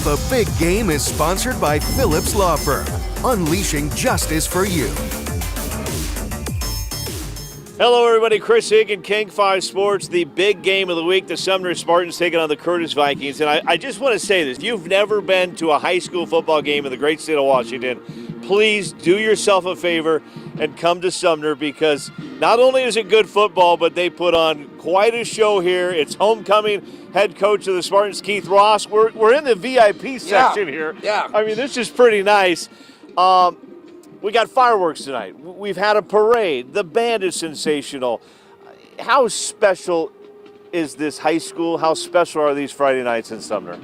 The Big Game is sponsored by Phillips Law Firm, unleashing justice for you. Hello, everybody. Chris Egan, King 5 Sports. The big game of the week, the Sumner Spartans taking on the Curtis Vikings. And I just want to say this. If you've never been to a high school football game in the great state of Washington, please do yourself a favor and come to Sumner, because not only is it good football, but they put on quite a show here. It's homecoming. Head coach of the Spartans, Keith Ross. We're in the VIP section here. Yeah. I mean, this is pretty nice. We got fireworks tonight. We've had a parade. The band is sensational. How special is this high school? How special are these Friday nights in Sumner?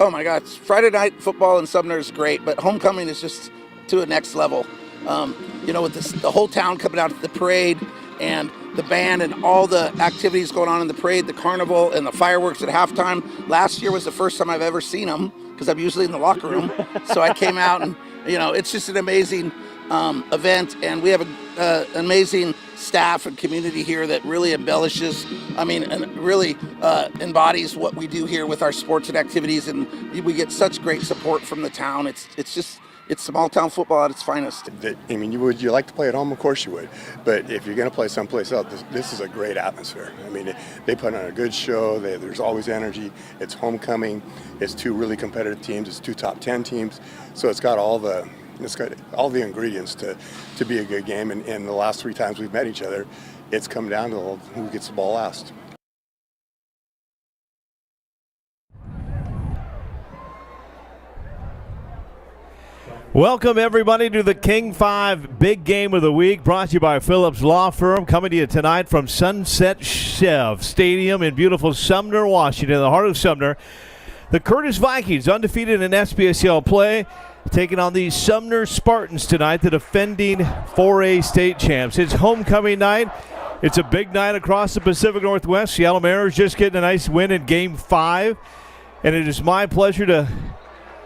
Oh my God, Friday night football in Sumner is great, but homecoming is just to a next level. With the whole town coming out to the parade and the band and all the activities going on in the parade, the carnival and the fireworks at halftime. Last year was the first time I've ever seen them, because I'm usually in the locker room. So I came out and, it's just an amazing event, and we have an amazing staff and community here that really embellishes, and really embodies what we do here with our sports and activities, and we get such great support from the town. It's small town football at its finest. Would you like to play at home? Of course you would. But if you're going to play someplace else, this is a great atmosphere. They put on a good show. There's always energy. It's homecoming. It's two really competitive teams. It's two top 10 teams. So it's got all the ingredients to be a good game. And the last 3 times we've met each other, it's come down to who gets the ball last. Welcome, everybody, to the King 5 Big Game of the Week, brought to you by Phillips Law Firm, coming to you tonight from Sunset Chev Stadium in beautiful Sumner, Washington, the heart of Sumner. The Curtis Vikings, undefeated in SPSL play, taking on the Sumner Spartans tonight, the defending 4A state champs. It's homecoming night. It's a big night across the Pacific Northwest. Seattle Mariners just getting a nice win in Game 5, and it is my pleasure to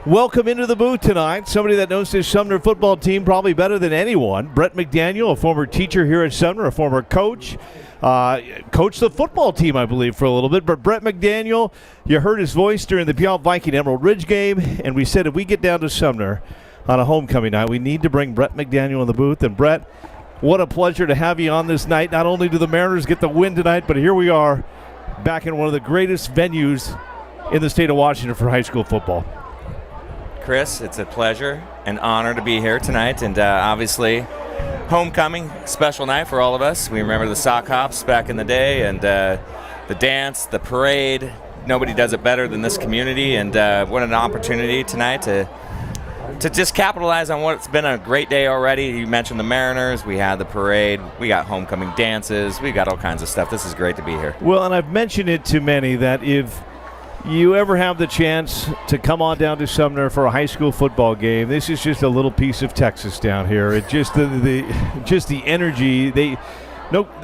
welcome into the booth tonight somebody that knows this Sumner football team probably better than anyone. Brett McDaniel, a former teacher here at Sumner, a former coach. Coached the football team, I believe, for a little bit. But Brett McDaniel, you heard his voice during the Puyallup Viking Emerald Ridge game, and we said if we get down to Sumner on a homecoming night, we need to bring Brett McDaniel in the booth. And Brett, what a pleasure to have you on this night. Not only do the Mariners get the win tonight, but here we are back in one of the greatest venues in the state of Washington for high school football. Chris, it's a pleasure and honor to be here tonight, and obviously homecoming, special night for all of us. We remember the sock hops back in the day, and the dance, the parade. Nobody does it better than this community, and what an opportunity tonight to just capitalize on what's been a great day already. You mentioned the Mariners, we had the parade, we got homecoming dances, we got all kinds of stuff. This is great to be here. Well, and I've mentioned it to many that if you ever have the chance to come on down to Sumner for a high school football game, this is just a little piece of Texas down here. It just the energy. They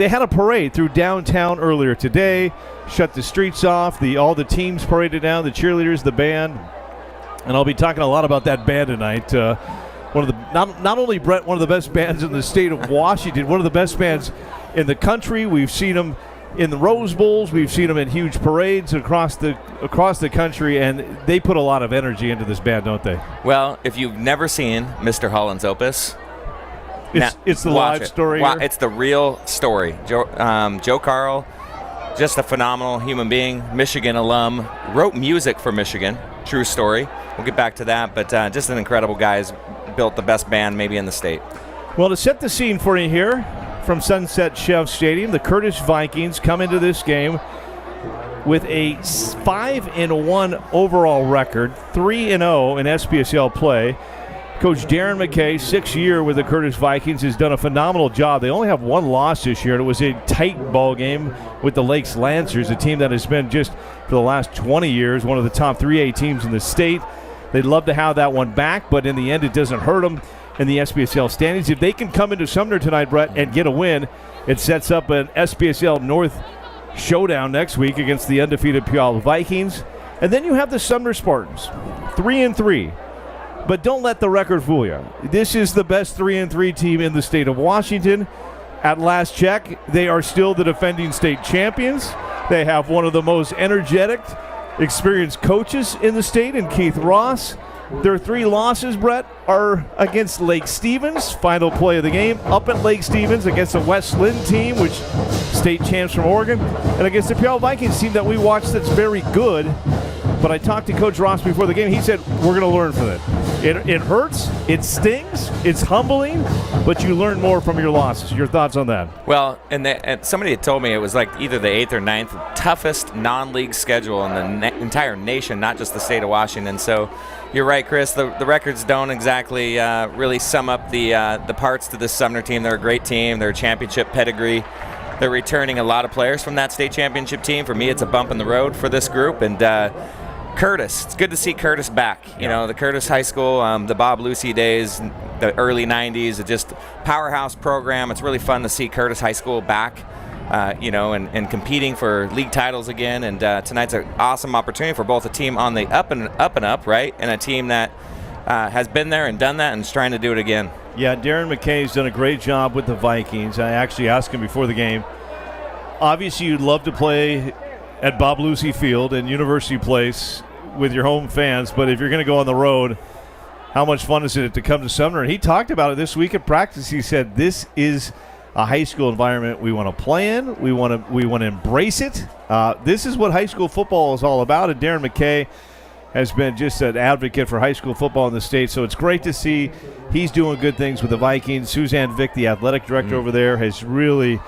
had a parade through downtown earlier today, shut the streets off. All the teams paraded down, the cheerleaders, the band, and I'll be talking a lot about that band tonight. One of the not only Brett, one of the best bands in the state of Washington, one of the best bands in the country. We've seen them in the Rose Bowls, we've seen them in huge parades across the country, and they put a lot of energy into this band, don't they? Well, if you've never seen Mr. Holland's Opus, it's the live story. Wow, it's the real story. Joe Carl, just a phenomenal human being, Michigan alum, wrote music for Michigan. True story. We'll get back to that, but just an incredible guy. Has built the best band maybe in the state. Well, to set the scene for you here, from Sunset Chev Stadium, the Curtis Vikings come into this game with a 5-1 overall record, 3-0 in SPSL play. Coach Darren McKay, 6th year with the Curtis Vikings, has done a phenomenal job. They only have one loss this year, and it was a tight ball game with the Lakes Lancers, a team that has been just for the last 20 years one of the top 3A teams in the state. They'd love to have that one back, but in the end it doesn't hurt them in the SPSL standings. If they can come into Sumner tonight, Brett, and get a win, it sets up an SPSL North showdown next week against the undefeated Puyallup Vikings. And then you have the Sumner Spartans, 3-3. But don't let the record fool you. This is the best 3-3 team in the state of Washington. At last check, they are still the defending state champions. They have one of the most energetic experienced coaches in the state and Keith Ross. Their 3 losses, Brett, are against Lake Stevens, final play of the game, up at Lake Stevens against the West Lynn team, which state champs from Oregon, and against the Puyallup Vikings team that we watched that's very good. But I talked to Coach Ross before the game. He said, we're going to learn from it. It hurts, it stings, it's humbling, but you learn more from your losses. Your thoughts on that? Well, and somebody had told me it was like either the 8th or 9th toughest non-league schedule in the entire nation, not just the state of Washington. So you're right, Chris. The records don't exactly really sum up the parts to this Sumner team. They're a great team. They're a championship pedigree. They're returning a lot of players from that state championship team. For me, it's a bump in the road for this group. And Curtis, it's good to see Curtis back. You know, the Curtis High School, the Bob Lucy days, the early 90s, it's just powerhouse program. It's really fun to see Curtis High School back, and competing for league titles again. And tonight's an awesome opportunity for both a team on the up and up, right, and a team that has been there and done that and is trying to do it again. Yeah, Darren McKay's done a great job with the Vikings. I actually asked him before the game. Obviously, you'd love to play at Bob Lucy Field and University Place with your home fans, but if you're going to go on the road, how much fun is it to come to Sumner? And he talked about it this week at practice. He said this is a high school environment we want to play in. We want to embrace it. This is what high school football is all about, and Darren McKay has been just an advocate for high school football in the state, so it's great to see he's doing good things with the Vikings. Suzanne Vick, the athletic director over there, has really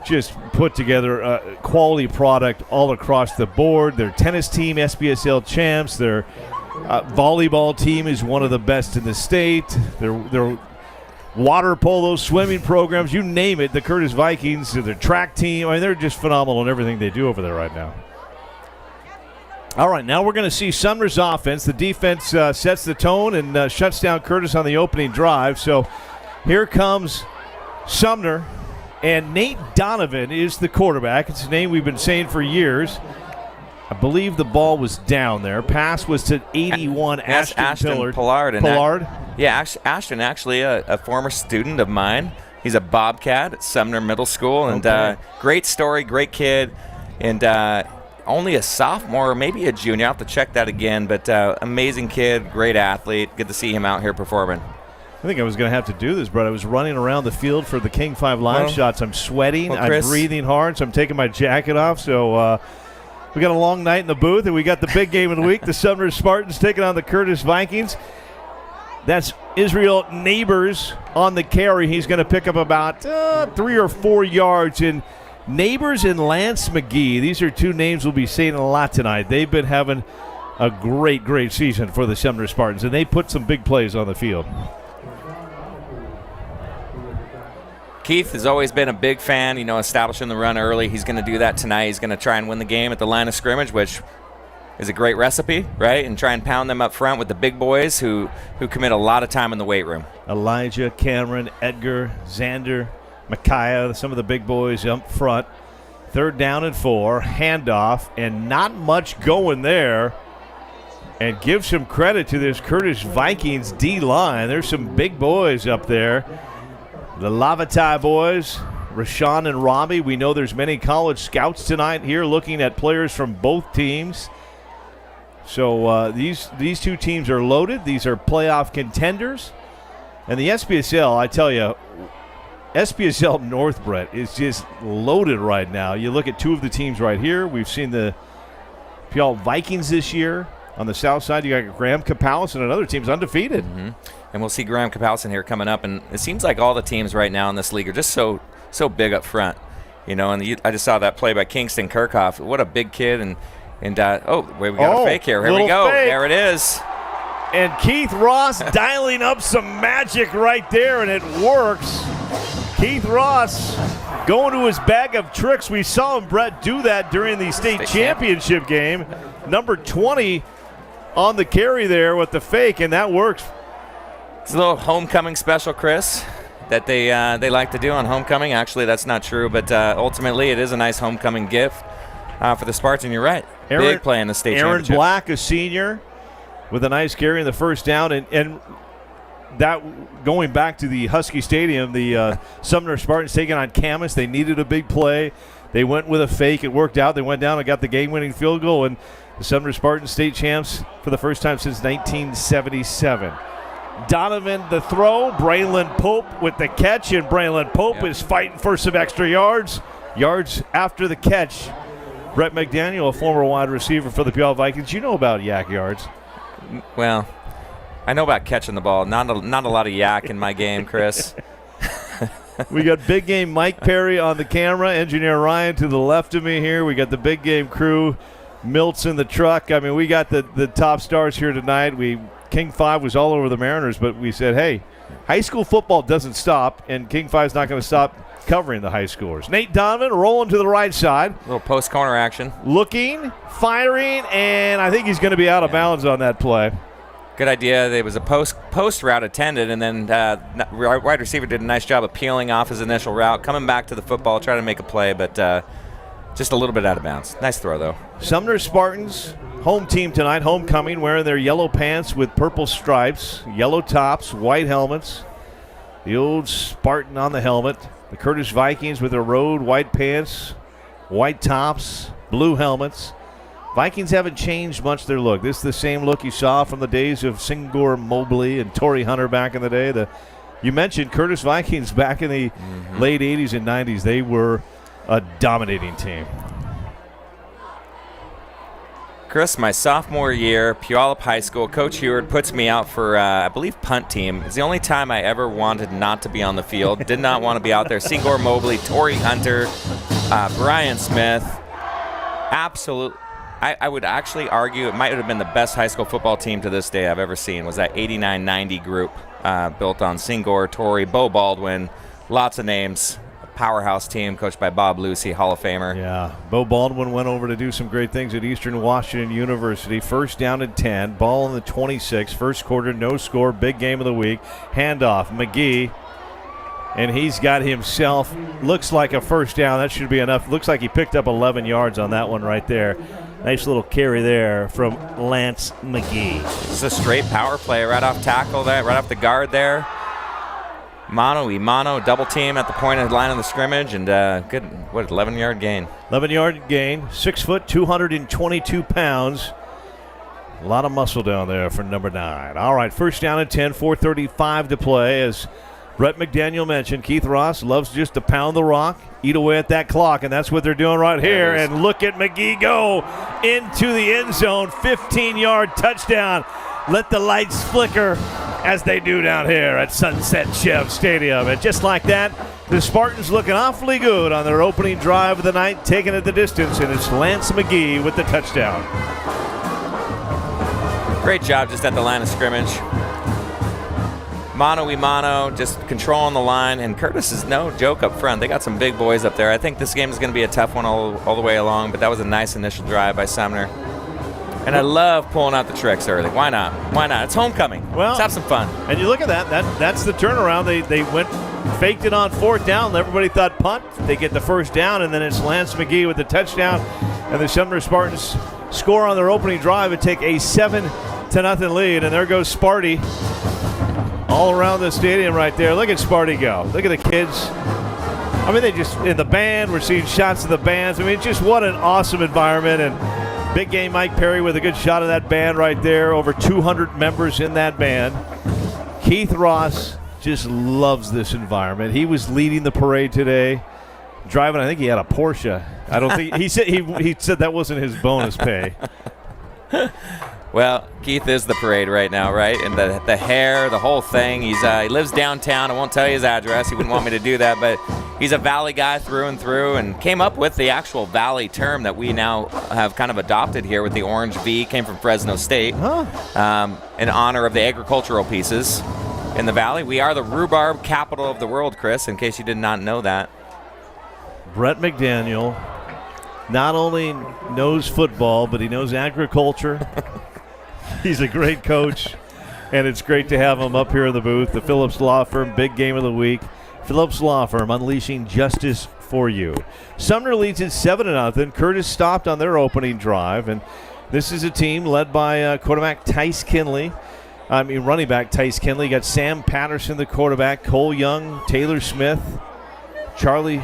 just put together a quality product all across the board. Their tennis team, SBSL champs. Their volleyball team is one of the best in the state. Their water polo, swimming programs, you name it, the Curtis Vikings, their track team, I mean, they're just phenomenal in everything they do over there right now. All right, now we're going to see Sumner's offense. The defense sets the tone and shuts down Curtis on the opening drive. So here comes Sumner. And Nate Donovan is the quarterback. It's a name we've been saying for years. I believe the ball was down there. Pass was to 81, Ashton Pollard. Ashton, actually a former student of mine. He's a Bobcat at Sumner Middle School. And great story, great kid. And only a sophomore or maybe a junior. I'll have to check that again. But amazing kid, great athlete. Good to see him out here performing. I think I was going to have to do this, but I was running around the field for the King 5 live shots. I'm sweating. I'm breathing hard, so I'm taking my jacket off. So we got a long night in the booth, and we got the big game of the week, the Sumner Spartans taking on the Curtis Vikings. That's Israel Neighbors on the carry. He's going to pick up about 3 or 4 yards. And Neighbors and Lance McGee, these are 2 names we'll be saying a lot tonight. They've been having a great season for the Sumner Spartans, and they put some big plays on the field. Keith has always been a big fan, establishing the run early. He's going to do that tonight. He's going to try and win the game at the line of scrimmage, which is a great recipe, right? And try and pound them up front with the big boys who commit a lot of time in the weight room. Elijah, Cameron, Edgar, Xander, Micaiah, some of the big boys up front. 3rd down and 4, handoff, and not much going there. And give some credit to this Curtis Vikings D-line. There's some big boys up there. The Lavatai boys, Rashawn and Robbie. We know there's many college scouts tonight here looking at players from both teams. So these 2 teams are loaded. These are playoff contenders. And the SBSL, I tell you, SBSL North, Brett, is just loaded right now. You look at 2 of the teams right here. We've seen the Puyallup Vikings this year. On the south side, you got Graham Capalus and another team's undefeated. Mm-hmm. And we'll see Graham Capalus here coming up. And it seems like all the teams right now in this league are just so big up front. And I just saw that play by Kingston Kirchhoff. What a big kid. And we got a fake here. Here we go. Fake. There it is. And Keith Ross dialing up some magic right there, and it works. Keith Ross going to his bag of tricks. We saw him, Brett, do that during the state championship game. Number 20 on the carry there with the fake, and that works. It's a little homecoming special, Chris, that they like to do on homecoming. Actually, that's not true, but ultimately it is a nice homecoming gift for the Spartans. You're right. Big play in the state championship. Aaron Black, a senior, with a nice carry in the first down. And that, going back to the Husky Stadium, the Sumner Spartans taking on Camas. They needed a big play. They went with a fake. It worked out. They went down and got the game-winning field goal. And The Sumner Spartans state champs for the first time since 1977. Donovan the throw, Braylon Pope with the catch, and Braylon Pope is fighting for some extra yards. Yards after the catch. Brett McDaniel, a former wide receiver for the Puyallup Vikings. You know about yak yards. Well, I know about catching the ball. Not a lot of yak in my game, Chris. We got Big Game Mike Perry on the camera, Engineer Ryan to the left of me here. We got the Big Game crew, Milt's in the truck. I mean, we got the top stars here tonight. King 5 was all over the Mariners, but we said, hey, high school football doesn't stop, and King 5 is not going to stop covering the high schoolers. Nate Donovan rolling to the right side. A little post-corner action. Looking, firing, and I think he's going to be out of bounds on that play. Good idea. There was a post route attended, and then wide receiver did a nice job of peeling off his initial route, coming back to the football, trying to make a play, but just a little bit out of bounds. Nice throw, though. Sumner Spartans, home team tonight, homecoming, wearing their yellow pants with purple stripes, yellow tops, white helmets. The old Spartan on the helmet. The Curtis Vikings with their road white pants, white tops, blue helmets. Vikings haven't changed much their look. This is the same look you saw from the days of Singor Mobley and Torrey Hunter back in the day. You mentioned Curtis Vikings back in the late 80s and 90s. They were a dominating team. Chris, my sophomore year, Puyallup High School, Coach Heward puts me out for, I believe, punt team. It's the only time I ever wanted not to be on the field. Did not want to be out there. Singor Mobley, Torrey Hunter, Brian Smith. Absolutely. I would actually argue it might have been the best high school football team to this day I've ever seen, was that 89-90 group built on Singor, Torrey, Bo Baldwin, lots of names. A powerhouse team coached by Bob Lucy, Hall of Famer. Yeah, Bo Baldwin went over to do some great things at Eastern Washington University. First down and 10, ball in the 26, first quarter, no score, big game of the week. Handoff, McGee. And he's got himself, looks like a first down. That should be enough. Looks like he picked up 11 yards on that one right there. Nice little carry there from Lance McGee. It's a straight power play right off tackle there, right off the guard there. Mano, double team at the point of the line of the scrimmage, and good, 11-yard gain. 11-yard gain, 6 foot, 222 pounds. A lot of muscle down there for number 9. All right, first down and 10, 4:35 to play. As Brett McDaniel mentioned, Keith Ross loves just to pound the rock, eat away at that clock, and that's what they're doing right here. And look at McGee go into the end zone, 15-yard touchdown. Let the lights flicker as they do down here at Sunset Chev Stadium. And just like that, the Spartans looking awfully good on their opening drive of the night, taking it the distance, and it's Lance McGee with the touchdown. Great job just at the line of scrimmage. Mano, just controlling the line, and Curtis is no joke up front. They got some big boys up there. I think this game is going to be a tough one all the way along, but that was a nice initial drive by Sumner. And I love pulling out the tricks early. Why not? It's homecoming. Well, let's have some fun. And you look at that's the turnaround. They faked it on fourth down. Everybody thought punt. They get the first down, and then it's Lance McGee with the touchdown. And the Sumner Spartans score on their opening drive and take a 7-0 lead. And there goes Sparty all around the stadium right there. Look at Sparty go. Look at the kids. I mean, they just, in the band, we're seeing shots of the bands. I mean, just what an awesome environment. And Big Game Mike Perry with a good shot of that band right there. Over 200 members in that band. Keith Ross just loves this environment. He was leading the parade today, driving, I think he had a Porsche. I don't think, he said that wasn't his bonus pay. Well, Keith is the parade right now, right? And the hair, the whole thing. He lives downtown. I won't tell you his address. He wouldn't want me to do that, but he's a Valley guy through and through, and came up with the actual Valley term that we now have kind of adopted here with the orange V. Came from Fresno State, in honor of the agricultural pieces in the Valley. We are the rhubarb capital of the world, Chris, in case you did not know that. Brett McDaniel not only knows football, but he knows agriculture. He's a great coach, and it's great to have him up here in the booth. The Phillips Law Firm, big game of the week. Phillips Law Firm, unleashing justice for you. Sumner leads it 7-0. Curtis stopped on their opening drive, and this is a team led by quarterback Tice Kinley. Running back Tice Kinley. You got Sam Patterson, the quarterback, Cole Young, Taylor Smith, Charlie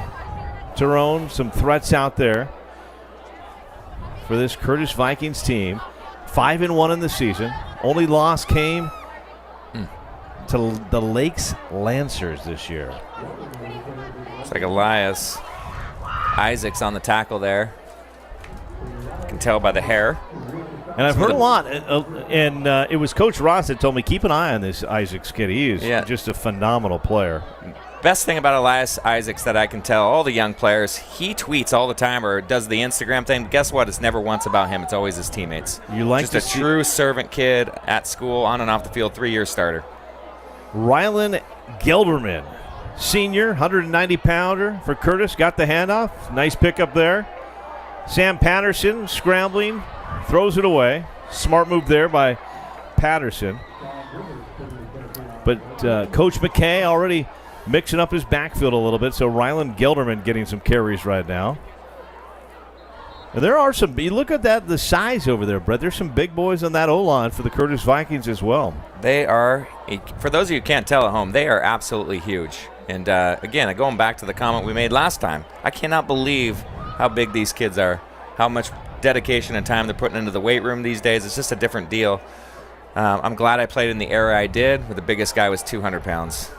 Tyrone. Some threats out there for this Curtis Vikings team. 5-1 in the season. Only loss came to the Lakes Lancers this year. It's like Elias Isaacs on the tackle there. You can tell by the hair. And I've heard a lot, and it was Coach Ross that told me, keep an eye on this Isaacs kid. He is just a phenomenal player. Best thing about Elias Isaacs that I can tell all the young players, he tweets all the time or does the Instagram thing. But guess what? It's never once about him. It's always his teammates. You like just a true servant kid at school, on and off the field, 3-year starter. Rylan Gelderman, senior, 190-pounder for Curtis. Got the handoff. Nice pickup there. Sam Patterson scrambling, throws it away. Smart move there by Patterson. But Coach McKay already mixing up his backfield a little bit, so Rylan Gelderman getting some carries right now. And there are some, you look at that, the size over there, Brett. There's some big boys on that O-line for the Curtis Vikings as well. They are, for those of you who can't tell at home, they are absolutely huge. And again, going back to the comment we made last time, I cannot believe how big these kids are, how much dedication and time they're putting into the weight room these days. It's just a different deal. I'm glad I played in the era I did, where the biggest guy was 200 pounds.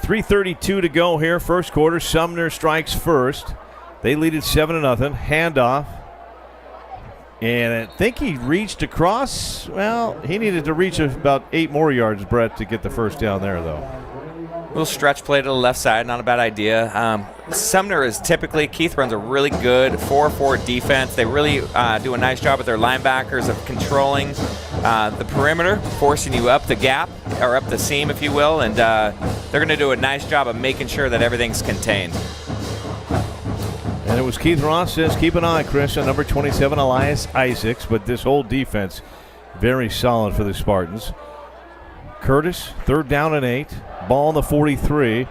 3:32 to go here, first quarter. Sumner strikes first. They lead it 7-0. Handoff. And I think he reached across. Well, he needed to reach about 8 more yards, Brett, to get the first down there, though. Little stretch play to the left side, not a bad idea. Sumner is typically, Keith runs a really good 4-4 defense. They really do a nice job with their linebackers of controlling the perimeter, forcing you up the gap, or up the seam, if you will, and they're going to do a nice job of making sure that everything's contained. And it was Keith Ross says, keep an eye, Chris, on number 27, Elias Isaacs, but this whole defense, very solid for the Spartans. Curtis, 3rd down and 8. Ball on the 43.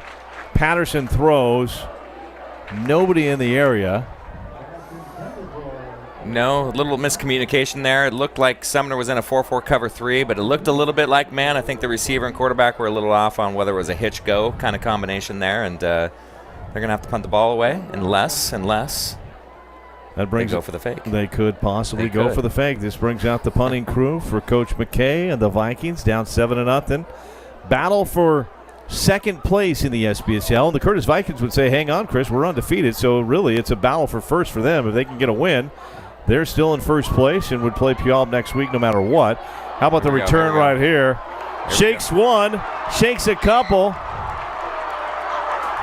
Patterson throws. Nobody in the area. No, a little miscommunication there. It looked like Sumner was in a 4-4 cover 3, but it looked a little bit like man. I think the receiver and quarterback were a little off on whether it was a hitch-go kind of combination there, and they're going to have to punt the ball away unless that brings they go for the fake. They could possibly go for the fake. This brings out the punting crew for Coach McKay and the Vikings, down 7-0. Battle for second place in the SBSL. And the Curtis Vikings would say, hang on, Chris, we're undefeated. So really it's a battle for first for them. If they can get a win, they're still in first place and would play Puyallup next week no matter what. How about the return right here? Shakes one, shakes a couple.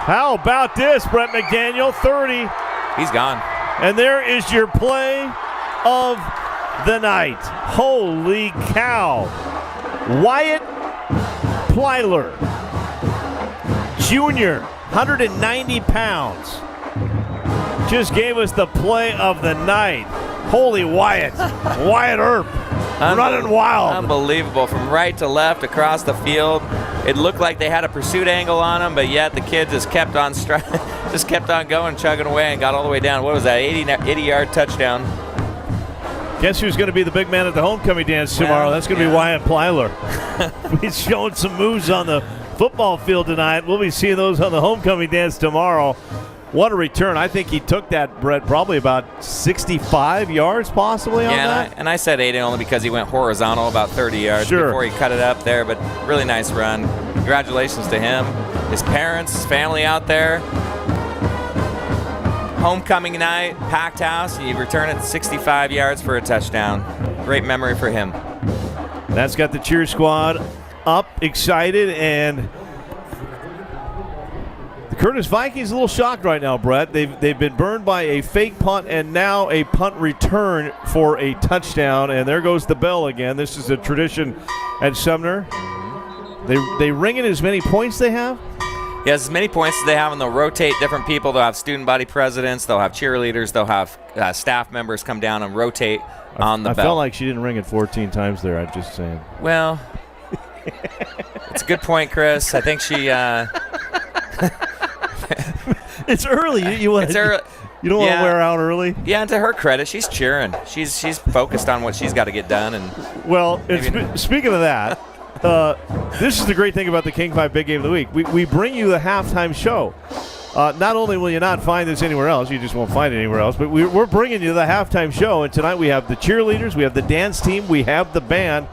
How about this, Brett McDaniel? 30. He's gone. And there is your play of the night. Holy cow. Wyatt Plyer, Jr., 190 pounds, just gave us the play of the night. Holy Wyatt. Wyatt Earp running wild. Unbelievable. From right to left across the field. It looked like they had a pursuit angle on him, but yet the kid just kept on just kept on going, chugging away, and got all the way down. What was that, 80-yard touchdown? Guess who's going to be the big man at the homecoming dance tomorrow? That's going to be Wyatt Plyer. He's showing some moves on the football field tonight. We'll be seeing those on the homecoming dance tomorrow. What a return. I think he took that, Brett, probably about 65 yards possibly on that. And I said 80 only because he went horizontal about 30 yards before he cut it up there, but really nice run. Congratulations to him, his parents, his family out there. Homecoming night, packed house, and you return it 65 yards for a touchdown. Great memory for him. That's got the cheer squad up, excited, and the Curtis Vikings a little shocked right now, Brett. They've been burned by a fake punt and now a punt return for a touchdown, and there goes the bell again. This is a tradition at Sumner. They ring in as many points they have? Yes, as many points as they have, and they'll rotate different people. They'll have student body presidents. They'll have cheerleaders. They'll have staff members come down and rotate on the bell. I felt like she didn't ring it 14 times there. I'm just saying. Well, it's a good point, Chris. I think she it's early. You want to you don't want to wear out early? Yeah, and to her credit, she's cheering. She's focused on what she's got to get done. And well, speaking of that, this is the great thing about the King 5 Big Game of the Week. We bring you the halftime show. Not only will you not find this anywhere else, you just won't find it anywhere else, but we're bringing you the halftime show. And tonight we have the cheerleaders, we have the dance team, we have the band.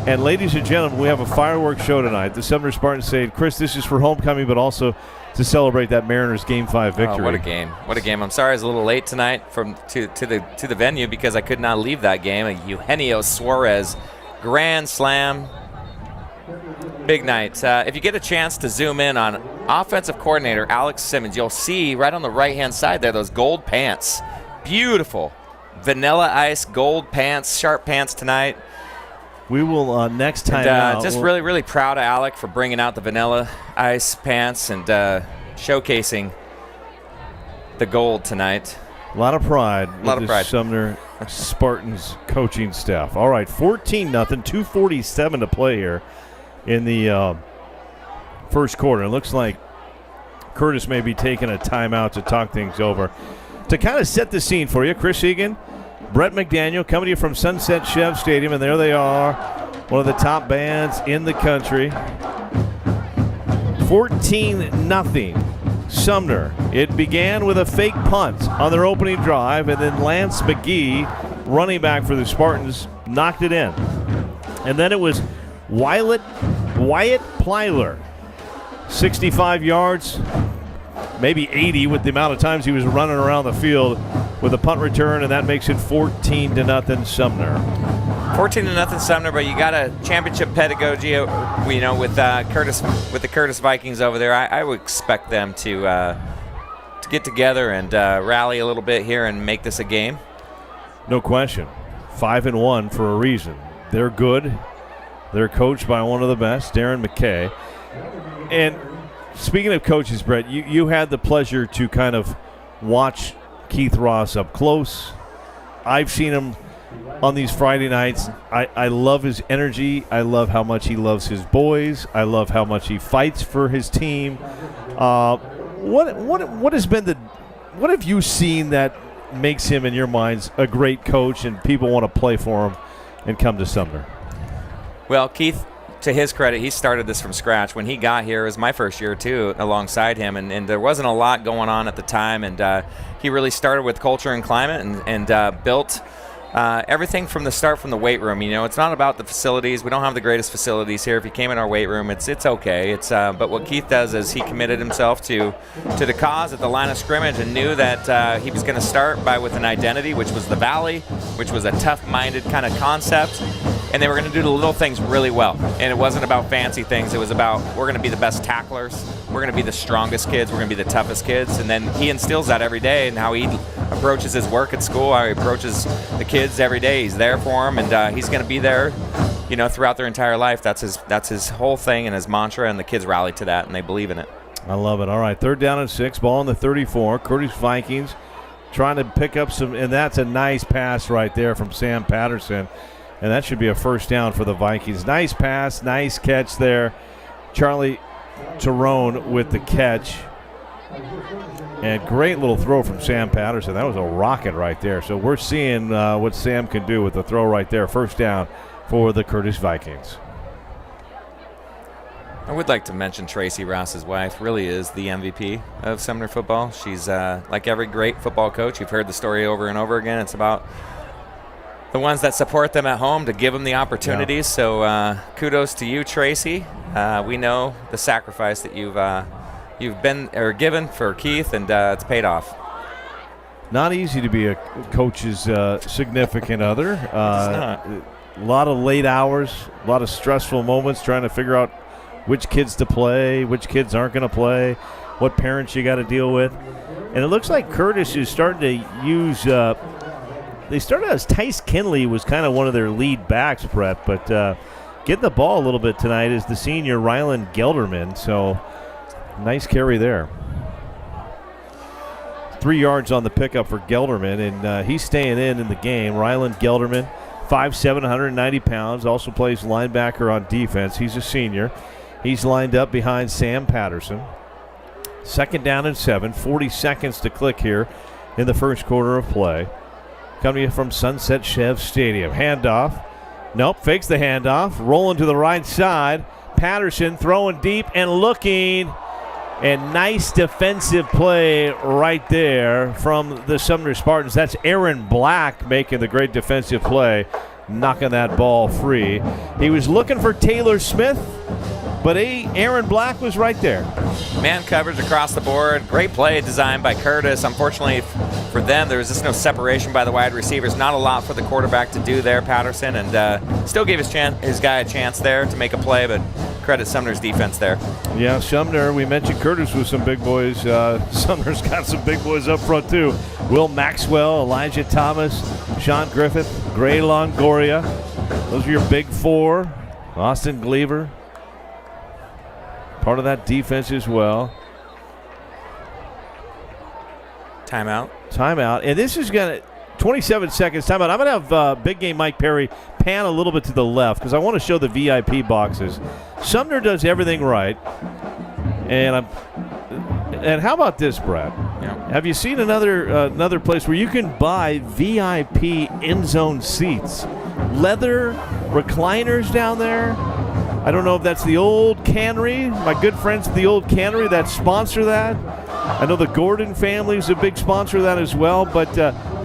And ladies and gentlemen, we have a fireworks show tonight. The Sumner Spartans say, Chris, this is for homecoming, but also to celebrate that Mariners Game 5 victory. Oh, what a game. What a game. I'm sorry I was a little late tonight to the venue because I could not leave that game. A Eugenio Suarez grand slam. Big night. If you get a chance to zoom in on offensive coordinator Alex Simmons, you'll see right on the right-hand side there those gold pants. Beautiful. Vanilla Ice gold pants, sharp pants tonight. We will next time out. Just really, really proud of Alec for bringing out the Vanilla Ice pants and showcasing the gold tonight. A lot of pride. A lot of pride. Sumner Spartans coaching staff. All right, 14-0, 2:47 to play here in the first quarter. It looks like Curtis may be taking a timeout to talk things over. To kind of set the scene for you, Chris Egan, Brett McDaniel coming to you from Sunset Chev Stadium, and there they are, one of the top bands in the country. 14-0 Sumner. It began with a fake punt on their opening drive, and then Lance McGee, running back for the Spartans, knocked it in. And then it was Wyatt Plyer, 65 yards, maybe 80 with the amount of times he was running around the field with a punt return, and that makes it 14-0 Sumner. 14-0 Sumner, but you got a championship pedagogy, with the Curtis Vikings over there. I would expect them to get together and rally a little bit here and make this a game. No question. 5-1 for a reason. They're good. They're coached by one of the best, Darren McKay. And speaking of coaches, Brett, you had the pleasure to kind of watch Keith Ross up close. I've seen him on these Friday nights. I love his energy. I love how much he loves his boys. I love how much he fights for his team. What has been what have you seen that makes him, in your minds, a great coach and people want to play for him and come to Sumner? Well, Keith, to his credit, he started this from scratch. When he got here, it was my first year, too, alongside him, and there wasn't a lot going on at the time, and he really started with culture and climate and built everything from the start from the weight room. It's not about the facilities. We don't have the greatest facilities here. If you came in our weight room, it's okay. But what Keith does is he committed himself to the cause at the line of scrimmage and knew that he was going to start with an identity, which was the Valley, which was a tough-minded kind of concept. And they were going to do the little things really well. And it wasn't about fancy things. It was about, we're going to be the best tacklers. We're going to be the strongest kids. We're going to be the toughest kids. And then he instills that every day, and how he approaches his work at school, how he approaches the kids every day. He's there for them, and he's going to be there, throughout their entire life. That's his whole thing and his mantra, and the kids rally to that, and they believe in it. I love it. All right, 3rd down and 6, ball on the 34. Curtis Vikings trying to pick up some, and that's a nice pass right there from Sam Patterson. And that should be a first down for the Vikings. Nice pass, nice catch there. Charlie Tyrone with the catch. And great little throw from Sam Patterson. That was a rocket right there. So we're seeing what Sam can do with the throw right there. First down for the Curtis Vikings. I would like to mention Tracy Ross's wife. Really is the MVP of Sumner football. She's like every great football coach. You've heard the story over and over again. It's about the ones that support them at home to give them the opportunities. Yeah. So kudos to you, Tracy. We know the sacrifice that you've been or given for Keith, and it's paid off. Not easy to be a coach's significant other. It's not. A lot of late hours, a lot of stressful moments trying to figure out which kids to play, which kids aren't going to play, what parents you got to deal with. And it looks like Curtis is starting to use they started as Tice Kinley was kind of one of their lead backs, Brett, but getting the ball a little bit tonight is the senior Ryland Gelderman, so nice carry there. 3 yards on the pickup for Gelderman, and he's staying in the game. Ryland Gelderman, 5'7", 190 pounds, also plays linebacker on defense. He's a senior. He's lined up behind Sam Patterson. 2nd down and 7, 40 seconds to click here in the first quarter of play. Coming from Sunset Chev Stadium. Handoff. Nope, fakes the handoff. Rolling to the right side. Patterson throwing deep and looking. And nice defensive play right there from the Sumner Spartans. That's Aaron Black making the great defensive play, knocking that ball free. He was looking for Taylor Smith, but Aaron Black was right there. Man coverage across the board. Great play designed by Curtis. Unfortunately for them, there was just no separation by the wide receivers. Not a lot for the quarterback to do there, Patterson, and still gave his guy a chance there to make a play, but credit Sumner's defense there. Yeah, Sumner, we mentioned Curtis with some big boys. Sumner's got some big boys up front, too. Will Maxwell, Elijah Thomas, Sean Griffith, Gray Longoria. Those are your big four. Austin Gleaver, part of that defense as well. Timeout. And this is going to 27 seconds timeout. I'm going to have Big Game Mike Perry pan a little bit to the left because I want to show the VIP boxes. Sumner does everything right. And how about this, Brad? Yeah. Have you seen another place where you can buy VIP end zone seats? Leather recliners down there. I don't know if that's the Old Cannery. My good friends at the Old Cannery that sponsor that. I know the Gordon family is a big sponsor of that as well. But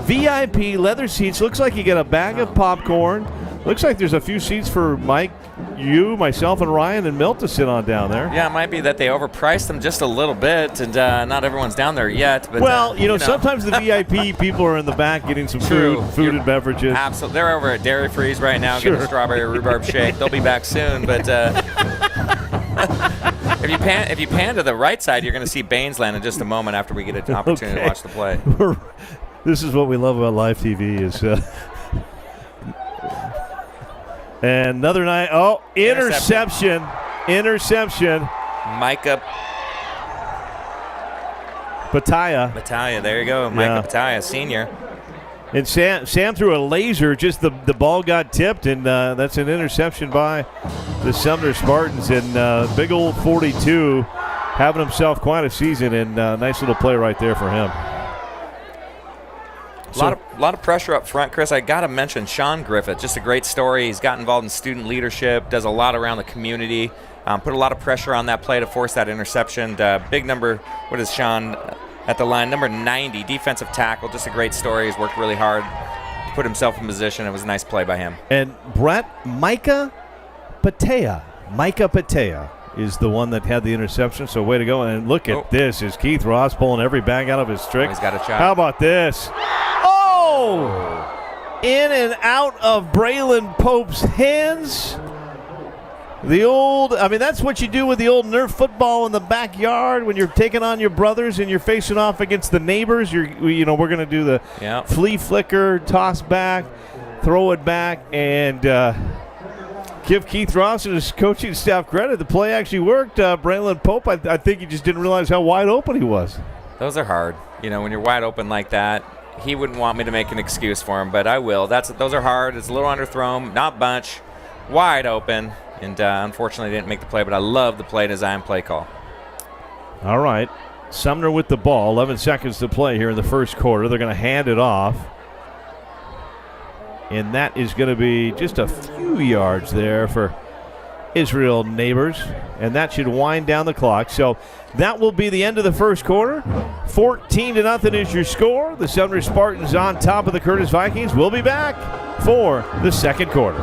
VIP leather seats. Looks like you get a bag of popcorn. Looks like there's a few seats for Mike, you, myself, and Ryan and Milt to sit on down there. Yeah, it might be that they overpriced them just a little bit, and not everyone's down there yet. But, well, you know, sometimes the VIP people are in the back getting some food and beverages. Absolutely. They're over at Dairy Freeze right now getting a strawberry rhubarb shake. They'll be back soon, but if you pan to the right side, you're going to see Bainesland in just a moment after we get an opportunity to watch the play. This is what we love about live TV is and another night. Oh, interception. Micah Bataya, there you go. Micah Bataya, senior. And Sam threw a laser. Just the ball got tipped, and that's an interception by the Sumner Spartans. And big old 42 having himself quite a season, and nice little play right there for him. A lot of pressure up front, Chris. I got to mention Sean Griffith. Just a great story. He's got involved in student leadership, does a lot around the community, put a lot of pressure on that play to force that interception. Big number, what is Sean at the line? Number 90, defensive tackle. Just a great story. He's worked really hard to put himself in position. It was a nice play by him. And Brett, Micah Patea is the one that had the interception, so way to go. And look at this. Is Keith Ross pulling every bag out of his trick? He's got a shot. How about this? In and out of Braylon Pope's hands. That's what you do with the old Nerf football in the backyard when you're taking on your brothers and you're facing off against the neighbors. We're going to do the flea flicker, toss back, throw it back, and give Keith Ross and his coaching staff credit. The play actually worked. Braylon Pope, I think he just didn't realize how wide open he was. Those are hard. When you're wide open like that. He wouldn't want me to make an excuse for him, but I will. Those are hard. It's a little underthrown, not bunch, wide open, and unfortunately didn't make the play, but I love the play design, play call. All right. Sumner with the ball. 11 seconds to play here in the first quarter. They're going to hand it off. And that is going to be just a few yards there for Israel Neighbors, and that should wind down the clock. So that will be the end of the first quarter. 14-0 is your score. The Sumner Spartans on top of the Curtis Vikings. We'll be back for the second quarter.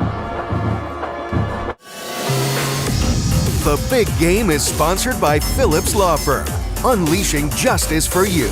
The Big Game is sponsored by Phillips Law Firm, unleashing justice for you.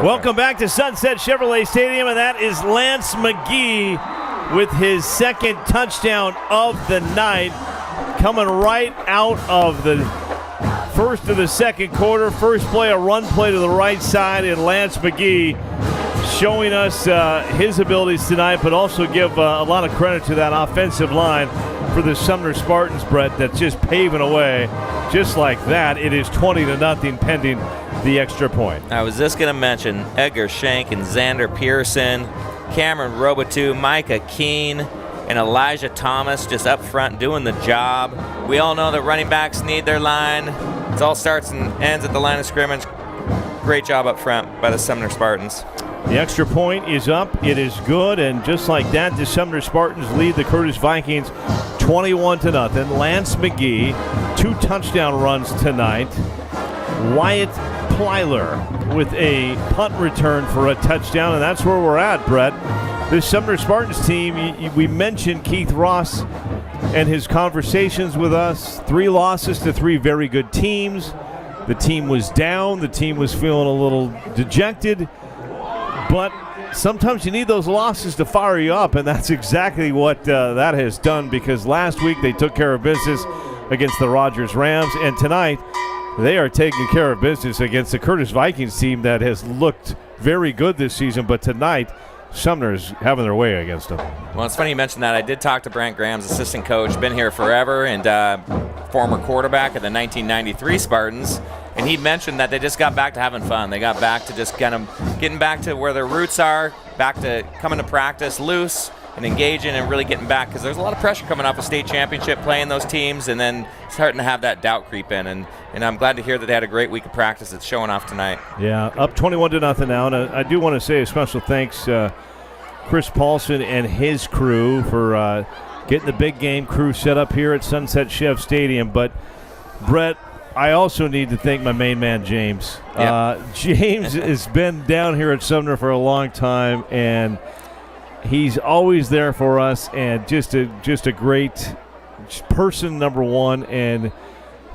Welcome back to Sunset Chevrolet Stadium, and that is Lance McGee with his second touchdown of the night, coming right out of the first of the second quarter. First play, a run play to the right side, and Lance McGee showing us his abilities tonight, but also give a lot of credit to that offensive line for the Sumner Spartans, Brett, that's just paving away. Just like that, it is 20-0 pending the extra point. I was just going to mention Edgar Schenk and Xander Pearson, Cameron Robitou, Micah Keene, and Elijah Thomas just up front doing the job. We all know that running backs need their line. It all starts and ends at the line of scrimmage. Great job up front by the Sumner Spartans. The extra point is up. It is good, and just like that, the Sumner Spartans lead the Curtis Vikings 21-0. Lance McGee, 2 touchdown runs tonight. Wyatt Plyer with a punt return for a touchdown, and that's where we're at, Brett. The Sumner Spartans team, we mentioned Keith Ross and his conversations with us. 3 losses to 3 very good teams. The team was down. The team was feeling a little dejected. But sometimes you need those losses to fire you up, and that's exactly what that has done, because last week they took care of business against the Rogers Rams, and tonight they are taking care of business against the Curtis Vikings team that has looked very good this season, but tonight Sumner's having their way against them. Well, it's funny you mentioned that. I did talk to Brent Graham's assistant coach, been here forever, and former quarterback of the 1993 Spartans. And he mentioned that they just got back to having fun. They got back to just kind of getting back to where their roots are, back to coming to practice loose and engaging and really getting back, because there's a lot of pressure coming off a state championship playing those teams and then starting to have that doubt creep in. And I'm glad to hear that they had a great week of practice. It's showing off tonight. Yeah, up 21-0 now. And I do want to say a special thanks Chris Paulson and his crew for getting the big game crew set up here at Sunset Chev Stadium. But, Brett, I also need to thank my main man, James. Yep. James has been down here at Sumner for a long time, and he's always there for us, and just a great person, number one, and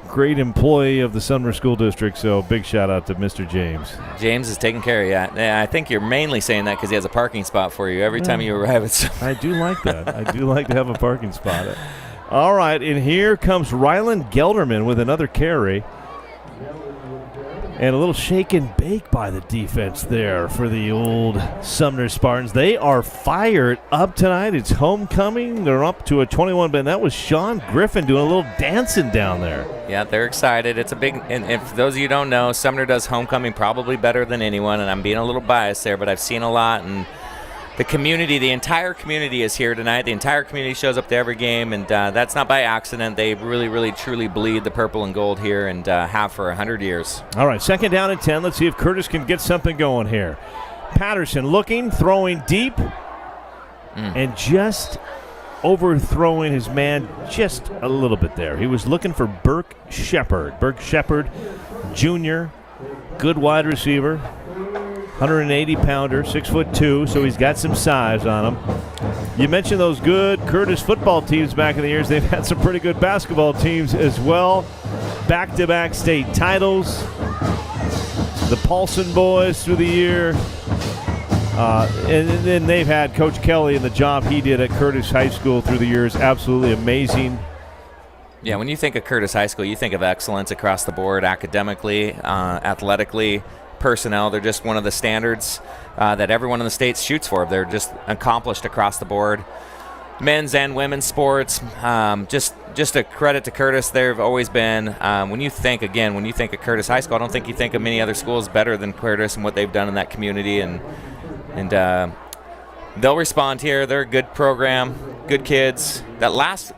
great employee of the Sumner School District. So big shout out to Mr. James. James is taking care of you. Yeah, I think you're mainly saying that because he has a parking spot for you every time you arrive at Sumner. I do like that. I do like to have a parking spot. All right, and here comes Ryland Gelderman with another carry. And a little shake and bake by the defense there for the old Sumner Spartans. They are fired up tonight. It's homecoming. They're up to a 21, but that was Sean Griffin doing a little dancing down there. Yeah, they're excited. It's a big, and if those of you who don't know, Sumner does homecoming probably better than anyone, and I'm being a little biased there, but I've seen a lot, and the community, the entire community is here tonight. The entire community shows up to every game, and that's not by accident. They really, really, truly bleed the purple and gold here, and have for 100 years. All right, 2nd down and 10. Let's see if Curtis can get something going here. Patterson looking, throwing deep, and just overthrowing his man just a little bit there. He was looking for Burke Shepard. Burke Shepard, Jr., good wide receiver. 180-pounder, 6'2", so he's got some size on him. You mentioned those good Curtis football teams back in the years. They've had some pretty good basketball teams as well. Back-to-back state titles. The Paulson boys through the year. And then they've had Coach Kelly and the job he did at Curtis High School through the years. Absolutely amazing. Yeah, when you think of Curtis High School, you think of excellence across the board, academically, athletically, personnel. They're just one of the standards that everyone in the state shoots for. They're just accomplished across the board. Men's and women's sports, just a credit to Curtis. They've always been, when you think of Curtis High School, I don't think you think of many other schools better than Curtis and what they've done in that community, and they'll respond here. They're a good program, good kids. That last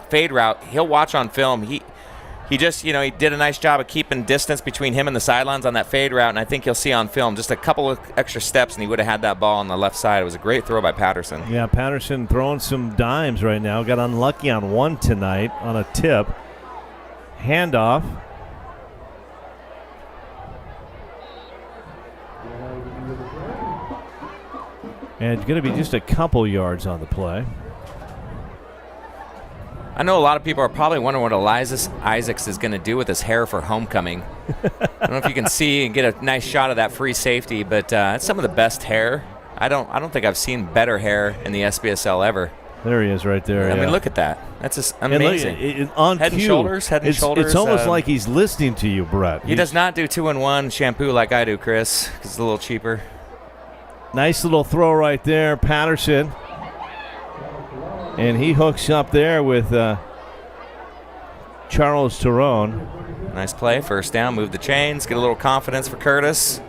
fade route, he'll watch on film. He just, he did a nice job of keeping distance between him and the sidelines on that fade route, and I think you'll see on film just a couple of extra steps, and he would have had that ball on the left side. It was a great throw by Patterson. Yeah, Patterson throwing some dimes right now. Got unlucky on one tonight on a tip. Handoff. And it's going to be just a couple yards on the play. I know a lot of people are probably wondering what Elias Isaacs is going to do with his hair for homecoming. I don't know if you can see and get a nice shot of that free safety, but it's some of the best hair. I don't think I've seen better hair in the SBSL ever. There he is right there. I mean, look at that. That's just amazing. On head and shoulders. It's almost like he's listening to you, Brett. He does not do 2-in-1 shampoo like I do, Chris, because it's a little cheaper. Nice little throw right there, Patterson. And he hooks up there with Charles Tyrone. Nice play. First down. Move the chains. Get a little confidence for Curtis.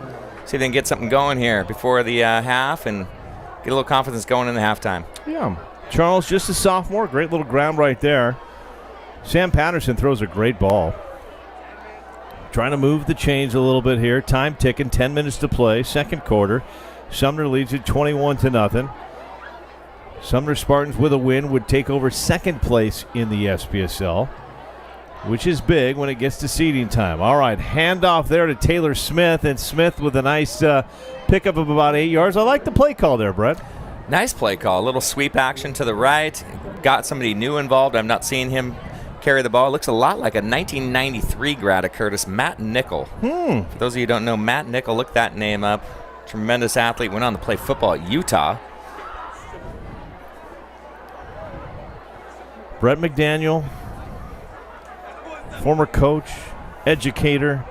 See if they can get something going here before the half and get a little confidence going in the halftime. Yeah. Charles, just a sophomore. Great little ground right there. Sam Patterson throws a great ball. Trying to move the chains a little bit here. Time ticking. 10 minutes to play. Second quarter. Sumner leads it 21-0. Sumner Spartans with a win would take over second place in the SPSL, which is big when it gets to seeding time. All right, handoff there to Taylor Smith, and Smith with a nice pickup of about 8 yards. I like the play call there, Brett. Nice play call. A little sweep action to the right. Got somebody new involved. I've not seen him carry the ball. It looks a lot like a 1993 grad of Curtis, Matt Nickel. For those of you who don't know, Matt Nickel, look that name up. Tremendous athlete. Went on to play football at Utah. Brett McDaniel, former coach, educator,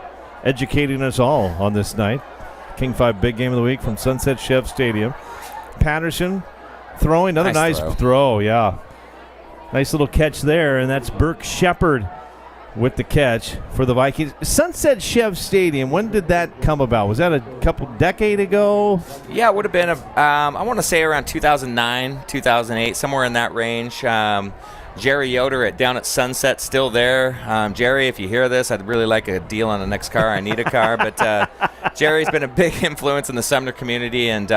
educating us all on this night. King 5 big game of the week from Sunset Chev Stadium. Patterson throwing another nice throw, yeah. Nice little catch there, and that's Burke Shepard with the catch for the Vikings. Sunset Chev Stadium, when did that come about? Was that a couple decade ago? Yeah, it would have been, I want to say around 2009, 2008, somewhere in that range. Jerry Yoder down at Sunset still there. Jerry, if you hear this, I'd really like a deal on the next car. I need a car. But Jerry's been a big influence in the Sumner community and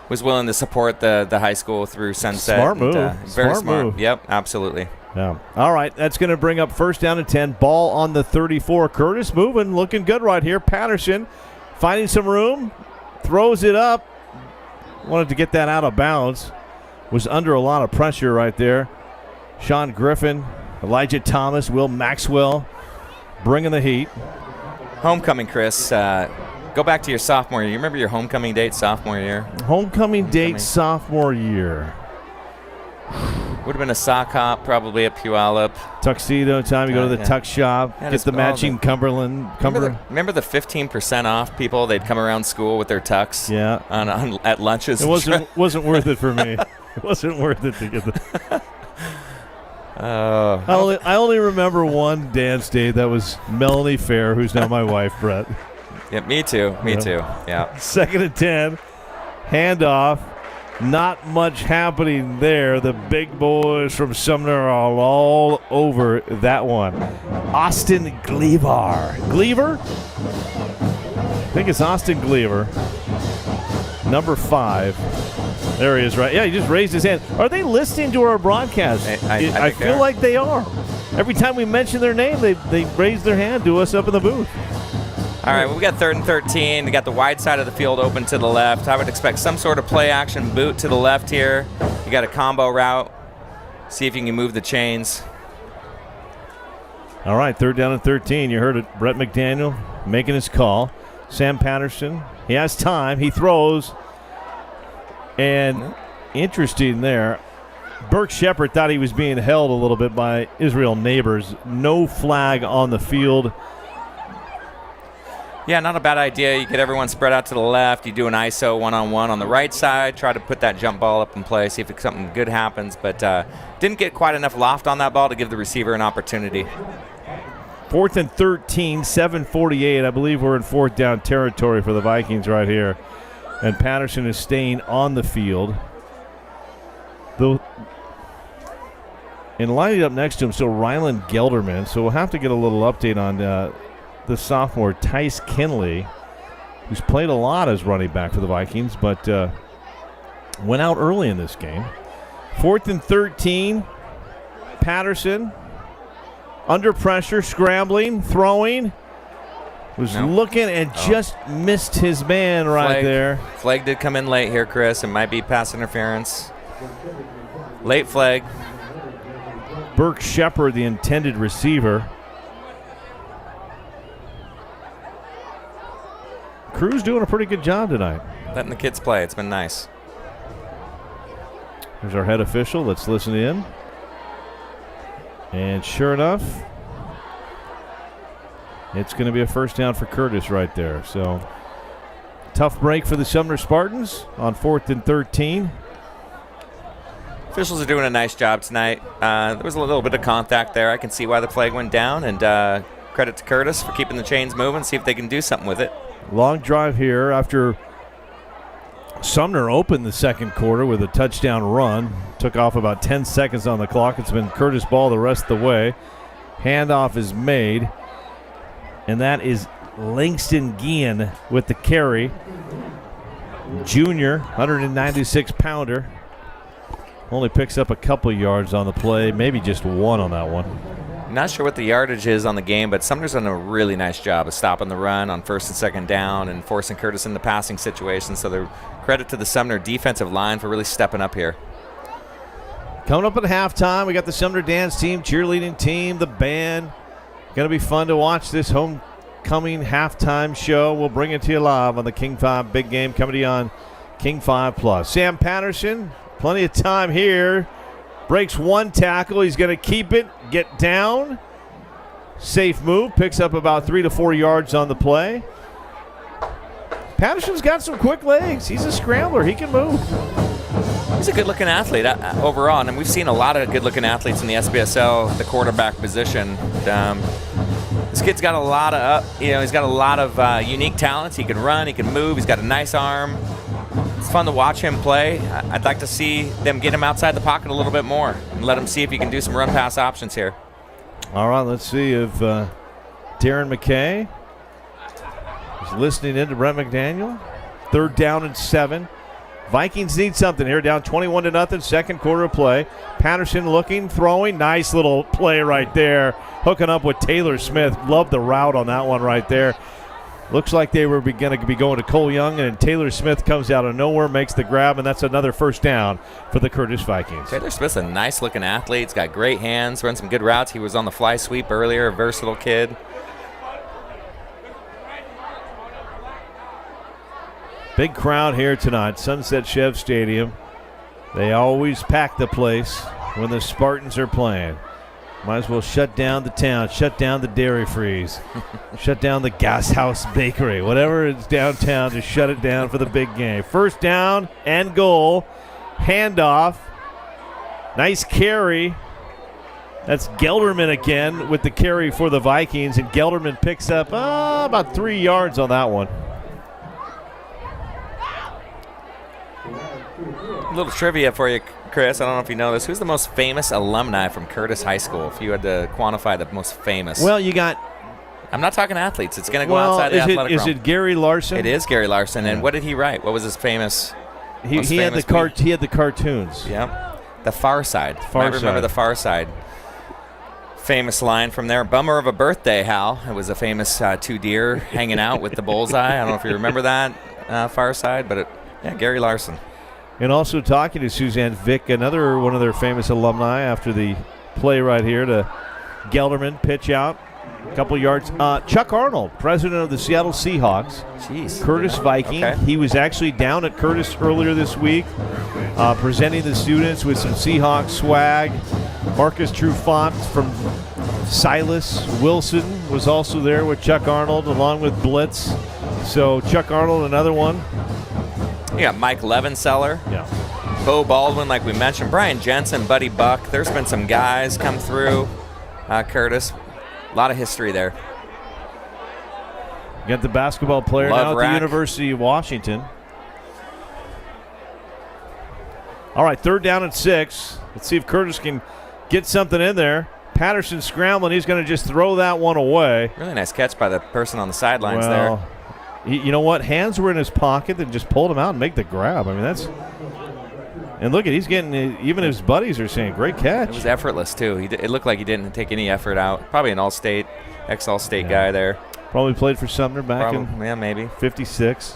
was willing to support the high school through Sunset. Smart move. Very smart. Move. Yep, absolutely. Yeah. All right, that's going to bring up first down and 10. Ball on the 34. Curtis moving, looking good right here. Patterson finding some room, throws it up. Wanted to get that out of bounds. Was under a lot of pressure right there. Sean Griffin, Elijah Thomas, Will Maxwell bringing the heat. Homecoming, Chris. Go back to your sophomore year. You remember your homecoming date sophomore year? Homecoming date sophomore year. Would have been a sock hop, probably a Puyallup. Tuxedo time. You go to the tuck shop, get the matching Cumberland. Remember the 15% off people? They'd come around school with their tux. Yeah. At lunches. It wasn't worth it for me. It wasn't worth it to get the. I only remember one dance day. That was Melanie Fair, who's now my wife, Brett. Yeah, me too. Me too. Yeah. Second and 10. Handoff. Not much happening there. The big boys from Sumner are all over that one. Austin Gleaver. Gleaver? I think it's Austin Gleaver. Number 5. There he is, right? Yeah, he just raised his hand. Are they listening to our broadcast? I feel like they are. Every time we mention their name, they raise their hand to us up in the booth. All right, well, we got 3rd and 13. We got the wide side of the field open to the left. I would expect some sort of play action boot to the left here. You got a combo route. See if you can move the chains. All right, 3rd down and 13. You heard it. Brett McDaniel making his call. Sam Patterson, he has time. He throws. And interesting there, Burke Shepard thought he was being held a little bit by Israel Neighbors. No flag on the field. Yeah, not a bad idea. You get everyone spread out to the left. You do an ISO one-on-one on the right side. Try to put that jump ball up in play, see if something good happens. But didn't get quite enough loft on that ball to give the receiver an opportunity. 4th and 13, 7:48. I believe we're in 4th down territory for the Vikings right here. And Patterson is staying on the field. And lining up next to him, so Ryland Gelderman. So we'll have to get a little update on the sophomore Tice Kinley, who's played a lot as running back for the Vikings, but went out early in this game. 4th and 13. Patterson under pressure, scrambling, throwing. Was looking and just missed his man right there. Flag did come in late here, Chris. It might be pass interference. Late flag. Burke Shepard, the intended receiver. Crew's doing a pretty good job tonight. Letting the kids play. It's been nice. There's our head official. Let's listen in. And sure enough, it's going to be a first down for Curtis right there. So tough break for the Sumner Spartans on 4th and 13. Officials are doing a nice job tonight. There was a little bit of contact there. I can see why the flag went down, and credit to Curtis for keeping the chains moving, see if they can do something with it. Long drive here after Sumner opened the second quarter with a touchdown run. Took off about 10 seconds on the clock. It's been Curtis ball the rest of the way. Handoff is made, and that is Langston Gian with the carry. Junior, 196-pounder. Only picks up a couple yards on the play, maybe just one on that one. Not sure what the yardage is on the game, but Sumner's done a really nice job of stopping the run on 1st and 2nd down and forcing Curtis into passing situations. So the credit to the Sumner defensive line for really stepping up here. Coming up at halftime, we got the Sumner dance team, cheerleading team, the band. Going to be fun to watch this homecoming halftime show. We'll bring it to you live on the King 5 Big Game, coming to you on King 5 Plus. Sam Patterson, plenty of time here. Breaks one tackle. He's going to keep it, get down. Safe move. Picks up about 3 to 4 yards on the play. Patterson's got some quick legs. He's a scrambler. He can move. He's a good-looking athlete overall, and we've seen a lot of good-looking athletes in the SBSL, the quarterback position. This kid's got a lot of, he's got a lot of unique talents. He can run. He can move. He's got a nice arm. It's fun to watch him play. I'd like to see them get him outside the pocket a little bit more and let him see if he can do some run-pass options here. All right, let's see if Darren McKay is listening in to Brent McDaniel. 3rd down and 7. Vikings need something here, down 21-0, second quarter of play. Patterson looking, throwing. Nice little play right there. Hooking up with Taylor Smith. Love the route on that one right there. Looks like they were going to be going to Cole Young, and Taylor Smith comes out of nowhere, makes the grab, and that's another first down for the Curtis Vikings. Taylor Smith's a nice-looking athlete. He's got great hands, runs some good routes. He was on the fly sweep earlier, a versatile kid. Big crowd here tonight, Sunset Chev Stadium. They always pack the place when the Spartans are playing. Might as well shut down the town, shut down the Dairy Freeze, shut down the Gas House Bakery, whatever is downtown, just shut it down for the big game. First down and goal, handoff, nice carry. That's Gelderman again with the carry for the Vikings, and Gelderman picks up about 3 yards on that one. A little trivia for you, Chris. I don't know if you know this. Who's the most famous alumni from Curtis High School, if you had to quantify the most famous? Well, you got... I'm not talking athletes. It's going to go outside the athletic realm. Is it Gary Larson? It is Gary Larson. And what did he write? What was his famous... He had the cartoons. Yeah. The Far Side. I remember the Far Side. Famous line from there. Bummer of a birthday, Hal. It was a famous 2 deer hanging out with the bullseye. I don't know if you remember that, Far Side, but Gary Larson. And also talking to Suzanne Vick, another one of their famous alumni after the play right here to Gelderman, pitch out, a couple yards. Chuck Arnold, president of the Seattle Seahawks. Jeez. Curtis Viking. Okay. He was actually down at Curtis earlier this week presenting the students with some Seahawks swag. Marcus Trufant from Silas Wilson was also there with Chuck Arnold along with Blitz. So Chuck Arnold, another one. You got Mike Levenseller. Yeah. Bo Baldwin, like we mentioned. Brian Jensen, Buddy Buck. There's been some guys come through. Curtis. A lot of history there. You got the basketball player now at the University of Washington. All right, 3rd down and 6. Let's see if Curtis can get something in there. Patterson scrambling. He's going to just throw that one away. Really nice catch by the person on the sidelines there. You know what? Hands were in his pocket and just pulled him out and make the grab. I mean, that's – and look, he's getting – even his buddies are saying, great catch. It was effortless, too. It looked like he didn't take any effort out. Probably an all-state, ex-all-state guy there. Probably played for Sumner back in maybe 56.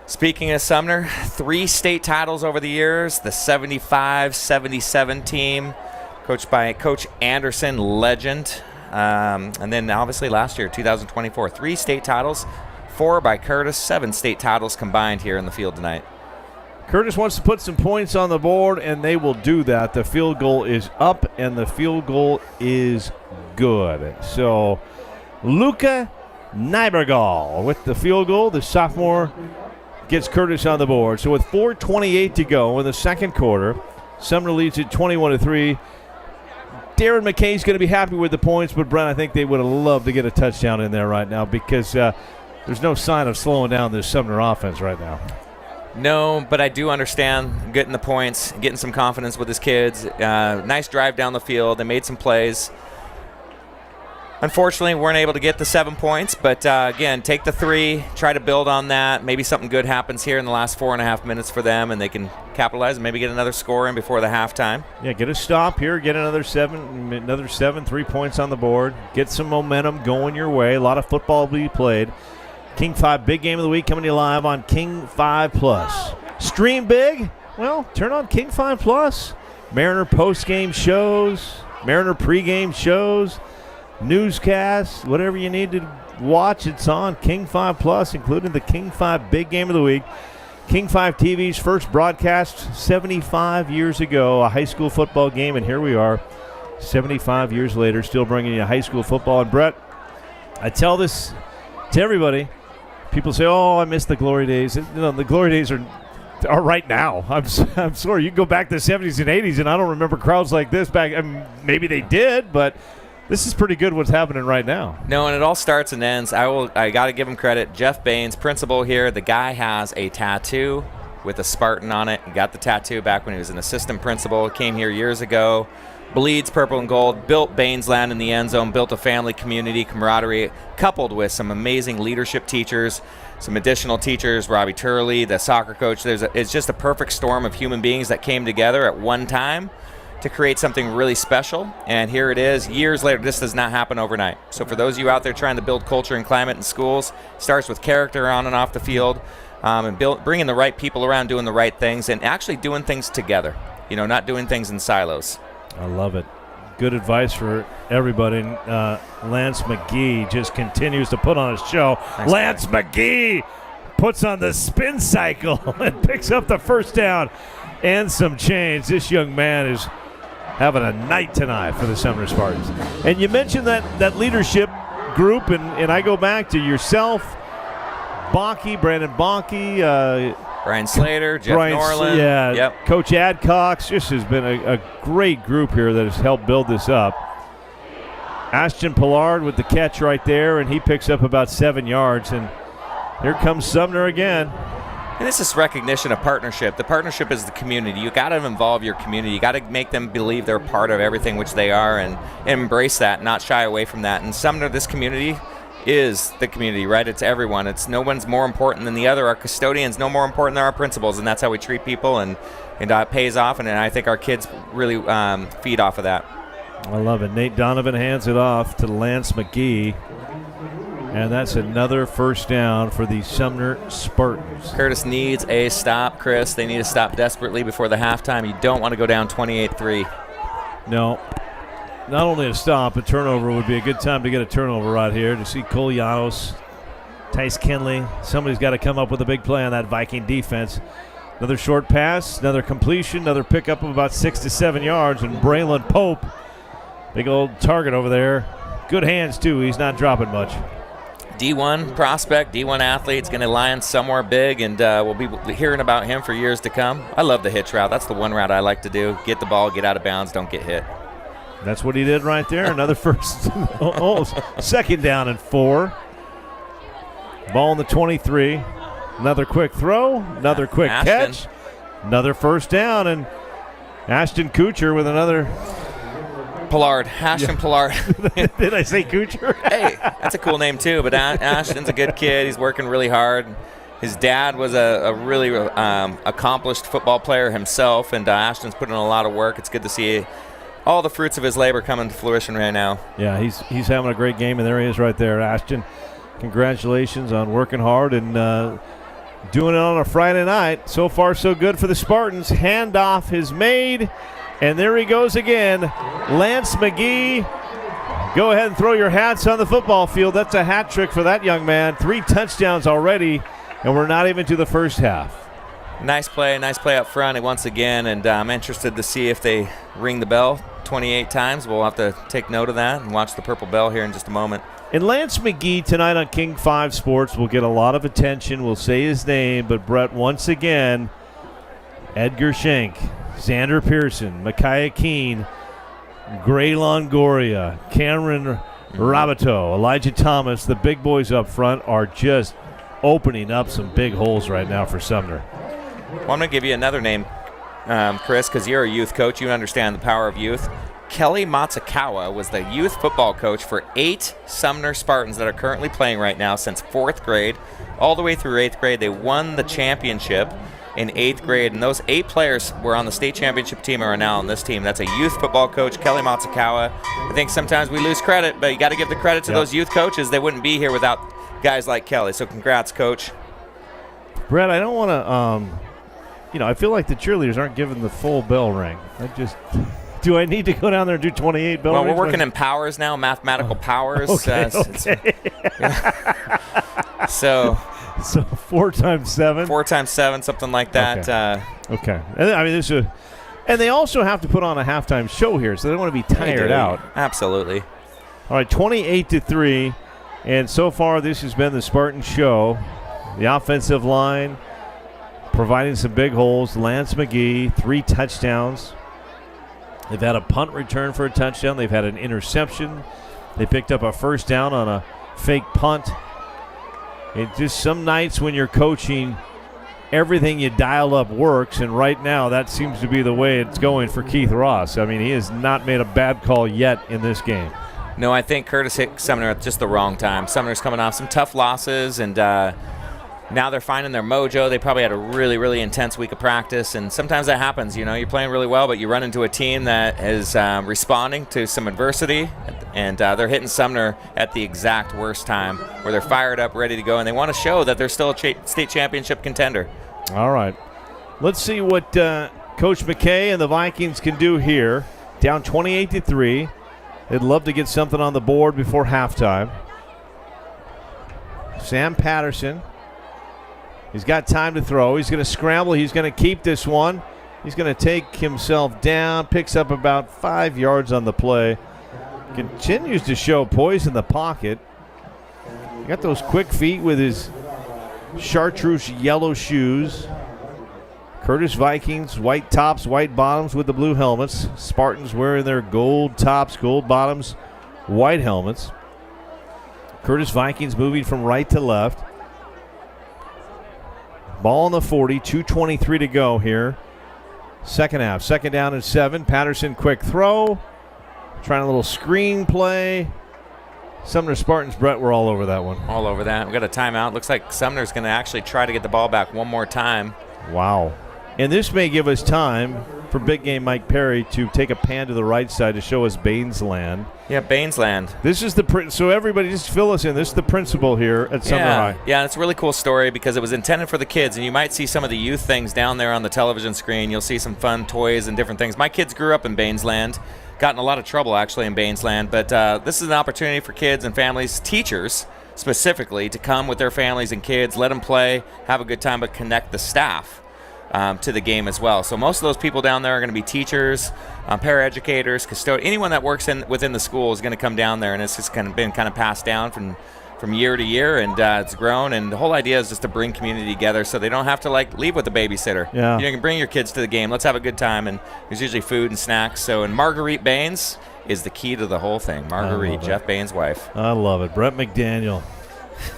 Speaking of Sumner, 3 state titles over the years, the 75-77 team. Of coached by Coach Anderson, legend. And then obviously last year, 2024, 3 state titles, 4 by Curtis, 7 state titles combined here in the field tonight. Curtis wants to put some points on the board, and they will do that. The field goal is up, and the field goal is good. So Luca Nybergal with the field goal. The sophomore gets Curtis on the board. So with 4:28 to go in the second quarter, Sumner leads it 21-3. Darren McKay's going to be happy with the points, but Brent, I think they would have loved to get a touchdown in there right now because there's no sign of slowing down this Sumner offense right now. No, but I do understand getting the points, getting some confidence with his kids. Nice drive down the field. They made some plays. Unfortunately, weren't able to get the 7 points, but again, take the 3, try to build on that. Maybe something good happens here in the last 4.5 minutes for them, and they can capitalize and maybe get another score in before the halftime. Yeah, get a stop here, get another 7, 3 points on the board, get some momentum going your way. A lot of football will be played. King 5 Big Game of the Week coming to you live on King 5 Plus. Stream big? Well, turn on King 5 Plus. Mariner post-game shows, Mariner pregame shows, newscasts, whatever you need to watch, it's on King 5 Plus, including the King 5 Big Game of the Week. King 5 TV's first broadcast 75 years ago, a high school football game, and here we are 75 years later, still bringing you high school football. And Brett, I tell this to everybody. People say, oh, I miss the glory days. The glory days are right now. I'm sorry. You can go back to the 70s and 80s, and I don't remember crowds like this back. I mean, maybe they did, but this is pretty good what's happening right now. No, and it all starts and ends. I got to give him credit. Jeff Baines, principal here. The guy has a tattoo with a Spartan on it. He got the tattoo back when he was an assistant principal. Came here years ago. Bleeds purple and gold. Built Baines Land in the end zone. Built a family, community, camaraderie, coupled with some amazing leadership teachers, some additional teachers, Robbie Turley, the soccer coach. It's just a perfect storm of human beings that came together at one time to create something really special. And here it is, years later. This does not happen overnight. So for those of you out there trying to build culture and climate in schools, it starts with character on and off the field, and bringing the right people around, doing the right things, and actually doing things together. Not doing things in silos. I love it. Good advice for everybody. Lance McGee just continues to put on a show. Thanks, Lance McGee puts on the spin cycle and picks up the first down and some change. This young man is having a night tonight for the Sumner Spartans. And you mentioned that leadership group, and I go back to yourself, Brandon Bakke, Brian Slater, Jeff Norland. Yeah, yep. Coach Adcox. This has been a great group here that has helped build this up. Ashton Pollard with the catch right there, and he picks up about 7 yards. And here comes Sumner again. And this is recognition of partnership. The partnership is the community. You got to involve your community. You got to make them believe they're part of everything, which they are, and embrace that, not shy away from that. And Sumner, this community is the community, right? It's everyone. It's no one's more important than the other. Our custodians no more important than our principals, and that's how we treat people, and it pays off, and I think our kids really feed off of that. I love it. Nate Donovan hands it off to Lance McGee, and that's another first down for the Sumner Spartans. Curtis needs a stop, Chris. They need to stop desperately before the halftime. You don't want to go down 28-3. No. Not only a stop, a turnover would be a good time to get a turnover right here. To see Cole Llanos, Tice Kinley. Somebody's got to come up with a big play on that Viking defense. Another short pass, another completion, another pickup of about 6 to 7 yards. And Braylon Pope, big old target over there. Good hands, too. He's not dropping much. D1 prospect, D1 athlete. He's going to land somewhere big, and we'll be hearing about him for years to come. I love the hitch route. That's the one route I like to do. Get the ball, get out of bounds, don't get hit. That's what he did right there. Another second down and 4. Ball in the 23. Another quick throw. Another quick catch. Another first down. And Ashton Kutcher with another. Pollard. Ashton Pollard. Did I say Kutcher? Hey, that's a cool name too. But Ashton's a good kid. He's working really hard. His dad was a really accomplished football player himself. And Ashton's putting in a lot of work. It's good to see all the fruits of his labor coming to fruition right now. Yeah, he's having a great game, and there he is right there. Ashton, congratulations on working hard and doing it on a Friday night. So far, so good for the Spartans. Handoff is made And there he goes again. Lance McGee. Go ahead and throw your hats on the football field. That's a hat trick for that young man. 3 touchdowns already, and we're not even to the first half. Nice play up front once again, and I'm interested to see if they ring the bell 28 times. We'll have to take note of that and watch the purple bell here in just a moment. And Lance McGee tonight on King 5 Sports will get a lot of attention. We'll say his name, but Brett, once again, Edgar Schenk, Xander Pearson, Micaiah Keene, Gray Longoria, Cameron Rabateau, Elijah Thomas, the big boys up front are just opening up some big holes right now for Sumner. Well, I'm going to give you another name, Chris, because you're a youth coach. You understand the power of youth. Kelly Matsukawa was the youth football coach for 8 Sumner Spartans that are currently playing right now since 4th grade. All the way through 8th grade, they won the championship in 8th grade, and those 8 players were on the state championship team and are now on this team. That's a youth football coach, Kelly Matsukawa. I think sometimes we lose credit, but you got to give the credit to those youth coaches. They wouldn't be here without guys like Kelly, so congrats, Coach. Brett, I don't want to, I feel like the cheerleaders aren't giving the full bell ring. Do I need to go down there and do 28 bell rings? Well, we're working in powers now, mathematical powers. Okay. So 4 times 7? 4 times 7, something like that. Okay. And they also have to put on a halftime show here, so they don't want to be tired out. Absolutely. All right, 28-3, and so far this has been the Spartan show. The offensive line providing some big holes. Lance McGee, 3 touchdowns. They've had a punt return for a touchdown. They've had an interception. They picked up a first down on a fake punt. It's just some nights when you're coaching, everything you dial up works, and right now that seems to be the way it's going for Keith Ross. I mean, he has not made a bad call yet in this game. No, I think Curtis hit Sumner at just the wrong time. Sumner's coming off some tough losses, and now they're finding their mojo. They probably had a really, really intense week of practice, and sometimes that happens. You're playing really well, but you run into a team that is responding to some adversity, and they're hitting Sumner at the exact worst time where they're fired up, ready to go, and they want to show that they're still a state championship contender. All right. Let's see what Coach McKay and the Vikings can do here. Down 28-3. They'd love to get something on the board before halftime. Sam Patterson. He's got time to throw. He's going to scramble. He's going to keep this one. He's going to take himself down. Picks up about 5 yards on the play. Continues to show poise in the pocket. He got those quick feet with his chartreuse yellow shoes. Curtis Vikings, white tops, white bottoms with the blue helmets. Spartans wearing their gold tops, gold bottoms, white helmets. Curtis Vikings moving from right to left. Ball on the 40, 2:23 to go here. Second half, 2nd down and 7. Patterson, quick throw. Trying a little screen play. Sumner Spartans, Brett, we're all over that one. All over that. We got a timeout. Looks like Sumner's going to actually try to get the ball back one more time. Wow. And this may give us time for big game Mike Perry to take a pan to the right side to show us Bainesland. Yeah, Bainesland. This is so everybody just fill us in. This is the principal here at Sumner High. Yeah, it's a really cool story because it was intended for the kids, and you might see some of the youth things down there on the television screen. You'll see some fun toys and different things. My kids grew up in Bainesland, got in a lot of trouble actually in Bainesland, but this is an opportunity for kids and families, teachers specifically, to come with their families and kids, let them play, have a good time, but connect the staff to the game as well. So most of those people down there are going to be teachers, paraeducators, custodians. Anyone that works within the school is going to come down there, and it's just been passed down from year to year, and it's grown. And the whole idea is just to bring community together, so they don't have to leave with a babysitter. Yeah. You can bring your kids to the game. Let's have a good time, and there's usually food and snacks. So, and Marguerite Baines is the key to the whole thing. Marguerite, Jeff Baines' wife. I love it. Brett McDaniel.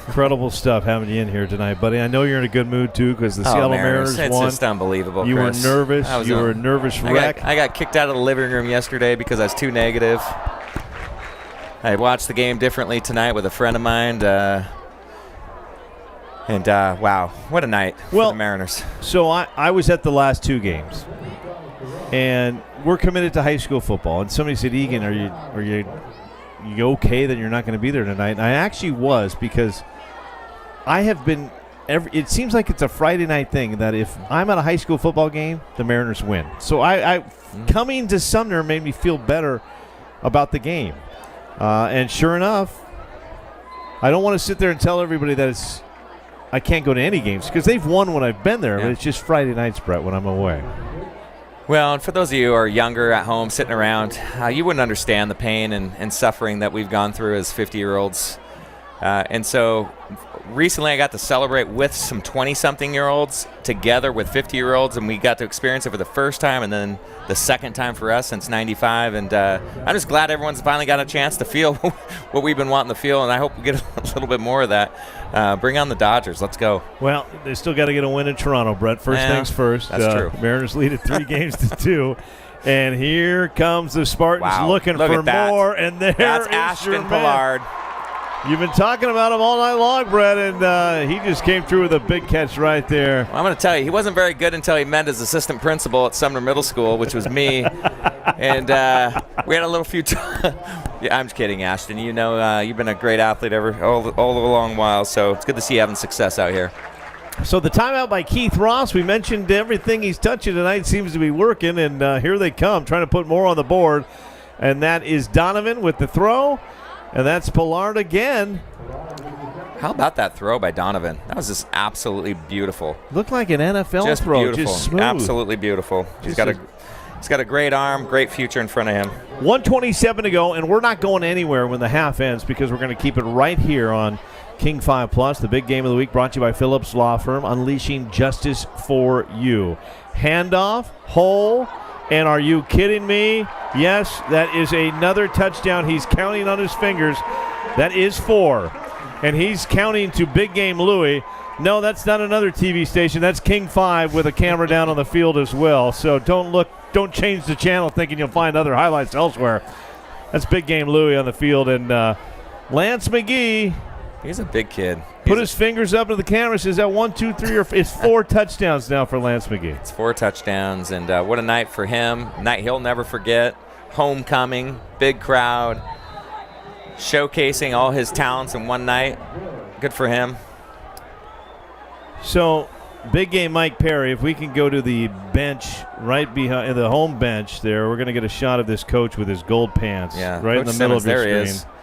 Incredible stuff having you in here tonight, buddy. I know you're in a good mood, too, because the Seattle Mariners won. It's just unbelievable, You Chris. were nervous. You were a nervous wreck. I got kicked out of the living room yesterday because I was too negative. I watched the game differently tonight with a friend of mine. Wow, what a night for the Mariners. So I was at the last 2 games, and we're committed to high school football. And somebody said, Egan, are you okay that you're not going to be there tonight? And I actually was, because I have been it seems like it's a Friday night thing that if I'm at a high school football game, the Mariners win. So coming to Sumner made me feel better about the game. And sure enough, I don't want to sit there and tell everybody that I can't go to any games because they've won when I've been there, but it's just Friday nights, Brett, when I'm away. Well, and for those of you who are younger at home sitting around, you wouldn't understand the pain and suffering that we've gone through as 50-year-olds. And so recently I got to celebrate with some 20-something-year-olds together with 50-year-olds, and we got to experience it for the first time and then the second time for us since 95. And I'm just glad everyone's finally got a chance to feel what we've been wanting to feel, and I hope we get a little bit more of that. Bring on the Dodgers. Let's go. Well, they still got to get a win in Toronto, Brett. First things first. That's true. Mariners lead at 3-2. And here comes the Spartans looking for more, and that's Ashton Pollard. You've been talking about him all night long, Brett, and he just came through with a big catch right there. Well, I'm going to tell you, he wasn't very good until he met his assistant principal at Sumner Middle School, which was me. And we had a little few yeah, I'm just kidding, Ashton. You know, you've been a great athlete all the long while, so it's good to see you having success out here. So the timeout by Keith Ross, we mentioned everything he's touching tonight seems to be working, and here they come, trying to put more on the board. And that is Donovan with the throw. And that's Pollard again. How about that throw by Donovan? That was just absolutely beautiful. Looked like an NFL just throw. Beautiful. Just smooth. Absolutely beautiful. He's got a great arm, great future in front of him. 1:27 to go, and we're not going anywhere when the half ends because we're going to keep it right here on King 5 Plus, the big game of the week, brought to you by Phillips Law Firm, unleashing justice for you. Handoff, hole, and are you kidding me? Yes, that is another touchdown. He's counting on his fingers. That is 4. And he's counting to Big Game Louie. No, that's not another TV station. That's King 5 with a camera down on the field as well. So don't change the channel thinking you'll find other highlights elsewhere. That's Big Game Louie on the field. And Lance McGee. He's a big kid. Put his fingers up to the camera. Says that 1, 2, 3, or it's 4 touchdowns now for Lance McGee. It's 4 touchdowns, and what a night for him. Night he'll never forget. Homecoming, big crowd, showcasing all his talents in one night. Good for him. So, big game Mike Perry. If we can go to the bench right behind the home bench there, we're going to get a shot of this coach with his gold pants right Coach in the middle of your Simmons, screen.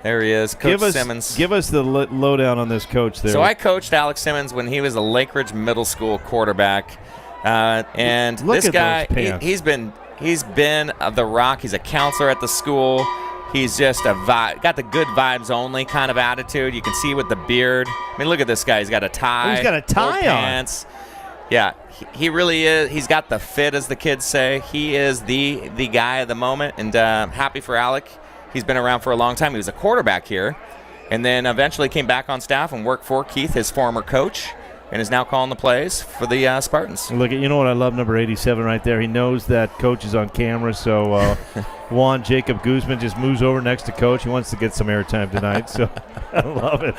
There he is, Coach Simmons. Give us the lowdown on this coach there. So I coached Alex Simmons when he was a Lake Ridge Middle School quarterback, and Look this guy, those pants. he's been the rock. He's a counselor at the school. He's just got the good vibes only kind of attitude. You can see with the beard. I mean, look at this guy. He's got a tie. He's got a tie on. Pants. Yeah, he really is. He's got the fit, as the kids say. He is the guy at the moment, and happy for Alec. He's been around for a long time. He was a quarterback here, and then eventually came back on staff and worked for Keith, his former coach, and is now calling the plays for the Spartans. Look, you know what I love, number 87 right there. He knows that coach is on camera, so Juan Jacob Guzman just moves over next to coach. He wants to get some airtime tonight, so I love it.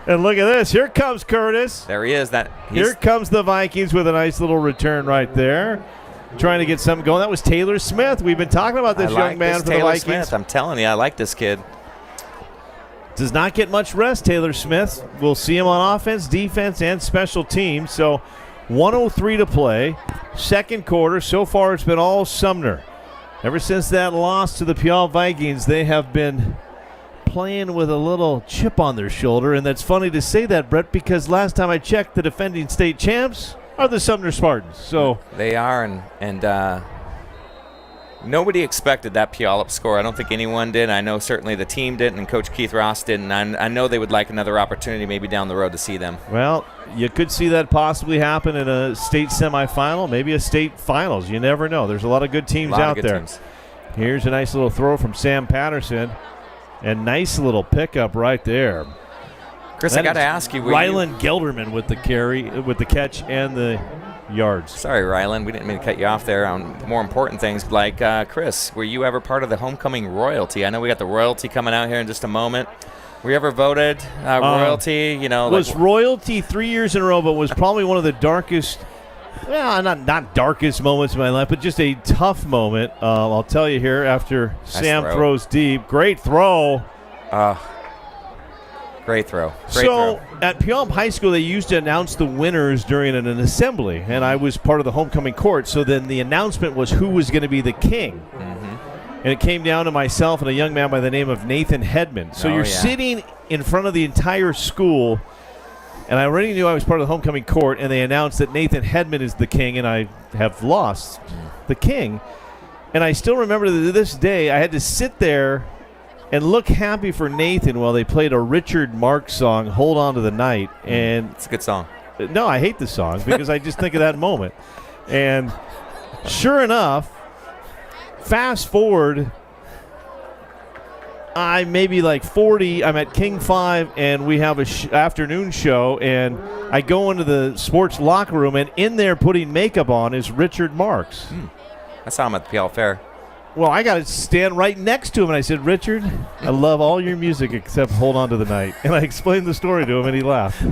And look at this. Here comes Curtis. There he is. Here comes the Vikings with a nice little return right there. Trying to get something going. That was Taylor Smith. We've been talking about this young man for the Vikings. Smith. I'm telling you, I like this kid. Does not get much rest, Taylor Smith. We'll see him on offense, defense, and special teams. So 1:03 to play. Second quarter. So far, it's been all Sumner. Ever since that loss to the Puyallup Vikings, they have been playing with a little chip on their shoulder. And that's funny to say that, Brett, because last time I checked, the defending state champs are the Sumner Spartans. So they are, and nobody expected that Puyallup score. I don't think anyone did. I know certainly the team didn't, and Coach Keith Ross didn't. I know they would like another opportunity maybe down the road to see them. Well, you could see that possibly happen in a state semifinal, maybe a state finals. You never know. There's a lot of good teams out there. Teams. Here's a nice little throw from Sam Patterson, and nice little pickup right there. Chris, I got to ask you. Ryland Gelderman with the catch and the yards. Sorry, Ryland. We didn't mean to cut you off there on more important things. Like, Chris, were you ever part of the homecoming royalty? I know we got the royalty coming out here in just a moment. Were you ever voted royalty? Was royalty 3 years in a row, but was probably one of the darkest, well, not darkest moments of my life, but just a tough moment. I'll tell you here after Sam throws deep. Great throw. Great throw. At Puyallup High School, they used to announce the winners during an assembly, and I was part of the homecoming court. So then the announcement was who was going to be the king. And it came down to myself and a young man by the name of Nathan Hedman. So you're sitting in front of the entire school, and I already knew I was part of the homecoming court, and they announced that Nathan Hedman is the king, and I have lost the king. And I still remember that to this day, I had to sit there and look happy for Nathan while they played a Richard Marx song, Hold On to the Night. And it's a good song. No, I hate the song because I just think of that moment. And sure enough, fast forward, I'm maybe like 40. I'm at King 5, and we have a afternoon show, and I go into the sports locker room, and in there putting makeup on is Richard Marx. I saw him at the Puyallup Fair. Well, I got to stand right next to him, and I said, Richard, I love all your music except Hold On to the Night. And I explained the story to him, and he laughed.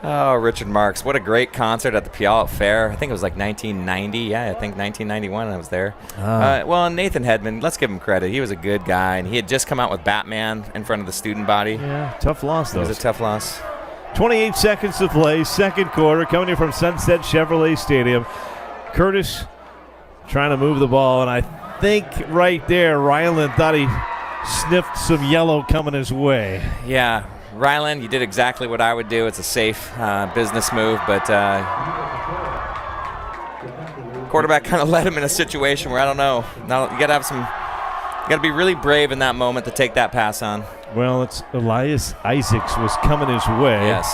Oh, Richard Marx. What a great concert at the Puyallup Fair. I think it was like 1990. Yeah, I think 1991 I was there. Well, Nathan Hedman, let's give him credit. He was a good guy, and he had just come out with Batman in front of the student body. Yeah, tough loss, though. It was a tough loss. 28 seconds to play, second quarter, coming in from Sunset Chevrolet Stadium. Curtis trying to move the ball, and I think right there, Ryland thought he sniffed some yellow coming his way. Yeah. Ryland, you did exactly what I would do. It's a safe business move, but quarterback kind of led him in a situation where I don't know. Now you got to be really brave in that moment to take that pass on. Well, it's Elias Isaacs was coming his way. Yes.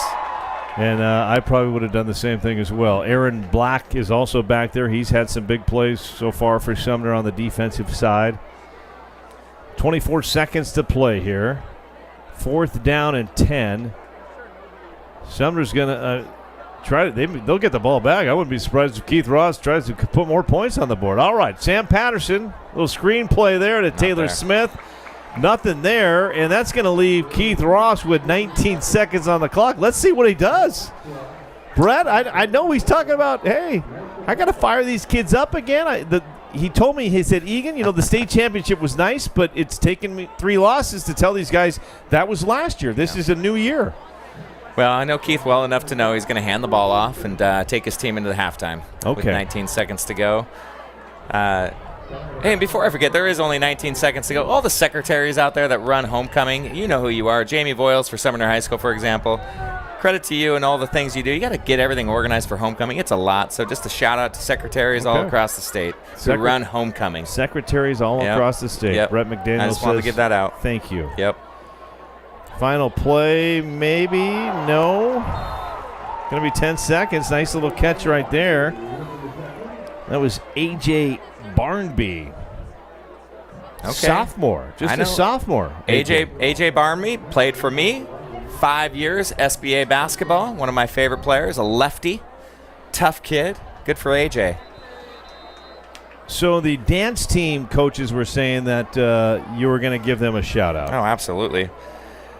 And I probably would have done the same thing as well. Aaron Black is also back there. He's had some big plays so far for Sumner on the defensive side. 24 seconds to play here. 4th down and 10. Sumner's going to try to. They'll get the ball back. I wouldn't be surprised if Keith Ross tries to put more points on the board. All right, Sam Patterson, little screen play there to Taylor Smith. Nothing there, and that's going to leave Keith Ross with 19 seconds on the clock. Let's see what he does. Brett, I know he's talking about, hey, I got to fire these kids up again. He told me, he said, Egan, the state championship was nice, but it's taken me 3 losses to tell these guys that was last year. This is a new year. Well, I know Keith well enough to know he's going to hand the ball off and take his team into the halftime with 19 seconds to go. And before I forget, there is only 19 seconds to go. All the secretaries out there that run homecoming, you know who you are. Jamie Voiles for Sumner High School, for example. Credit to you and all the things you do. You got to get everything organized for homecoming. It's a lot. So just a shout out to secretaries all across the state who run homecoming. Secretaries all across the state. Yep. Brett McDaniel I just wanted to get that out. Thank you. Yep. Final play, maybe. No. Going to be 10 seconds. Nice little catch right there. That was A.J. Barnby. Okay. Sophomore. Just a sophomore. AJ Barnby played for me 5 years, SBA basketball. One of my favorite players, a lefty. Tough kid. Good for AJ. So the dance team coaches were saying that you were going to give them a shout out. Oh, absolutely.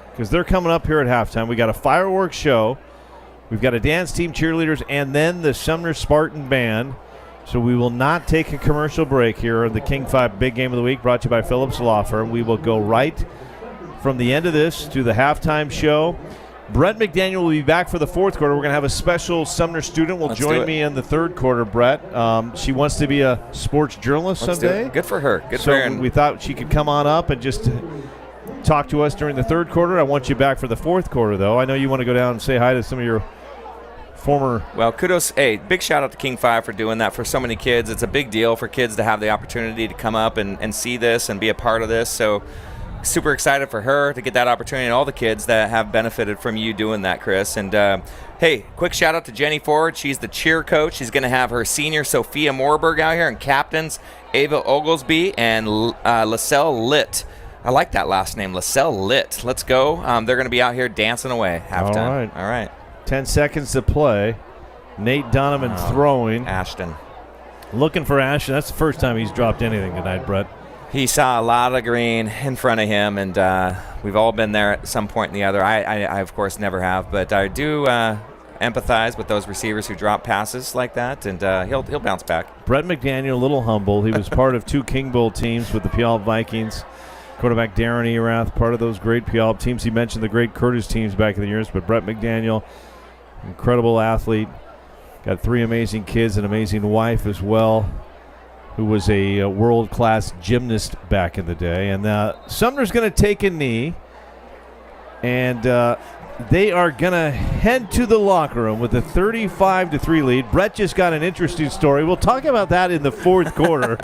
Because they're coming up here at halftime. We got a fireworks show. We've got a dance team, cheerleaders, and then the Sumner Spartan Band. So we will not take a commercial break here on the King 5 Big Game of the Week, brought to you by Phillips Law Firm. We will go right from the end of this to the halftime show. Brett McDaniel will be back for the fourth quarter. We're going to have a special Sumner student will join me in the third quarter, Brett. She wants to be a sports journalist someday. Good for her. Good for her. So we thought she could come on up and just talk to us during the third quarter. I want you back for the fourth quarter, though. I know you want to go down and say hi to some of your former. Well, kudos. Hey, big shout out to King 5 for doing that for so many kids. It's a big deal for kids to have the opportunity to come up and see this and be a part of this. So super excited for her to get that opportunity and all the kids that have benefited from you doing that, Chris. And, hey, quick shout out to Jenny Ford. She's the cheer coach. She's going to have her senior Sophia Moorberg out here and captains Ava Oglesby and Lascelle Litt. I like that last name, Lascelle Litt. Let's go. They're going to be out here dancing away halftime. All right. 10 seconds to play. Nate Donovan throwing. Ashton. Looking for Ashton. That's the first time he's dropped anything tonight, Brett. He saw a lot of green in front of him, and we've all been there at some point or the other. I of course, never have, but I do empathize with those receivers who drop passes like that, and he'll bounce back. Brett McDaniel, a little humble. He was part of 2 King Bowl teams with the Puyallup Vikings. Quarterback Darren Erath, part of those great Puyallup teams. He mentioned the great Curtis teams back in the years, but Brett McDaniel, incredible athlete. Got 3 amazing kids, an amazing wife as well, who was a world-class gymnast back in the day. And Sumner's going to take a knee, and they are going to head to the locker room with a 35-3 lead. Brett just got an interesting story. We'll talk about that in the fourth quarter,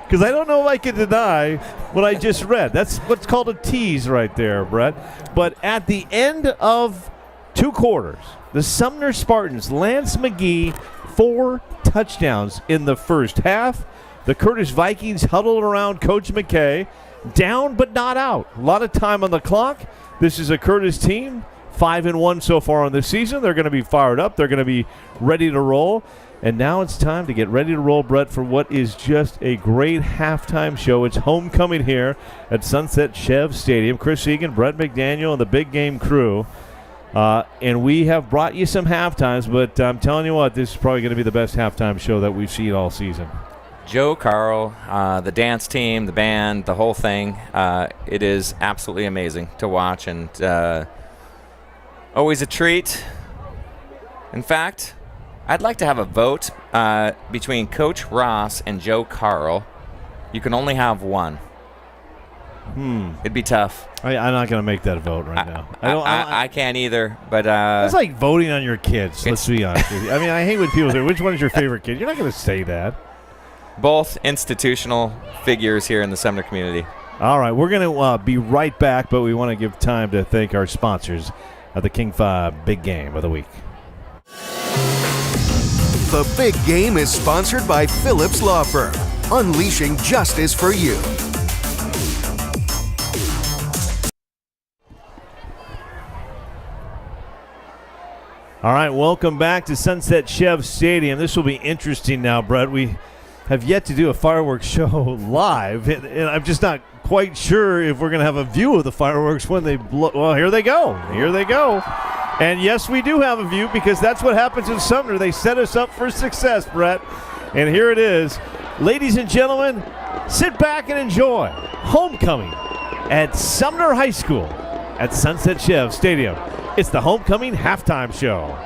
because I don't know if I can deny what I just read. That's what's called a tease right there, Brett. But at the end of 2 quarters, the Sumner Spartans, Lance McGee, 4 touchdowns in the first half. The Curtis Vikings huddled around Coach McKay, down but not out. A lot of time on the clock. This is a Curtis team, 5-1 so far on the season. They're going to be fired up. They're going to be ready to roll. And now it's time to get ready to roll, Brett, for what is just a great halftime show. It's homecoming here at Sunset Chev Stadium. Chris Egan, Brett McDaniel, and the Big Game crew. And we have brought you some halftimes, but I'm telling you what, this is probably going to be the best halftime show that we've seen all season. Joe Carl, the dance team, the band, the whole thing. It is absolutely amazing to watch, and always a treat. In fact, I'd like to have a vote between Coach Ross and Joe Carl. You can only have one. It'd be tough. I'm not going to make that vote right now. I can't either, but it's like voting on your kids. Let's be honest with you. I mean, I hate when people say, "Which one is your favorite kid?" You're not going to say that. Both institutional figures here in the Sumner community. All right, we're going to be right back, but we want to give time to thank our sponsors of the King 5 Big Game of the Week. The Big Game is sponsored by Phillips Law Firm, unleashing justice for you. All right, welcome back to Sunset Chev Stadium. This will be interesting now, Brett. We have yet to do a fireworks show live, and I'm just not quite sure if we're going to have a view of the fireworks when they blow. Well, here they go. Here they go. And yes, we do have a view, because that's what happens in Sumner. They set us up for success, Brett. And here it is. Ladies and gentlemen, sit back and enjoy homecoming at Sumner High School at Sunset Chev Stadium. It's the homecoming halftime show.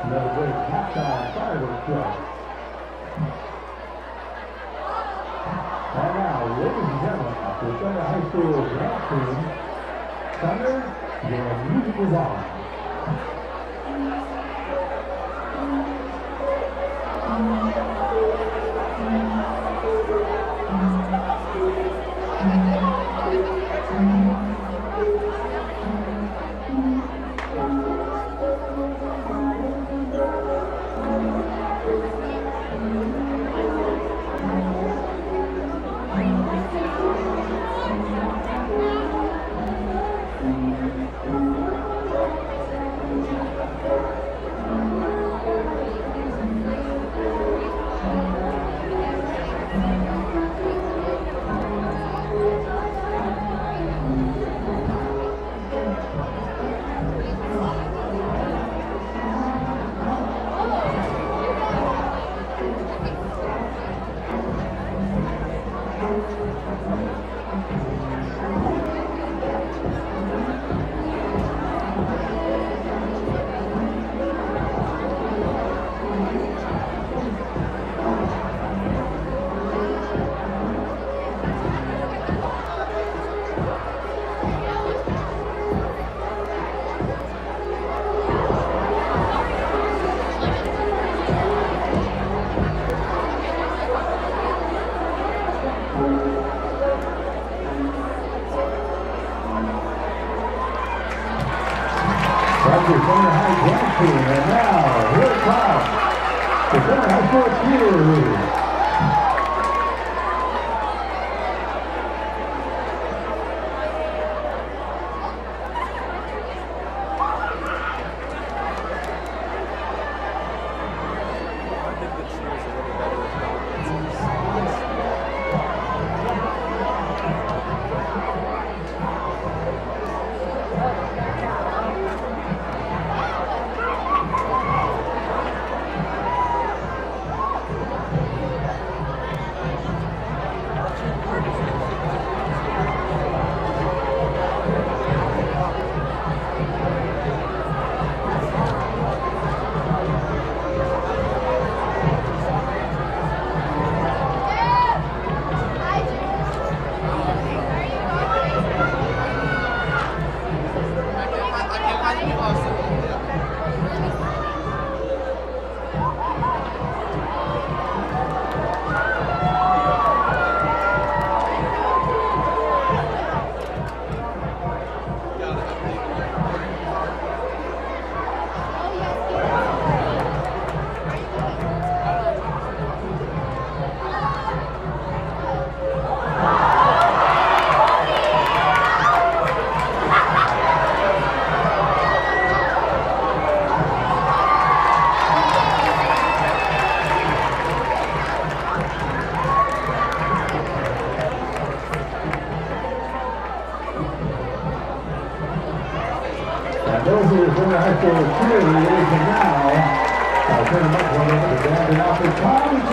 Another great halftime fireworks show. And now, ladies and gentlemen, the Sumner High School dance team, Sumner, your music is on. That's your Sumner High dance team, and now, here it comes, the Sumner High School cheerleaders. Those are the Sumner High School cheerleaders, and now I'll turn them up one over to Dan and out for Tommy 2.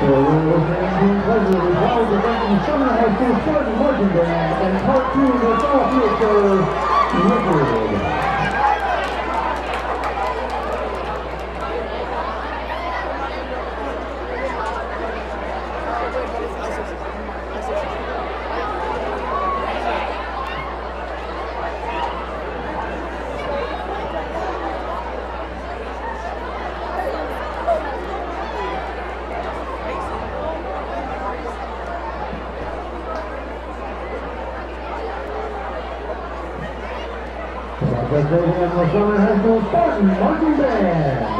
So we're listening to pleasure of the presenting Sumner High School Student Marching Band and part 2 of the fall field show, Record. The Sumner High School Spartan Marching Band.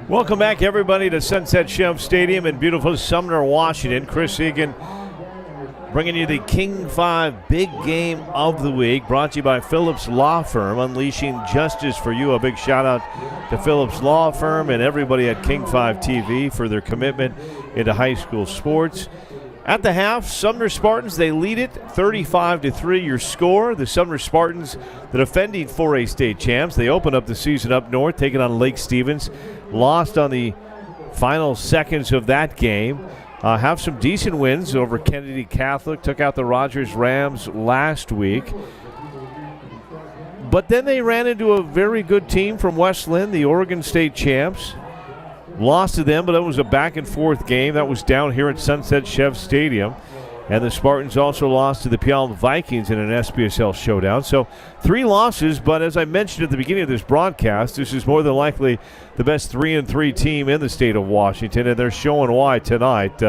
Welcome back, everybody, to Sunset Chef Stadium in beautiful Sumner, Washington. Chris Egan bringing you the King 5 Big Game of the Week, brought to you by Phillips Law Firm, unleashing justice for you. A big shout-out to Phillips Law Firm and everybody at King 5 TV for their commitment into high school sports. At the half, Sumner Spartans, they lead it 35-3, your score. The Sumner Spartans, the defending 4A state champs, they open up the season up north, taking on Lake Stevens. Lost on the final seconds of that game. Have some decent wins over Kennedy Catholic, took out the Rogers Rams last week. But then they ran into a very good team from West Linn, the Oregon State champs. Lost to them, but it was a back-and-forth game. That was down here at Sunset Chef Stadium. And the Spartans also lost to the Puyallup Vikings in an SPSL showdown. So 3 losses, but as I mentioned at the beginning of this broadcast, this is more than likely the best 3-3 team in the state of Washington, and they're showing why tonight.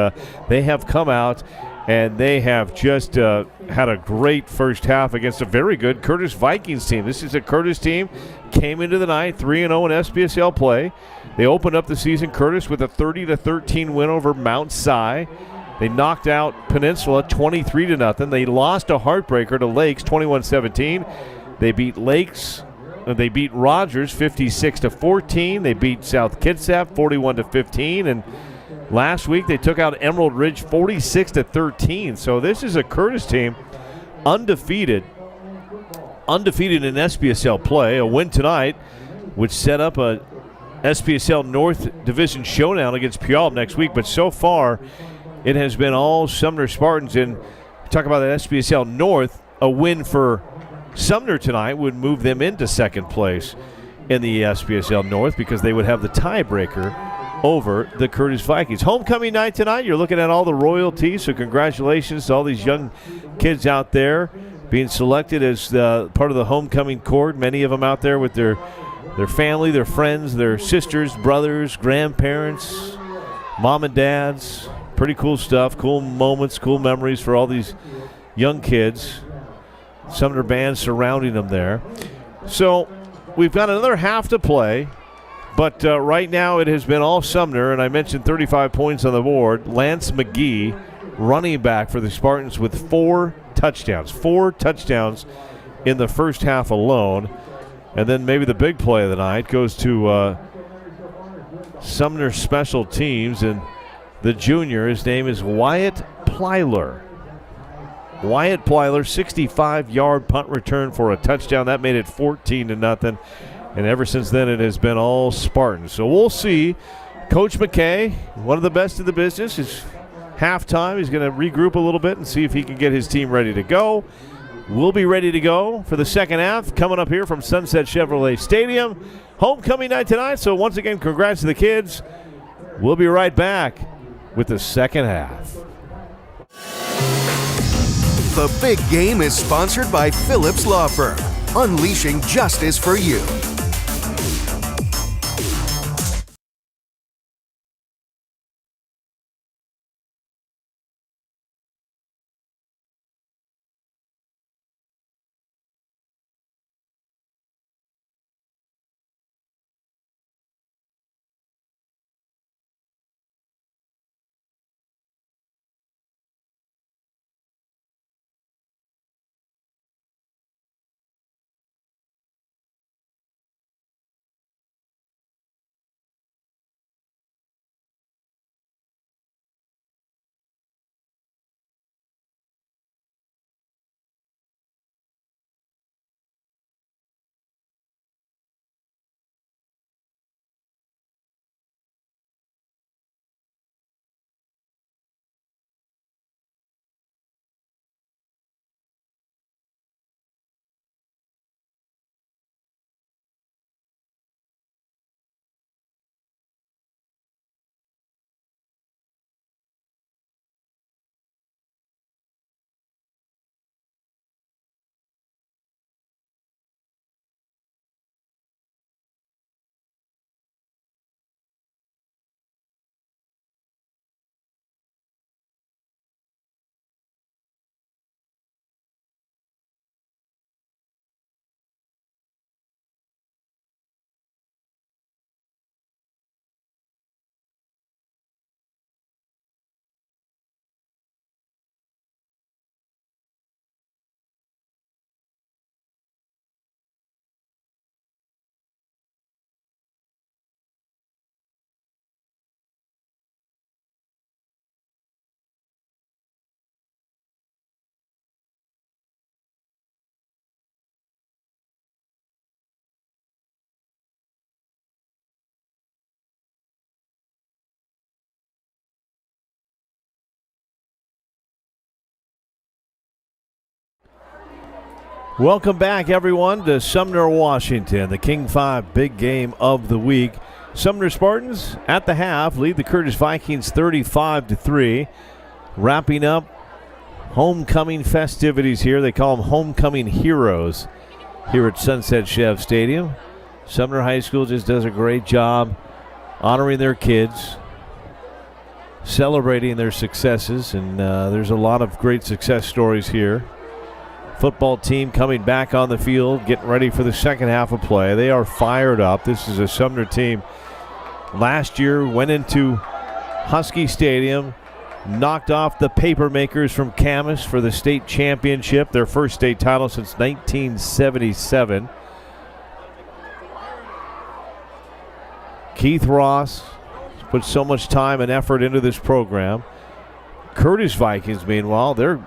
They have come out, and they have just had a great first half against a very good Curtis Vikings team. This is a Curtis team, came into the night 3-0 in SPSL play. They opened up the season, Curtis, with a 30-13 win over Mount Si. They knocked out Peninsula 23-0. They lost a heartbreaker to Lakes 21-17. They beat They beat Rogers 56-14. They beat South Kitsap 41-15. And last week they took out Emerald Ridge 46-13. So this is a Curtis team undefeated in SPSL play. A win tonight would set up a SPSL North Division showdown against Puyallup next week. But so far, it has been all Sumner Spartans. And talk about the SPSL North, a win for Sumner tonight would move them into second place in the SPSL North because they would have the tiebreaker over the Curtis Vikings. Homecoming night tonight, you're looking at all the royalties, so congratulations to all these young kids out there being selected as part of the homecoming court. Many of them out there with their family, their friends, their sisters, brothers, grandparents, mom and dads. Pretty cool stuff, cool moments, cool memories for all these young kids. Sumner band surrounding them there. So we've got another half to play, but right now it has been all Sumner, and I mentioned 35 points on the board. Lance McGee, running back for the Spartans, with 4 touchdowns. 4 touchdowns in the first half alone. And then maybe the big play of the night goes to Sumner Special Teams, and the junior, his name is Wyatt Plyer. Wyatt Plyer, 65-yard punt return for a touchdown. That made it 14-0. And ever since then, it has been all Spartans. So we'll see. Coach McKay, one of the best in the business, is halftime. He's going to regroup a little bit and see if he can get his team ready to go. We'll be ready to go for the second half coming up here from Sunset Chevrolet Stadium. Homecoming night tonight, so once again, congrats to the kids. We'll be right back with the second half. The Big Game is sponsored by Phillips Law Firm, unleashing justice for you. Welcome back, everyone, to Sumner, Washington, the King 5 big game of the week. Sumner Spartans at the half lead the Curtis Vikings 35-3. Wrapping up homecoming festivities here. They call them homecoming heroes here at Sunset Chev Stadium. Sumner High School just does a great job honoring their kids, celebrating their successes, and there's a lot of great success stories here. Football team coming back on the field, getting ready for the second half of play. They are fired up. This is a Sumner team last year went into Husky Stadium, knocked off the Papermakers from Camas for the state championship, their first state title since 1977. Keith Ross put so much time and effort into this program. Curtis Vikings, meanwhile, they're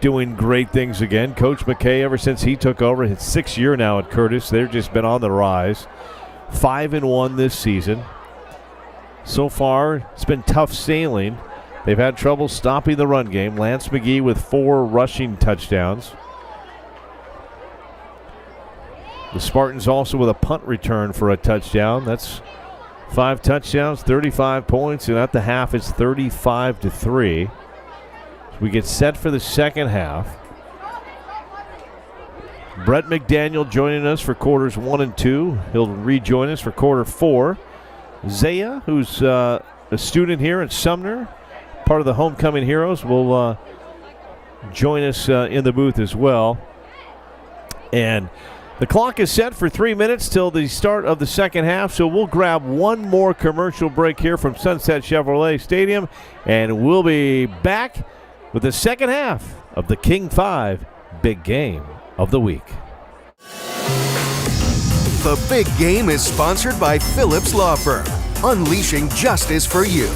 doing great things again. Coach McKay, ever since he took over, his 6th year now at Curtis, they've just been on the rise. 5-1 this season. So far, it's been tough sailing. They've had trouble stopping the run game. Lance McGee with 4 rushing touchdowns. The Spartans also with a punt return for a touchdown. That's 5 touchdowns, 35 points, and at the half it's 35-3. We get set for the second half. Brett McDaniel joining us for quarters 1 and 2. He'll rejoin us for quarter 4. Zaya, who's a student here at Sumner, part of the homecoming heroes, will join us in the booth as well. And the clock is set for 3 minutes till the start of the second half, so we'll grab one more commercial break here from Sunset Chevrolet Stadium, and we'll be back with the second half of the King 5 big game of the week. The big game is sponsored by Phillips Law Firm, unleashing justice for you.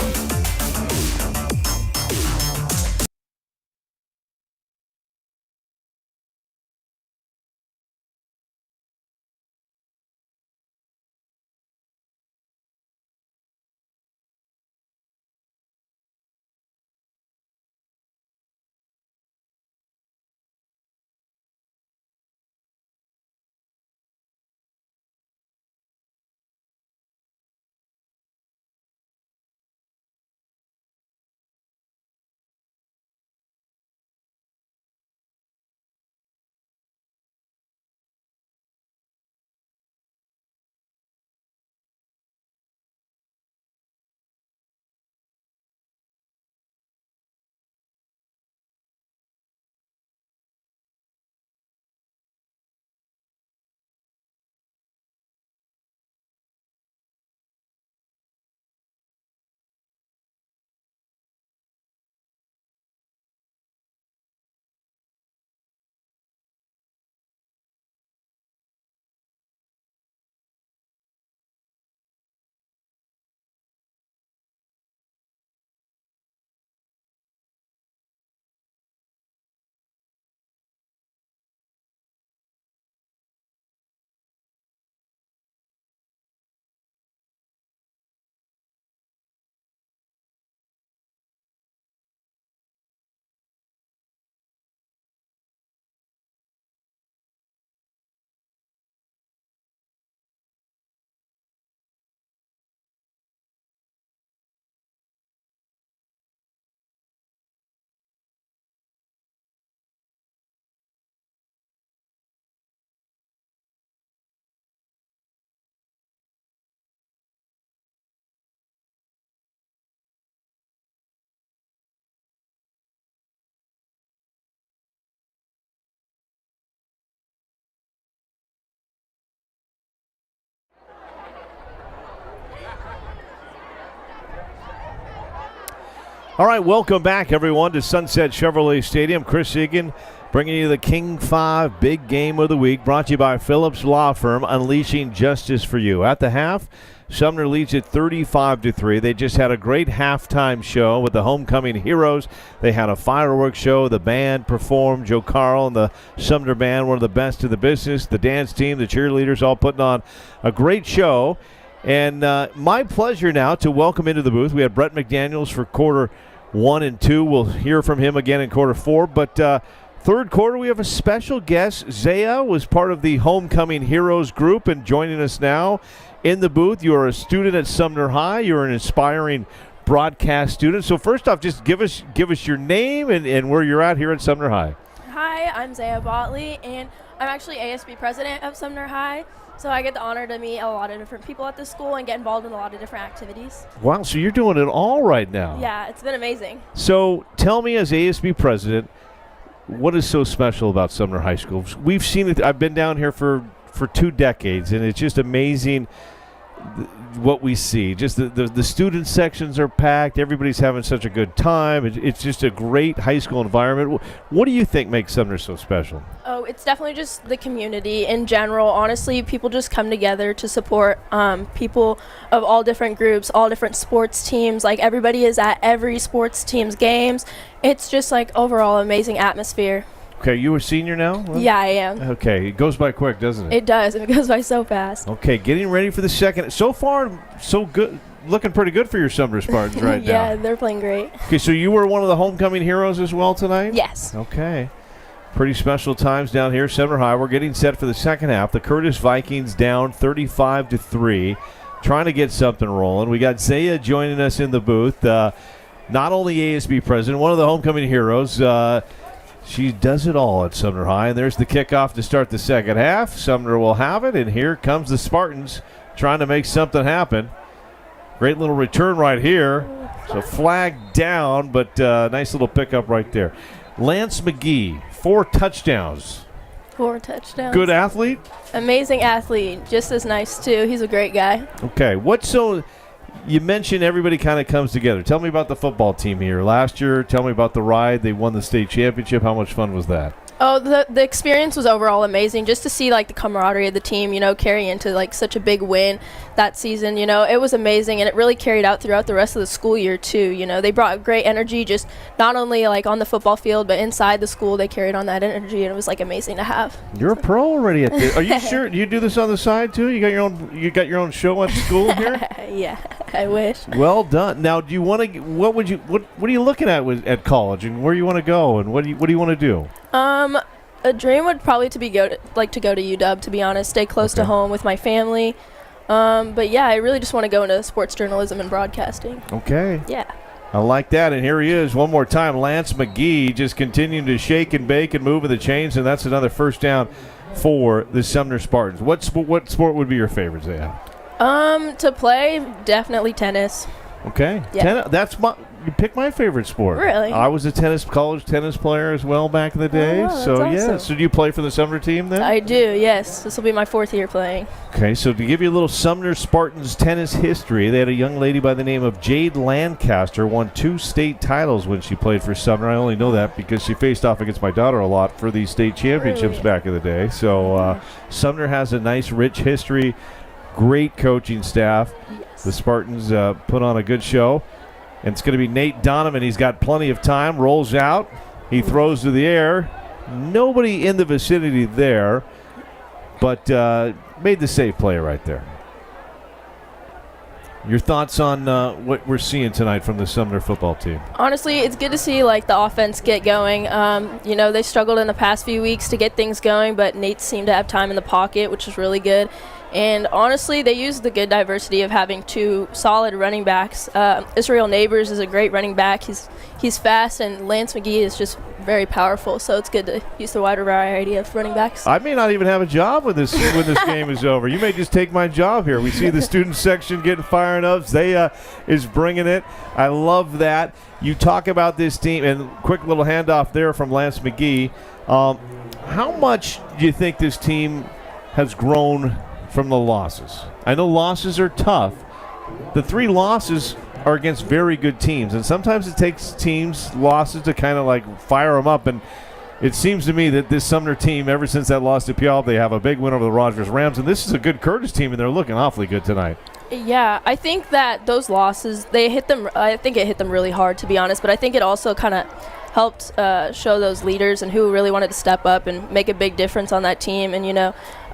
All right, welcome back, everyone, to Sunset Chevrolet Stadium. Chris Egan bringing you the King 5 big game of the week, brought to you by Phillips Law Firm, unleashing justice for you. At the half, Sumner leads at 35-3. They just had a great halftime show with the homecoming heroes. They had a fireworks show. The band performed. Joe Carl and the Sumner band, one of the best in the business. The dance team, the cheerleaders, all putting on a great show. And my pleasure now to welcome into the booth. We had Brett McDaniels for quarter 1 and 2. We'll hear from him again in quarter 4. But Third quarter, we have a special guest. Zaya was part of the Homecoming Heroes group and joining us now in the booth. You are a student at Sumner High. You're an inspiring broadcast student. So first off, just give us your name and where you're at here at Sumner High. Hi, I'm Zaya Botley, and I'm actually ASB president of Sumner High. So I get the honor to meet a lot of different people at the school and get involved in a lot of different activities. Wow, so you're doing it all right now. Yeah, it's been amazing. So tell me, as ASB president, what is so special about Sumner High School? We've seen it. I've been down here for 2 decades, and it's just amazing what we see. Just the student sections are packed. Everybody's having such a good time. It's just a great high school environment. What do you think makes Sumner so special? Oh, it's definitely just the community in general. Honestly, people just come together to support people of all different groups, all different sports teams. Like, everybody is at every sports team's games. It's just like overall amazing atmosphere. Okay, you a senior now? Yeah, I am. Okay, it goes by quick, doesn't it? It does. It goes by so fast. Okay, getting ready for the second. So far, so good. Looking pretty good for your Sumner Spartans right now. Yeah, they're playing great. Okay, so you were one of the homecoming heroes as well tonight? Yes. Okay. Pretty special times down here, Sumner High. We're getting set for the second half. The Curtis Vikings down 35-3, trying to get something rolling. We got Zaya joining us in the booth. Not only ASB president, one of the homecoming heroes. She does it all at Sumner High, and there's the kickoff to start the second half. Sumner will have it, and here comes the Spartans trying to make something happen. Great little return right here. So flag down, but nice little pickup right there. Lance McGee, 4 touchdowns. 4 touchdowns. Good athlete? Amazing athlete. Just as nice, too. He's a great guy. Okay. You mentioned everybody kind of comes together. Tell me about the football team here. Last year, tell me about the ride. They won the state championship. How much fun was that? Oh, the experience was overall amazing. Just to see, like, the camaraderie of the team, carry into, like, such a big win that season. It was amazing, and it really carried out throughout the rest of the school year, too. They brought great energy, just not only, like, on the football field, but inside the school. They carried on that energy, and it was, like, amazing to have. You're a pro already at this. Are you sure? Do you do this on the side, too? You got your own show at school here? Yeah, I wish. Well done. Now, do you want to? What are you looking at college, and where you want to go, and what do you want to do? A dream would probably to go to UW, to be honest. Stay close to home with my family. But yeah, I really just want to go into sports journalism and broadcasting. Okay. Yeah. I like that, and here he is one more time. Lance McGee just continuing to shake and bake and move in the chains, and that's another first down for the Sumner Spartans. What sport would be your favorite, Zaya? To play, definitely tennis. Okay. Yeah. You picked my favorite sport. Really? I was a college tennis player as well back in the day. Oh, so that's yeah. awesome. So do you play for the Sumner team then? I do, yes. This will be my 4th year playing. Okay, so to give you a little Sumner Spartans tennis history, they had a young lady by the name of Jade Lancaster, won 2 state titles when she played for Sumner. I only know that because she faced off against my daughter a lot for these state championships back in the day. So Sumner has a nice, rich history, great coaching staff. Yes. The Spartans put on a good show. And it's going to be Nate Donovan. He's got plenty of time. Rolls out. He throws to the air. Nobody in the vicinity there, but made the safe play right there. Your thoughts on what we're seeing tonight from the Sumner football team? Honestly, it's good to see, like, the offense get going. They struggled in the past few weeks to get things going, but Nate seemed to have time in the pocket, which is really good. And honestly, they used the good diversity of having 2 solid running backs. Israel Neighbors is a great running back. He's fast, and Lance McGee is just very powerful. So it's good to use the wider variety of running backs. I may not even have a job when this game is over. You may just take my job here. We see the student section getting fired up. Zaya is bringing it. I love that. You talk about this team, and quick little handoff there from Lance McGee. How much do you think this team has grown from the losses? I know losses are tough. The 3 losses are against very good teams, and sometimes it takes teams' losses to kind of like fire them up, and it seems to me that this Sumner team, ever since that loss to Puyallup, they have a big win over the Rogers Rams, and this is a good Curtis team, and they're looking awfully good tonight. Yeah, I think that those losses, I think it hit them really hard, to be honest, but I think it also kind of helped show those leaders and who really wanted to step up and make a big difference on that team. And,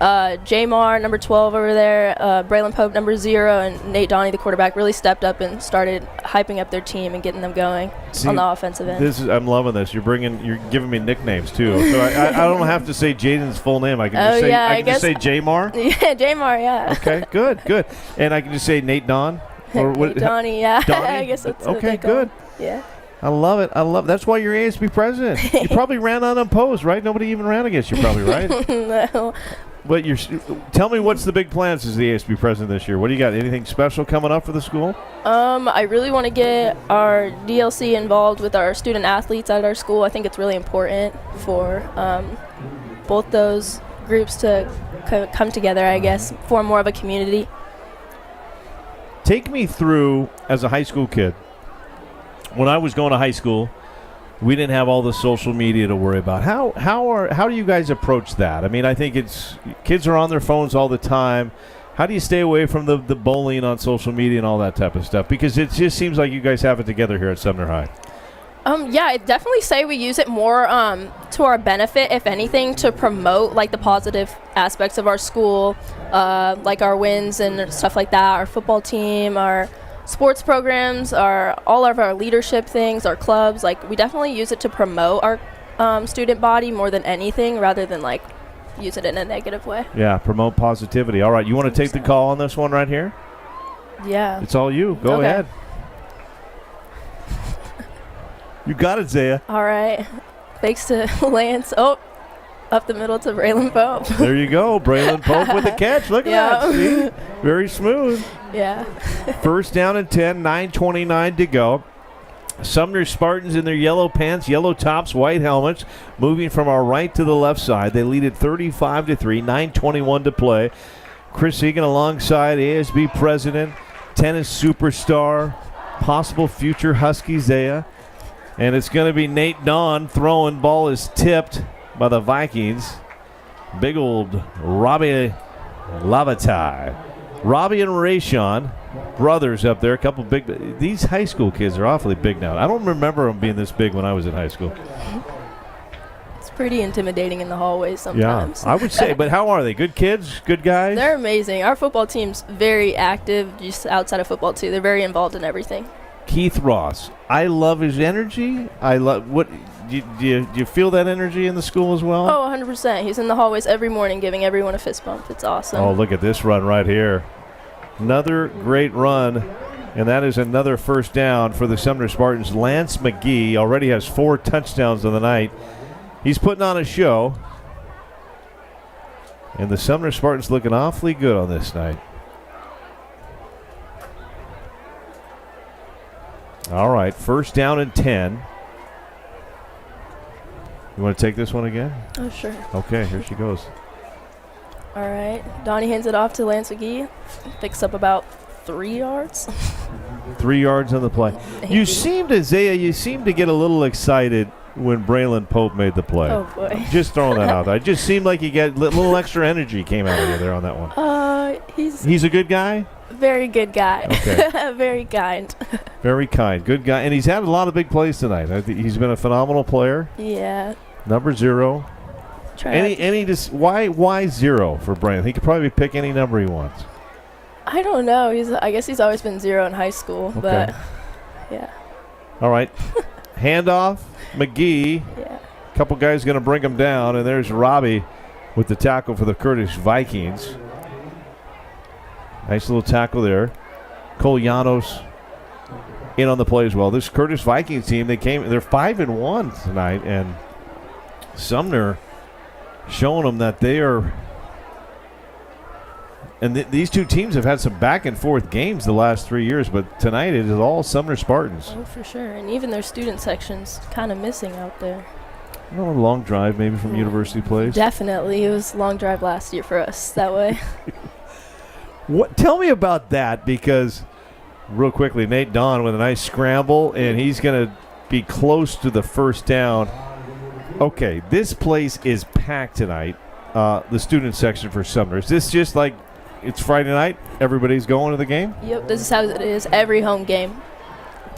Jamar, number 12 over there, Braylon Pope, number 0, and Nate Donnie, the quarterback, really stepped up and started hyping up their team and getting them going on the offensive end. I'm loving this. You're giving me nicknames too. So I don't have to say Jaden's full name. I can just say Jamar. Yeah, Jamar. Yeah. Okay, good. And I can just say Nate Don. Or what? Donnie. Yeah. Donnie? I guess that's what okay. they call Good. him. Yeah. I love it. That's why you're ASB president. You probably ran unopposed, right? Nobody even ran against you, probably, right? No. But tell me what's the big plans as the ASB president this year? What do you got? Anything special coming up for the school? I really want to get our DLC involved with our student athletes at our school. I think it's really important for both those groups to come together, I guess, form more of a community. Take me through, as a high school kid, when I was going to high school, we didn't have all the social media to worry about. How do you guys approach that? I mean, I think kids are on their phones all the time. How do you stay away from the bullying on social media and all that type of stuff? Because it just seems like you guys have it together here at Sumner High. Yeah, I'd definitely say we use it more to our benefit, if anything, to promote like the positive aspects of our school, like our wins and stuff like that, our football team, our sports programs, all of our leadership things, our clubs. Like, we definitely use it to promote our student body more than anything, rather than like use it in a negative way. Yeah, promote positivity. All right, you want to take the call on this one right here? Yeah. It's all you. Go ahead. You got it, Zaya. All right. Thanks to Lance. Oh, up the middle to Braylon Pope. There you go. Braylon Pope with the catch. Look at that. See? Very smooth. Yeah. First down and 10, 9:29 to go. Sumner Spartans in their yellow pants, yellow tops, white helmets, moving from our right to the left side. They lead it 35-3, 9:21 to play. Chris Egan alongside ASB president, tennis superstar, possible future Husky Zaya. And it's going to be Nate Don throwing. Ball is tipped by the Vikings. Big old Robbie Lavatai. Robbie and Rayshawn, brothers up there. A couple big. These high school kids are awfully big now. I don't remember them being this big when I was in high school. It's pretty intimidating in the hallways sometimes. Yeah, I would say. But how are they? Good kids? Good guys? They're amazing. Our football team's very active, just outside of football too. They're very involved in everything. Keith Ross. I love his energy. I love what. Do you feel that energy in the school as well? Oh, 100%. He's in the hallways every morning giving everyone a fist bump. It's awesome. Oh, look at this run right here. Another great run, and that is another first down for the Sumner Spartans. Lance McGee already has 4 touchdowns on the night. He's putting on a show, and the Sumner Spartans looking awfully good on this night. All right, first down and 10. You want to take this one again? Oh, sure. Okay, here she goes. All right. Donnie hands it off to Lance McGee. Picks up about 3 yards. 3 yards on the play. You seem to get a little excited when Braylon Pope made the play. Oh, boy. Just throwing that out there. It just seemed like you get a little extra energy came out of you there on that one. He's a good guy? Very good guy. Okay. Very kind. Very kind. Good guy. And he's had a lot of big plays tonight. I think he's been a phenomenal player. Yeah. Number 0. Why 0 for Braylon? He could probably pick any number he wants. I don't know. I guess he's always been 0 in high school, but yeah. All right. Handoff, McGee. Yeah. A couple guys going to bring him down, and there's Robbie with the tackle for the Curtis Vikings. Nice little tackle there. Cole Llanos in on the play as well. This Curtis Vikings team, they're 5-1 tonight, and Sumner showing them that they are. And these two teams have had some back and forth games the last 3 years, but tonight it is all Sumner Spartans. Oh, for sure. And even their student section's kind of missing out there. A long drive maybe from University Place. Definitely. It was a long drive last year for us that way. Tell me about that, because real quickly, Nate Don with a nice scramble, and he's going to be close to the first down. Okay, this place is packed tonight, the student section for Sumner. Is this just like it's Friday night, everybody's going to the game? Yep, this is how it is every home game.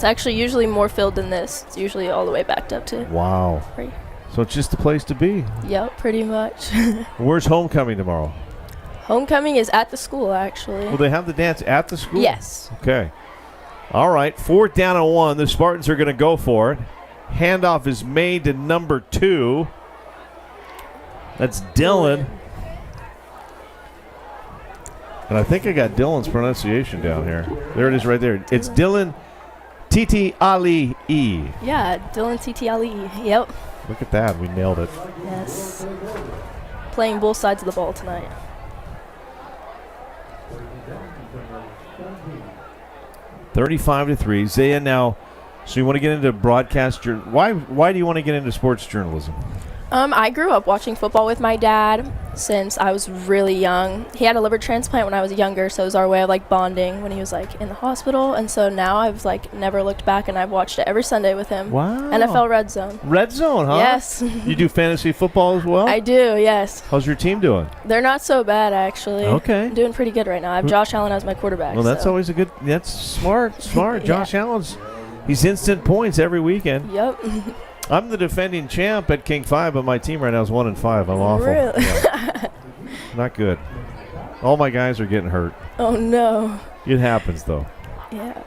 It's actually usually more filled than this. It's usually all the way backed up to. Wow. Right. So it's just the place to be. Yep, pretty much. Where's homecoming tomorrow? Homecoming is at the school, actually. Will they have the dance at the school? Yes. Okay. All right, 4th down and 1. The Spartans are going to go for it. Handoff is made to number 2. That's Dylan. And I think I got Dylan's pronunciation down here. There it is right there. It's Dylan Titi Ali E. Yeah, Dylan Titi Ali. Yep. Look at that. We nailed it. Yes. Playing both sides of the ball tonight. 35-3. Zaya now. So you want to get into broadcast? Why do you want to get into sports journalism? I grew up watching football with my dad since I was really young. He had a liver transplant when I was younger, so it was our way of like bonding when he was like in the hospital. And so now I've like never looked back, and I've watched it every Sunday with him. Wow. NFL Red Zone. Red Zone, huh? Yes. You do fantasy football as well? I do, yes. How's your team doing? They're not so bad, actually. Okay. I'm doing pretty good right now. I have Josh Allen as my quarterback. Well, that's so. always a good. That's smart. Yeah. Josh Allen's. He's instant points every weekend. Yep. I'm the defending champ at King 5, but my team right now is 1-5. I'm awful. Really? Yeah. Not good. All my guys are getting hurt. Oh, no. It happens, though. Yeah.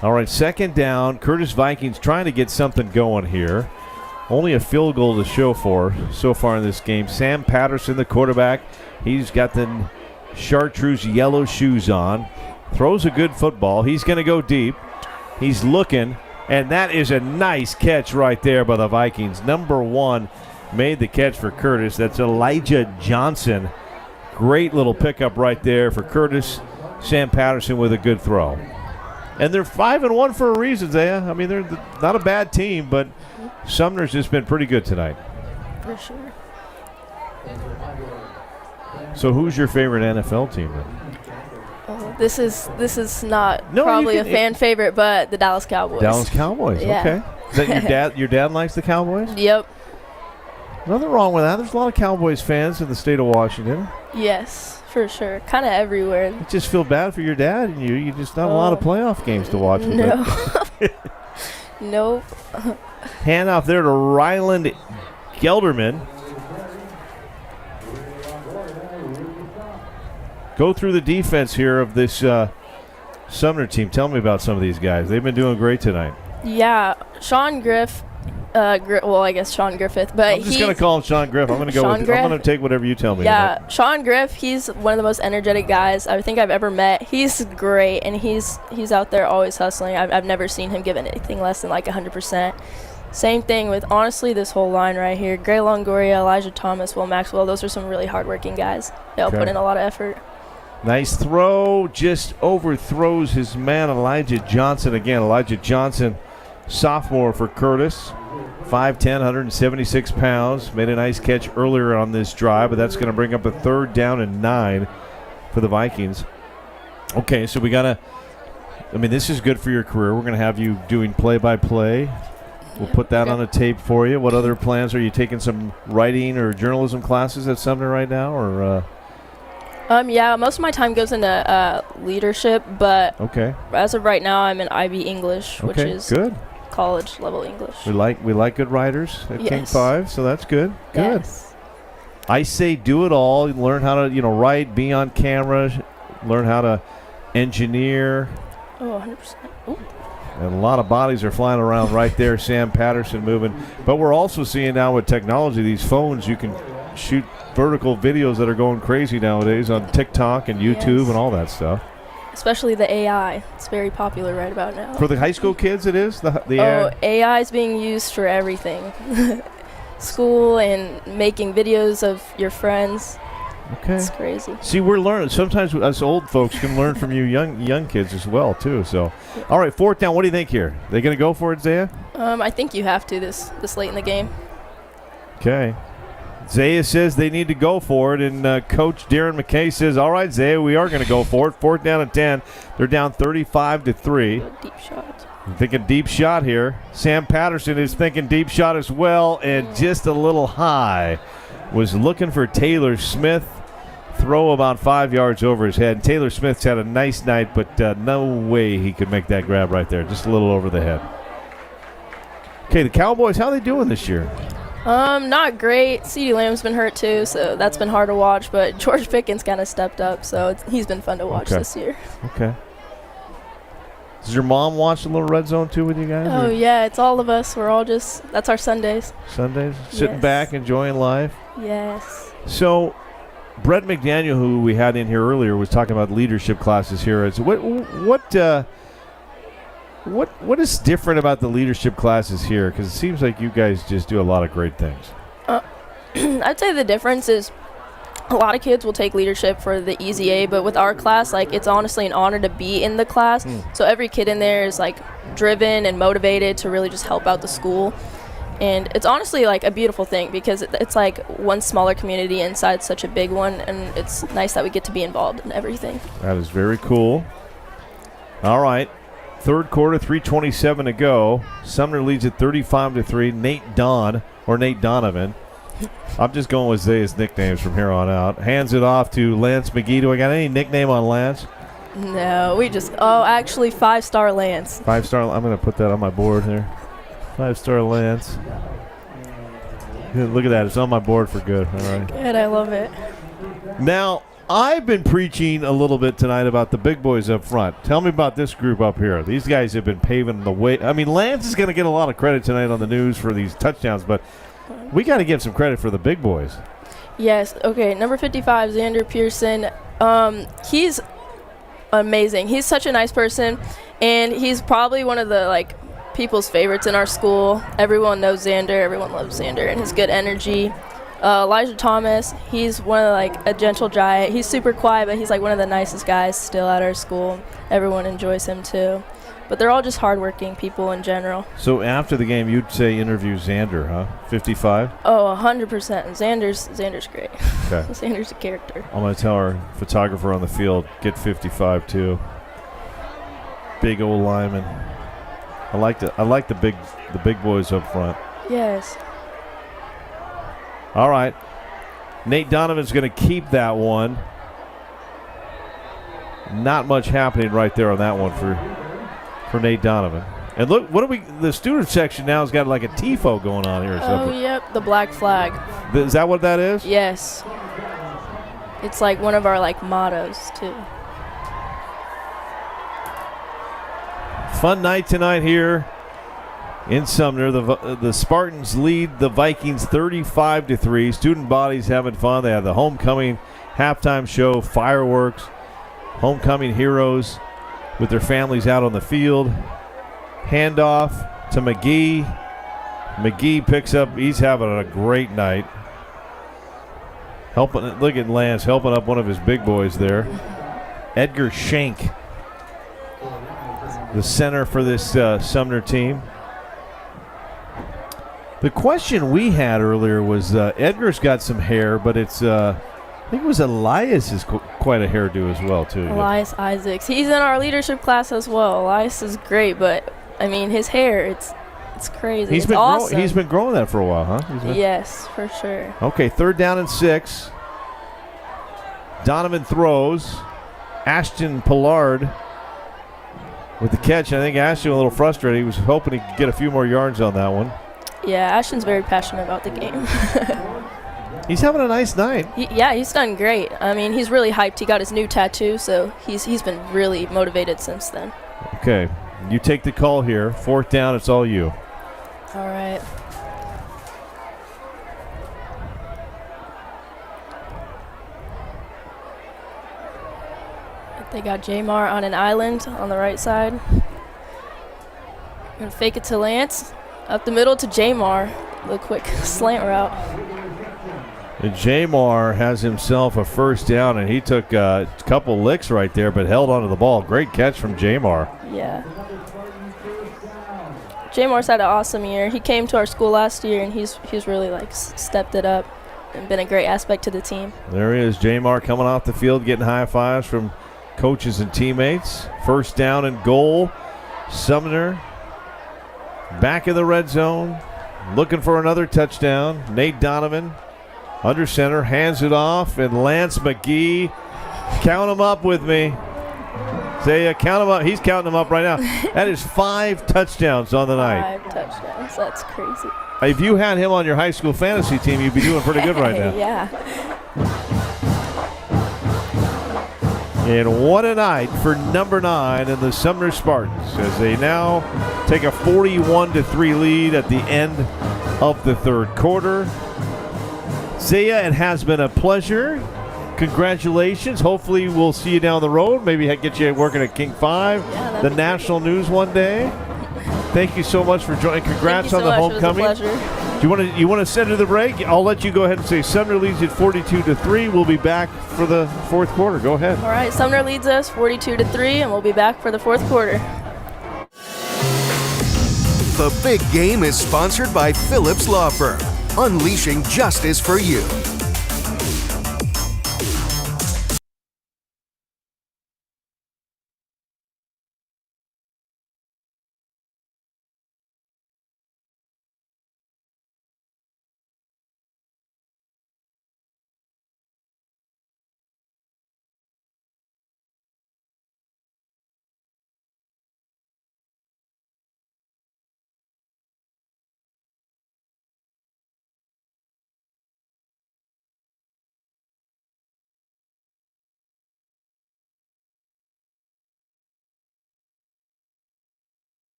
All right, 2nd down. Curtis Vikings trying to get something going here. Only a field goal to show for so far in this game. Sam Patterson, the quarterback. He's got the chartreuse yellow shoes on. Throws a good football. He's going to go deep. He's looking. And that is a nice catch right there by the Vikings. Number 1 made the catch for Curtis. That's Elijah Johnson. Great little pickup right there for Curtis. Sam Patterson with a good throw. And they're 5-1 for a reason, Zaya. I mean, they're not a bad team, but Sumner's just been pretty good tonight. For sure. So who's your favorite NFL team then? This is not No, probably you a can- fan favorite, but the Dallas Cowboys. Dallas Cowboys. Yeah. Okay. Is that your dad? Your dad likes the Cowboys? Yep. Nothing wrong with that. There's a lot of Cowboys fans in the state of Washington. Yes, for sure. Kind of everywhere. I just feel bad for your dad and you. You just not a lot of playoff games to watch. With No. it. Nope. Hand off there to Ryland Gelderman. Go through the defense here of this Sumner team. Tell me about some of these guys. They've been doing great tonight. Yeah, Sean Griff. Well, I guess Sean Griffith, but I'm just going to call him Sean Griff. I'm going to go Sean with. Griff? I'm going to take whatever you tell me. Yeah, tonight. Sean Griff. He's one of the most energetic guys I think I've ever met. He's great, and he's out there always hustling. I've never seen him give anything less than like 100%. Same thing with honestly this whole line right here: Gray Longoria, Elijah Thomas, Will Maxwell. Those are some really hardworking guys. They all Okay. put in a lot of effort. Nice throw. Just overthrows his man Elijah Johnson again. Elijah Johnson, sophomore for Curtis. 5'10", 176 pounds. Made a nice catch earlier on this drive, but that's going to bring up a 3rd down and 9 for the Vikings. Okay, so we got to – I mean, this is good for your career. We're going to have you doing play-by-play. We'll put that on a tape for you. What other plans? Are you taking some writing or journalism classes at Sumner right now? Or Yeah, most of my time goes into leadership, but okay, as of right now, I'm in IB English, which okay, is good. college level English. We like good writers at King Yes. 5, so that's good. Good. Yes. I say do it all. Learn how to, write, be on camera, learn how to engineer. Oh, 100%. Ooh. And a lot of bodies are flying around right there. Sam Patterson moving. But we're also seeing now with technology, these phones, you can shoot vertical videos that are going crazy nowadays on TikTok and YouTube Yes. and all that stuff. Especially the AI. It's very popular right about now. For the high school kids, it is? The Oh, AI is being used for everything. School and making videos of your friends. Okay. It's crazy. See, we're learning. Sometimes us old folks can learn from you young kids as well, too. So, all right, 4th down. What do you think here? They going to go for it, Zaya? I think you have to this late in the game. Okay. Zaya says they need to go for it, and Coach Darren McKay says, all right, Zaya, we are going to go for it. 4th down and 10. They're down 35-3. Deep shot. I'm thinking deep shot here. Sam Patterson is thinking deep shot as well, and just a little high. Was looking for Taylor Smith. throw about 5 yards over his head. Taylor Smith's had a nice night, but no way he could make that grab right there. Just a little over the head. Okay, the Cowboys, how are they doing this year? Not great. CeeDee Lamb's been hurt too, so that's been hard to watch. But George Pickens kind of stepped up, so he's been fun to watch this year. Okay. Does your mom watch a little Red Zone too with you guys? Oh, yeah, it's all of us. We're all that's our Sundays. Sundays? Sitting Yes. back, enjoying life? Yes. So, Brett McDaniel, who we had in here earlier, was talking about leadership classes here. What is different about the leadership classes here? Because it seems like you guys just do a lot of great things. I'd say the difference is a lot of kids will take leadership for the easy A, but with our class, like, it's honestly an honor to be in the class. So every kid in there is, like, driven and motivated to really just help out the school. And it's honestly, like, a beautiful thing because it's like one smaller community inside such a big one, and it's nice that we get to be involved in everything. That is very cool. All right. Third quarter, 3:27 to go. Sumner leads at 35-3. Nate Donovan. I'm just going with Zay's nicknames from here on out. Hands it off to Lance McGee. Do I got any nickname on Lance? No, actually 5-star Lance. 5-star. I'm going to put that on my board here. 5-star Lance. Look at that. It's on my board for good. All right. Good, I love it. Now, I've been preaching a little bit tonight about the big boys up front. Tell me about this group up here. These guys have been paving the way. I mean, Lance is going to get a lot of credit tonight on the news for these touchdowns, but we got to give some credit for the big boys. Yes, okay. Number 55, Xander Pearson. He's amazing. He's such a nice person, and he's probably one of the, like, people's favorites in our school. Everyone knows Xander. Everyone loves Xander and his good energy. Elijah Thomas, he's one of, like, a gentle giant. He's super quiet, but he's, like, one of the nicest guys still at our school. Everyone enjoys him too. But they're all just hardworking people in general. So after the game, you'd say interview Xander, huh? 55? Oh, 100%. Xander's great. Okay. Xander's a character. I'm going to tell our photographer on the field, get 55 too. Big old lineman. I like the big boys up front. Yes. All right. Nate Donovan's going to keep that one. Not much happening right there on that one for Nate Donovan. And look, the student section now has got like a TIFO going on here or something. Oh, yep, the black flag. Is that what that is? Yes. It's like one of our, like, mottos too. Fun night tonight here in Sumner. The Spartans lead the Vikings 35-3. Student bodies having fun. They have the homecoming halftime show, fireworks, homecoming heroes with their families out on the field. Handoff to McGee. McGee picks up. He's having a great night. Look at Lance helping up one of his big boys there. Edgar Schenk, the center for this Sumner team. The question we had earlier was Edgar's got some hair, but it's I think it was Elias is quite a hairdo as well too. Elias Isaacs. He's in our leadership class as well. Elias is great, but I mean his hair, it's crazy. It's awesome. He's been growing that for a while, huh? Yes, for sure. Okay, 3rd down and 6. Donovan throws. Ashton Pollard with the catch. I think Ashton a little frustrated. He was hoping he could get a few more yards on that one. Yeah, Ashton's very passionate about the game. He's having a nice night. He's done great. I mean, he's really hyped. He got his new tattoo, so he's been really motivated since then. Okay, you take the call here. 4th down, it's all you. All right. They got Jamar on an island on the right side. Gonna fake it to Lance. Up the middle to Jamar. The quick slant route. And Jamar has himself a 1st down, and he took a couple licks right there, but held onto the ball. Great catch from Jamar. Yeah. Jamar's had an awesome year. He came to our school last year, and he's really, like, stepped it up and been a great aspect to the team. There he is, Jamar coming off the field, getting high fives from coaches and teammates. 1st down and goal. Sumner back in the red zone, looking for another touchdown. Nate Donovan under center, hands it off, and Lance McGee, count him up with me. Say, count him up. He's counting them up right now. That is 5 touchdowns on the night. 5 touchdowns. That's crazy. If you had him on your high school fantasy team, you'd be doing pretty good right now. Yeah. And what a night for number 9 in the Sumner Spartans as they now take a 41-3 lead at the end of the third quarter. Zaya, it has been a pleasure. Congratulations. Hopefully we'll see you down the road. Maybe get you working at King 5, the national news one day. Thank you so much for joining. Congrats on the homecoming. It was a pleasure. Do you want to send to the break? I'll let you go ahead and say Sumner leads at 42-3. We'll be back for the fourth quarter. Go ahead. All right, Sumner leads us 42-3, and we'll be back for the fourth quarter. The Big Game is sponsored by Phillips Law Firm, unleashing justice for you.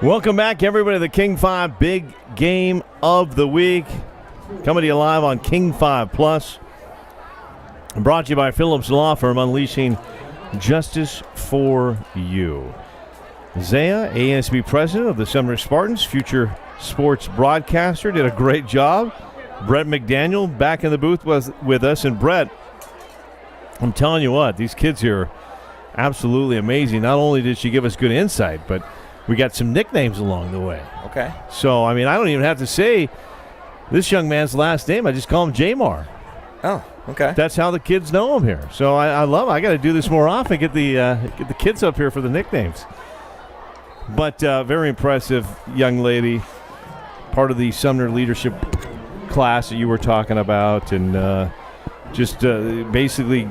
Welcome back, everybody, to the King 5 Big Game of the Week. Coming to you live on King 5 Plus. Brought to you by Phillips Law Firm, unleashing justice for you. Zaya, ASB president of the Sumner Spartans, future sports broadcaster, did a great job. Brett McDaniel back in the booth with us. And Brett, I'm telling you what, these kids here are absolutely amazing. Not only did she give us good insight, but we got some nicknames along the way. Okay. So, I mean, I don't even have to say this young man's last name. I just call him Jamar. Oh, okay. That's how the kids know him here. So I love it. I got to do this more often, get the kids up here for the nicknames. But very impressive young lady, part of the Sumner leadership class that you were talking about, and just basically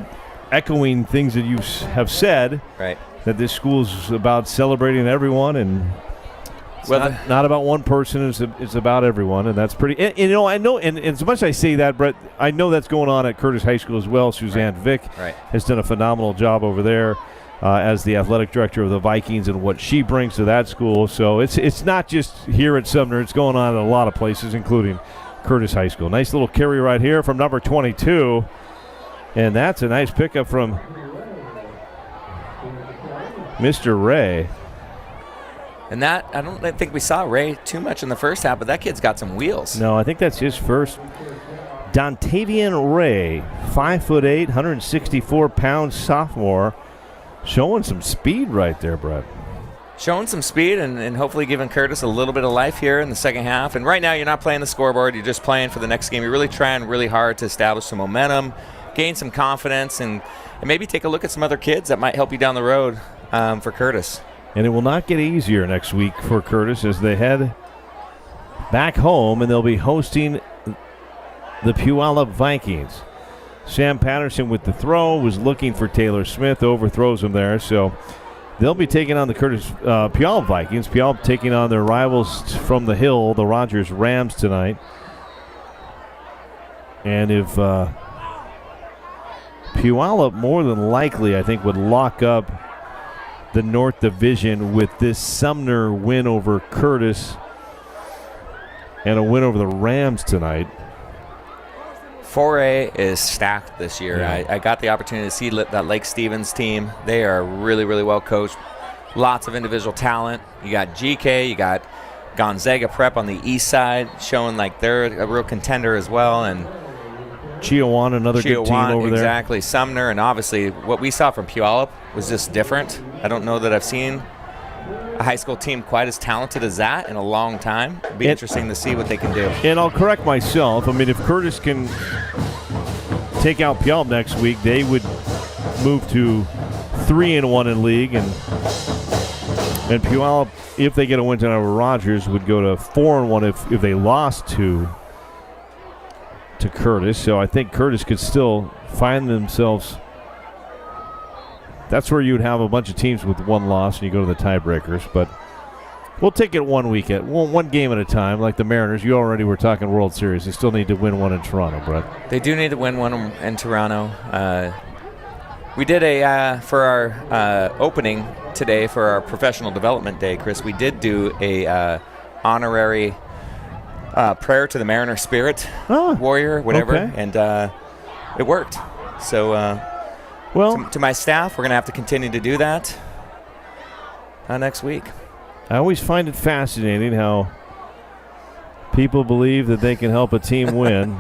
echoing things that you have said. Right. That this school is about celebrating everyone, and it's not about one person. It's about everyone, and that's pretty. And, I know, and as much as I say that, Brett, I know that's going on at Curtis High School as well. Suzanne Vick has done a phenomenal job over there as the athletic director of the Vikings, and what she brings to that school. So it's not just here at Sumner. It's going on at a lot of places, including Curtis High School. Nice little carry right here from number 22, and that's a nice pickup from Mr. Ray. And that, I don't think we saw Ray too much in the first half, but that kid's got some wheels. No, I think that's his first. Dontavian Ray, 5'8", 164-pound sophomore, showing some speed right there, Brett. Showing some speed and hopefully giving Curtis a little bit of life here in the second half. And right now you're not playing the scoreboard. You're just playing for the next game. You're really trying really hard to establish some momentum, gain some confidence, and maybe take a look at some other kids that might help you down the road for Curtis. And it will not get easier next week for Curtis as they head back home, and they'll be hosting the Puyallup Vikings. Sam Patterson with the throw, was looking for Taylor Smith, overthrows him there. So they'll be taking on the Puyallup Vikings. Puyallup taking on their rivals from the Hill, the Rogers Rams, tonight. And if Puyallup, more than likely, I think, would lock up the North Division with this Sumner win over Curtis and a win over the Rams tonight. 4A is stacked this year. Yeah. I got the opportunity to see that Lake Stevens team. They are really, really well coached. Lots of individual talent. You got GK, you got Gonzaga Prep on the east side, showing like they're a real contender as well. And Chiawan, another good team over there. Exactly. Sumner, and obviously what we saw from Puyallup was just different. I don't know that I've seen a high school team quite as talented as that in a long time. It'll be interesting to see what they can do. And I'll correct myself. I mean, if Curtis can take out Puyallup next week, they would move to 3-1 in league, and Puyallup, if they get a win tonight over Rogers, would go to 4-1 if they lost to Curtis. So I think Curtis could still find themselves. That's where you would have a bunch of teams with one loss and you go to the tiebreakers. But we'll take it one game at a time. Like the Mariners, you already were talking World Series. They still need to win one in Toronto, Brett. They do need to win one in Toronto. We did for our opening today for our professional development day, Chris. We did do a honorary prayer to the Mariner Spirit, Warrior, whatever, okay. and it worked. So, to my staff, we're going to have to continue to do that next week. I always find it fascinating how people believe that they can help a team win,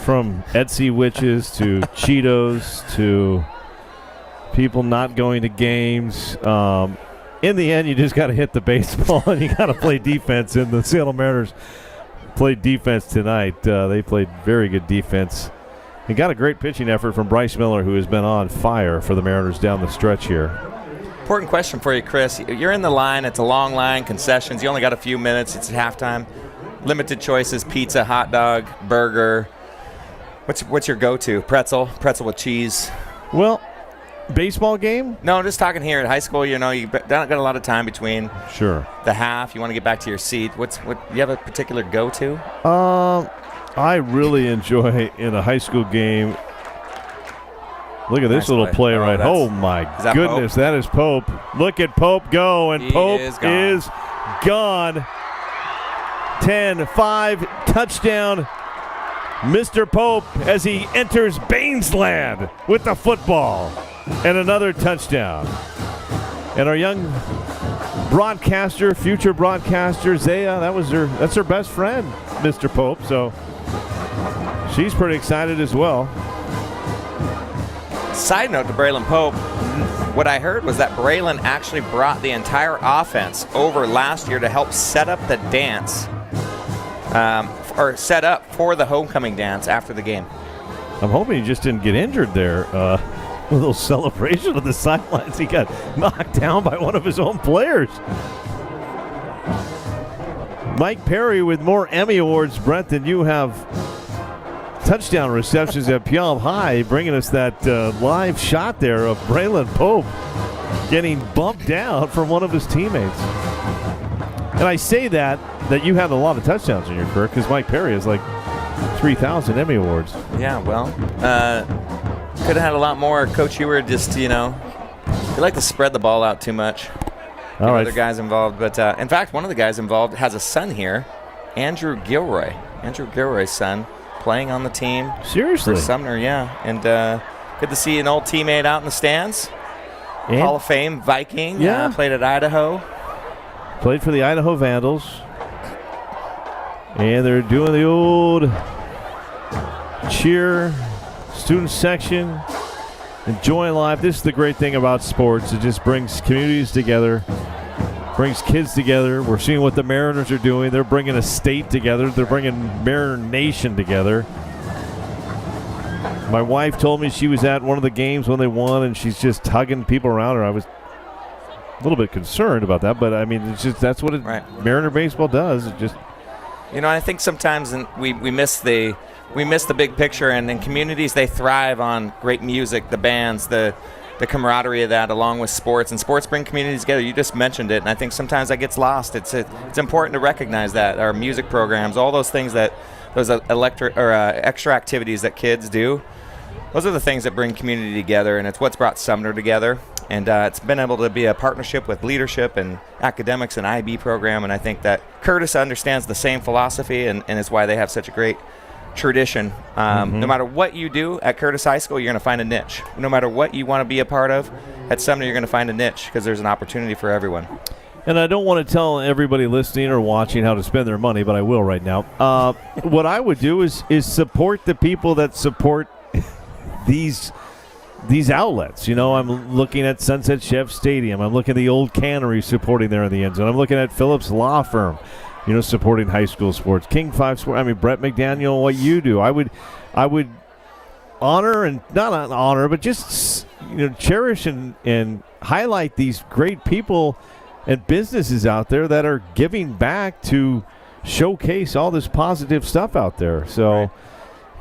from Etsy witches to Cheetos to people not going to games. In the end, you just got to hit the baseball and you got to play defense. And the Salem Mariners played defense tonight. They played very good defense. And got a great pitching effort from Bryce Miller, who has been on fire for the Mariners down the stretch here. Important question for you, Chris. You're in the line. It's a long line, concessions. You only got a few minutes. It's halftime. Limited choices, pizza, hot dog, burger. What's your go-to? Pretzel with cheese. Well, baseball game? No, just talking here at high school. You don't got a lot of time between. Sure. The half. You want to get back to your seat. You have a particular go-to? I really enjoy in a high school game. Look at this little play right. Oh my goodness, that is Pope. Look at Pope go, and Pope is gone. 10-5 touchdown. Mr. Pope as he enters Bainesland with the football and another touchdown. And our young broadcaster, future broadcaster, Zaya, that's her best friend, Mr. Pope. So she's pretty excited as well. Side note to Braylon Pope, what I heard was that Braylon actually brought the entire offense over last year to help set up the dance, or set up for the homecoming dance after the game. I'm hoping he just didn't get injured there. A little celebration on the sidelines. He got knocked down by one of his own players. Mike Perry with more Emmy Awards, Brent, than you have touchdown receptions at Puyallup High, bringing us that live shot there of Braylon Pope getting bumped down from one of his teammates. And I say that you had a lot of touchdowns in your career because Mike Perry has like 3,000 Emmy Awards. Yeah, well, could have had a lot more. Coach, you were just, you like to spread the ball out too much. All right. Other guys involved. But, in fact, one of the guys involved has a son here, Andrew Gilroy. Andrew Gilroy's son playing on the team. Seriously? For Sumner, yeah. And good to see an old teammate out in the stands. And Hall of Fame Viking. Yeah. Played at Idaho. Played for the Idaho Vandals. And they're doing the old cheer, student section, enjoying life. This is the great thing about sports. It just brings communities together, brings kids together. We're seeing what the Mariners are doing. They're bringing a state together. They're bringing Mariner Nation together. My wife told me she was at one of the games when they won, and she's just hugging people around her. I was a little bit concerned about that, but I mean, it's just that's what Mariner baseball does. It just, I think sometimes we miss the big picture, and in communities they thrive on great music, the bands, the camaraderie of that, along with sports. And sports bring communities together. You just mentioned it, and I think sometimes that gets lost. It's important to recognize that our music programs, all those things those extra activities that kids do, those are the things that bring community together, and it's what's brought Sumner together. And it's been able to be a partnership with leadership and academics and IB program, and I think that Curtis understands the same philosophy, and is why they have such a great tradition. No matter what you do at Curtis High School, you're going to find a niche. No matter what you want to be a part of, at Sumner you're going to find a niche because there's an opportunity for everyone. and I don't want to tell everybody listening or watching how to spend their money, but I will right now. What I would do is support the people that support these outlets. I'm looking at Sunset Chef Stadium. I'm looking at the Old Cannery supporting there in the end zone. I'm looking at Phillips Law Firm, supporting high school sports. King 5 Sports. Brett McDaniel, what you do. I would honor, and not honor, but just cherish and highlight these great people and businesses out there that are giving back to showcase all this positive stuff out there. So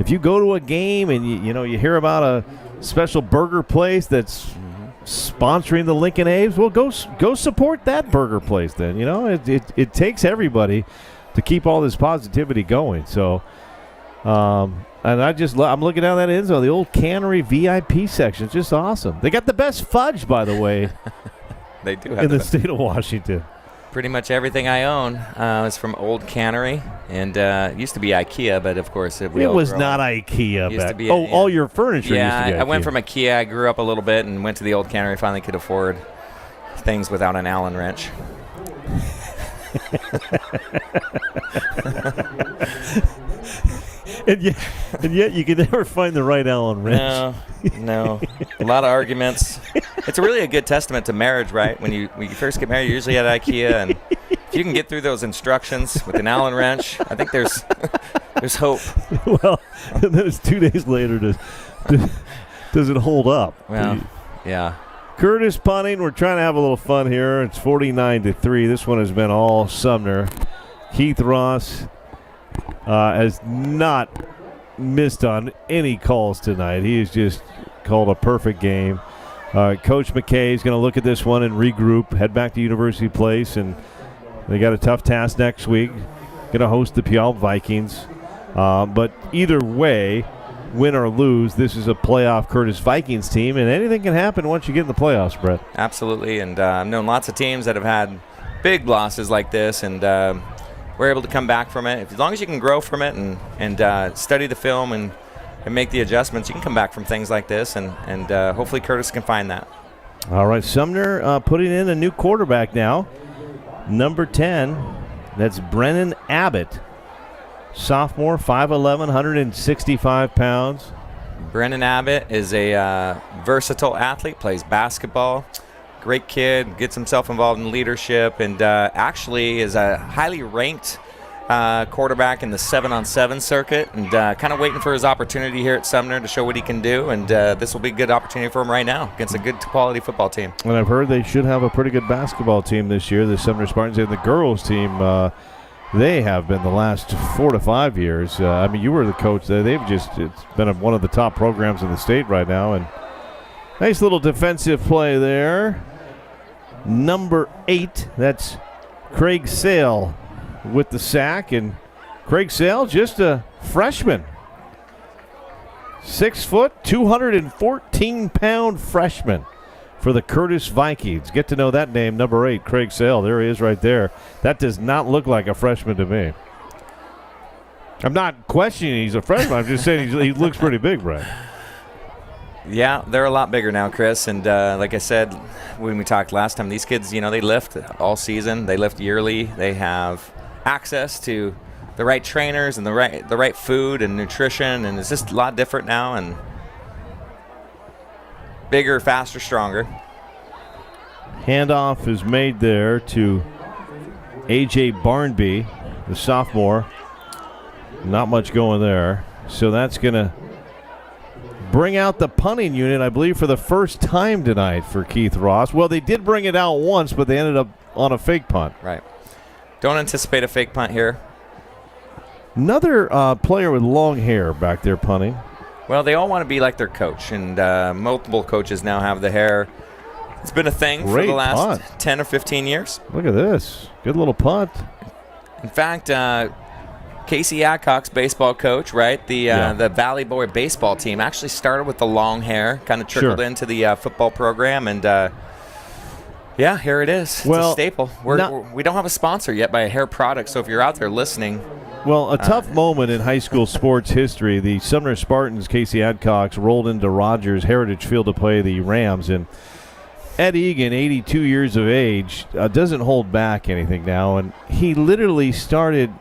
if you go to a game and you hear about a special burger place that's sponsoring the Lincoln A's, well, go support that burger place then. It takes everybody to keep all this positivity going. So and I'm looking down that end zone, the Old Cannery VIP section. It's just awesome. They got the best fudge, by the way. They do have in the state of Washington. Pretty much everything I own is from Old Cannery, and it used to be IKEA, but of course it was not IKEA. All your furniture used to be IKEA. I went from IKEA. I grew up a little bit and went to the Old Cannery. Finally could afford things without an Allen wrench. And yet you can never find the right Allen wrench. No. A lot of arguments. It's really a good testament to marriage, right? When you first get married, you're usually at IKEA, and if you can get through those instructions with an Allen wrench, I think there's hope. Well, and then it's 2 days later. Does it hold up? Well, yeah. Curtis punting. We're trying to have a little fun here. It's 49-3. This one has been all Sumner. Keith Ross has not missed on any calls tonight. He has just called a perfect game. Coach McKay is going to look at this one and regroup, head back to University Place, and they got a tough task next week. Going to host the Puyallup Vikings. But either way, win or lose, this is a playoff Curtis Vikings team, and anything can happen once you get in the playoffs, Brett. Absolutely, and I've known lots of teams that have had big losses like this, and we're able to come back from it. As long as you can grow from it and study the film and make the adjustments, you can come back from things like this, and hopefully Curtis can find that. All right, Sumner putting in a new quarterback now. Number 10, that's Brennan Abbott. Sophomore, 5'11", 165 pounds. Brennan Abbott is a versatile athlete, plays basketball. Great kid, gets himself involved in leadership, and actually is a highly ranked quarterback in the 7-on-7 circuit, and kind of waiting for his opportunity here at Sumner to show what he can do, and this will be a good opportunity for him right now against a good quality football team. And I've heard they should have a pretty good basketball team this year, the Sumner Spartans, and the girls team. They have been the last 4 to 5 years. You were the coach there. It's been one of the top programs in the state right now, and nice little defensive play there. Number 8, that's Craig Sale with the sack, and Craig Sale, just a freshman. 6 foot, 214-pound freshman for the Curtis Vikings. Get to know that name, number 8, Craig Sale. There he is right there. That does not look like a freshman to me. I'm not questioning he's a freshman. I'm just saying he looks pretty big, right? Yeah, they're a lot bigger now, Chris. And like I said when we talked last time, these kids, they lift all season. They lift yearly. They have access to the right trainers and the right food and nutrition, and it's just a lot different now, and bigger, faster, stronger. Handoff is made there to A.J. Barnby, the sophomore. Not much going there. So that's going to bring out the punting unit, I believe, for the first time tonight for Keith Ross. Well, they did bring it out once, but they ended up on a fake punt. Right. Don't anticipate a fake punt here. Another player with long hair back there punting. Well, they all want to be like their coach, and multiple coaches now have the hair. It's been a thing for the last 10 or 15 years. Look at this. Good little punt. In fact, Casey Adcock's baseball coach, right? The Valley Boy baseball team actually started with the long hair, kind of trickled into the football program, and here it is. It's a staple. We don't have a sponsor yet by a hair product, so if you're out there listening. Well, a tough moment in high school sports history. The Sumner Spartans, Casey Adcox, rolled into Rogers Heritage Field to play the Rams, and Ed Egan, 82 years of age, doesn't hold back anything now, and he literally started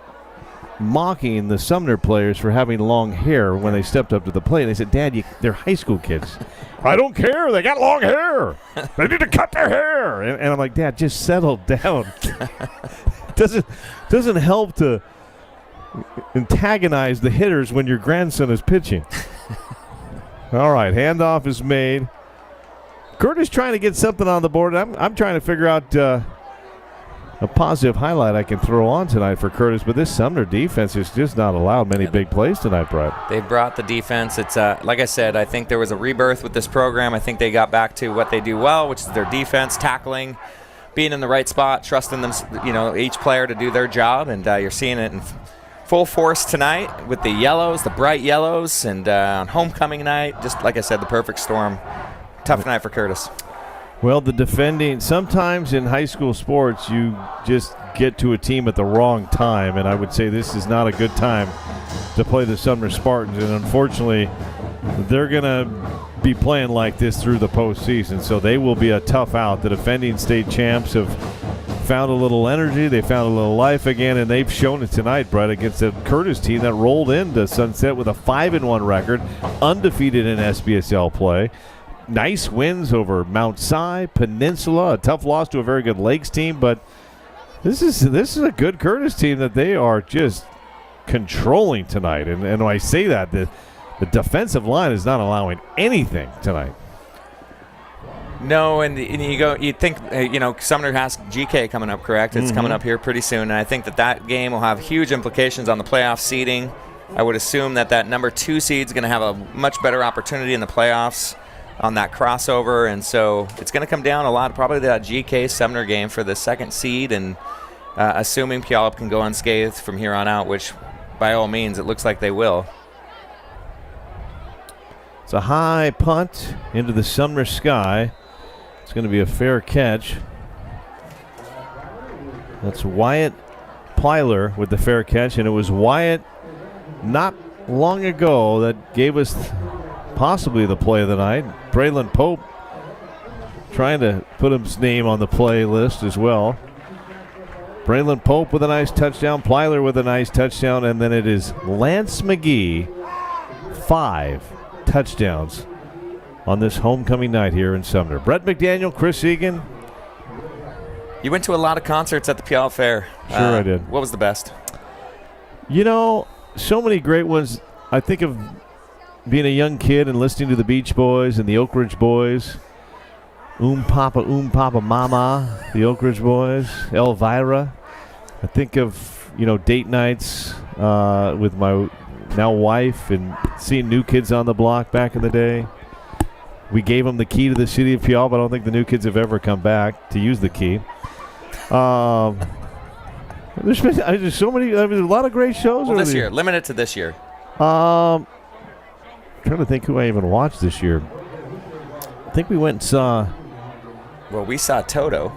mocking the Sumner players for having long hair when they stepped up to the plate. They said, Dad, they're high school kids. I don't care. They got long hair. They need to cut their hair. And I'm like, Dad, just settle down. doesn't help to antagonize the hitters when your grandson is pitching. All right, handoff is made. Curtis trying to get something on the board. I'm trying to figure out a positive highlight I can throw on tonight for Curtis, but this Sumner defense has just not allowed many big plays tonight, Brett. They brought the defense. It's like I said, I think there was a rebirth with this program. I think they got back to what they do well, which is their defense, tackling, being in the right spot, trusting them, each player to do their job, and you're seeing it in full force tonight with the yellows, the bright yellows, and on homecoming night, just like I said, the perfect storm. Tough night for Curtis. Well, sometimes in high school sports, you just get to a team at the wrong time, and I would say this is not a good time to play the Sumner Spartans, and unfortunately, they're going to be playing like this through the postseason, so they will be a tough out. The defending state champs have found a little energy, they found a little life again, and they've shown it tonight, Brett, against the Curtis team that rolled into Sunset with a 5-1 record, undefeated in SBSL play. Nice wins over Mount Si, Peninsula, a tough loss to a very good Lakes team, but this is a good Curtis team that they are just controlling tonight. And when I say that, the defensive line is not allowing anything tonight. No, and you think Sumner has GK coming up, correct? It's coming up here pretty soon, and I think that game will have huge implications on the playoff seeding. I would assume that number 2 seed is going to have a much better opportunity in the playoffs on that crossover, and so it's going to come down a lot, probably that GK Sumner game for the 2nd seed, and assuming Puyallup can go unscathed from here on out, which by all means it looks like they will. It's a high punt into the Sumner sky. It's going to be a fair catch. That's Wyatt Plyer with the fair catch, and it was Wyatt not long ago that gave us possibly the play of the night. Braylon Pope trying to put his name on the play list as well. Braylon Pope with a nice touchdown, Plyer with a nice touchdown, and then it is Lance McGee, 5 touchdowns on this homecoming night here in Sumner. Brett McDaniel, Chris Egan. You went to a lot of concerts at the Puyallup Fair. Sure I did. What was the best? So many great ones. I think of being a young kid and listening to the Beach Boys and the Oak Ridge Boys. Papa Mama, the Oak Ridge Boys, Elvira. I think of, date nights with my now wife and seeing New Kids on the Block back in the day. We gave them the key to the city of Puyallup. I don't think the New Kids have ever come back to use the key. There's so many, a lot of great shows. Well, this year, limit it to this year. Trying to think who I even watched this year. I think we went and saw. Well, we saw Toto.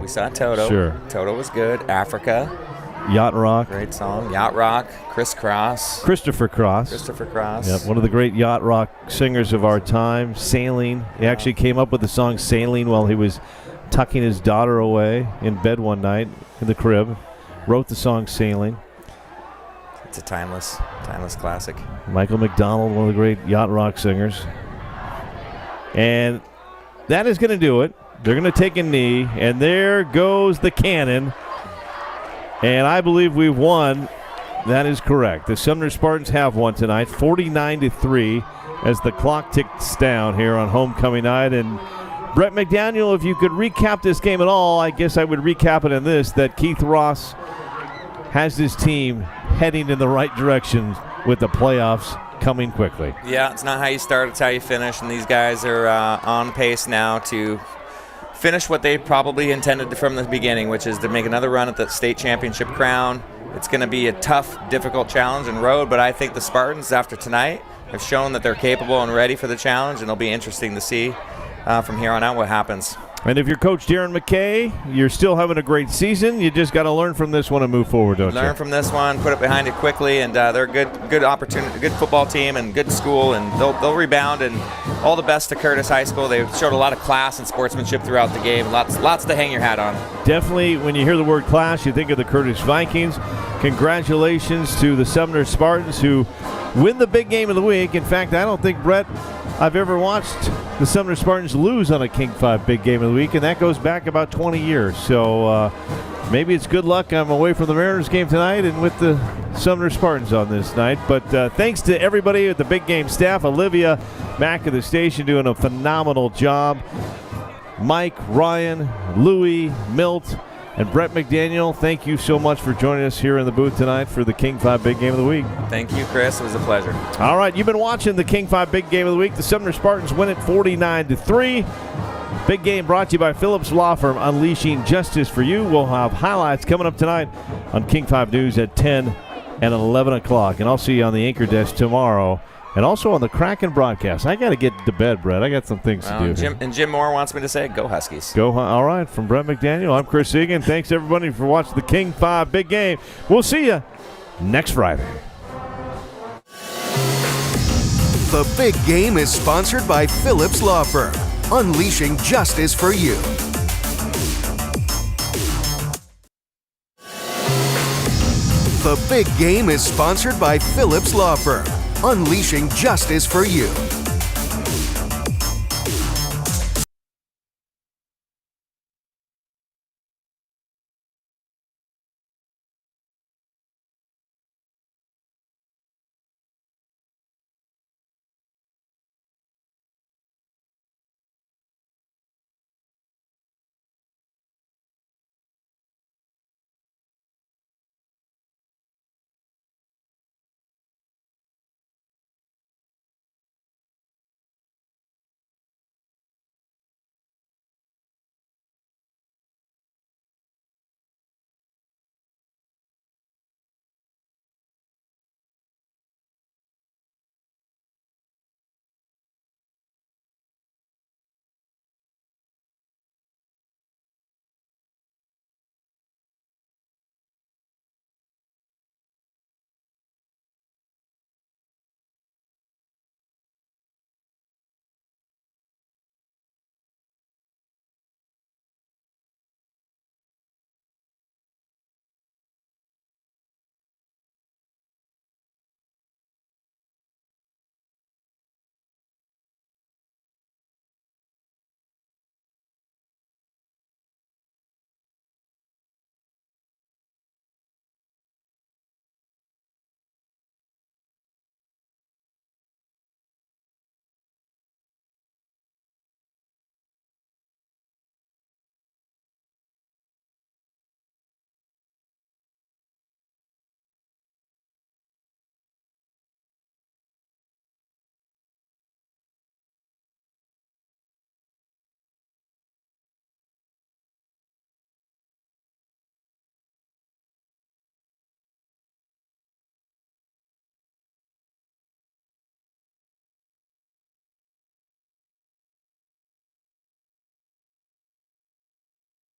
We saw Toto. Sure. Toto was good. Africa. Yacht Rock. Great song. Yacht Rock. Christopher Cross. Yep, one of the great Yacht Rock singers of our time. Sailing. He actually came up with the song Sailing while he was tucking his daughter away in bed one night in the crib. Wrote the song Sailing. It's a timeless classic. Michael McDonald, one of the great Yacht Rock singers. And that is going to do it. They're going to take a knee, and there goes the cannon. And I believe we've won. That is correct. The Sumner Spartans have won tonight, 49-3, as the clock ticks down here on homecoming night. And Brett McDaniel, if you could recap this game at all, I guess I would recap it in this, that Keith Ross has his team heading in the right direction with the playoffs coming quickly. Yeah, it's not how you start, it's how you finish, and these guys are on pace now to finish what they probably intended from the beginning, which is to make another run at the state championship crown. It's going to be a tough, difficult challenge and road, but I think the Spartans, after tonight, have shown that they're capable and ready for the challenge, and it'll be interesting to see from here on out what happens. And if you're Coach Darren McKay, you're still having a great season. You just got to learn from this one and move forward, don't you? Learn from this one, put it behind it quickly, and they're a good opportunity, good football team and good school, and they'll rebound and all the best to Curtis High School. They showed a lot of class and sportsmanship throughout the game. Lots to hang your hat on. Definitely, when you hear the word class, you think of the Curtis Vikings. Congratulations to the Sumner Spartans who win the big game of the week. In fact, I don't think, Brett, I've ever watched the Sumner Spartans lose on a King 5 big game of the week, and that goes back about 20 years. So maybe it's good luck. I'm away from the Mariners game tonight and with the Sumner Spartans on this night. But thanks to everybody at the big game staff. Olivia back at the station doing a phenomenal job. Mike, Ryan, Louie, Milt, and Brett McDaniel, thank you so much for joining us here in the booth tonight for the King 5 Big Game of the Week. Thank you, Chris. It was a pleasure. All right, you've been watching the King 5 Big Game of the Week. The Sumner Spartans win it 49-3. Big game brought to you by Phillips Law Firm, unleashing justice for you. We'll have highlights coming up tonight on King 5 News at 10 and 11 o'clock. And I'll see you on the anchor desk tomorrow. And also on the Kraken broadcast. I got to get to bed, Brett. I got some things to do. And Jim Moore wants me to say, go Huskies. All right, from Brett McDaniel, I'm Chris Egan. Thanks, everybody, for watching the King 5 Big Game. We'll see you next Friday. The Big Game is sponsored by Phillips Law Firm, unleashing justice for you. The Big Game is sponsored by Phillips Law Firm, unleashing justice for you.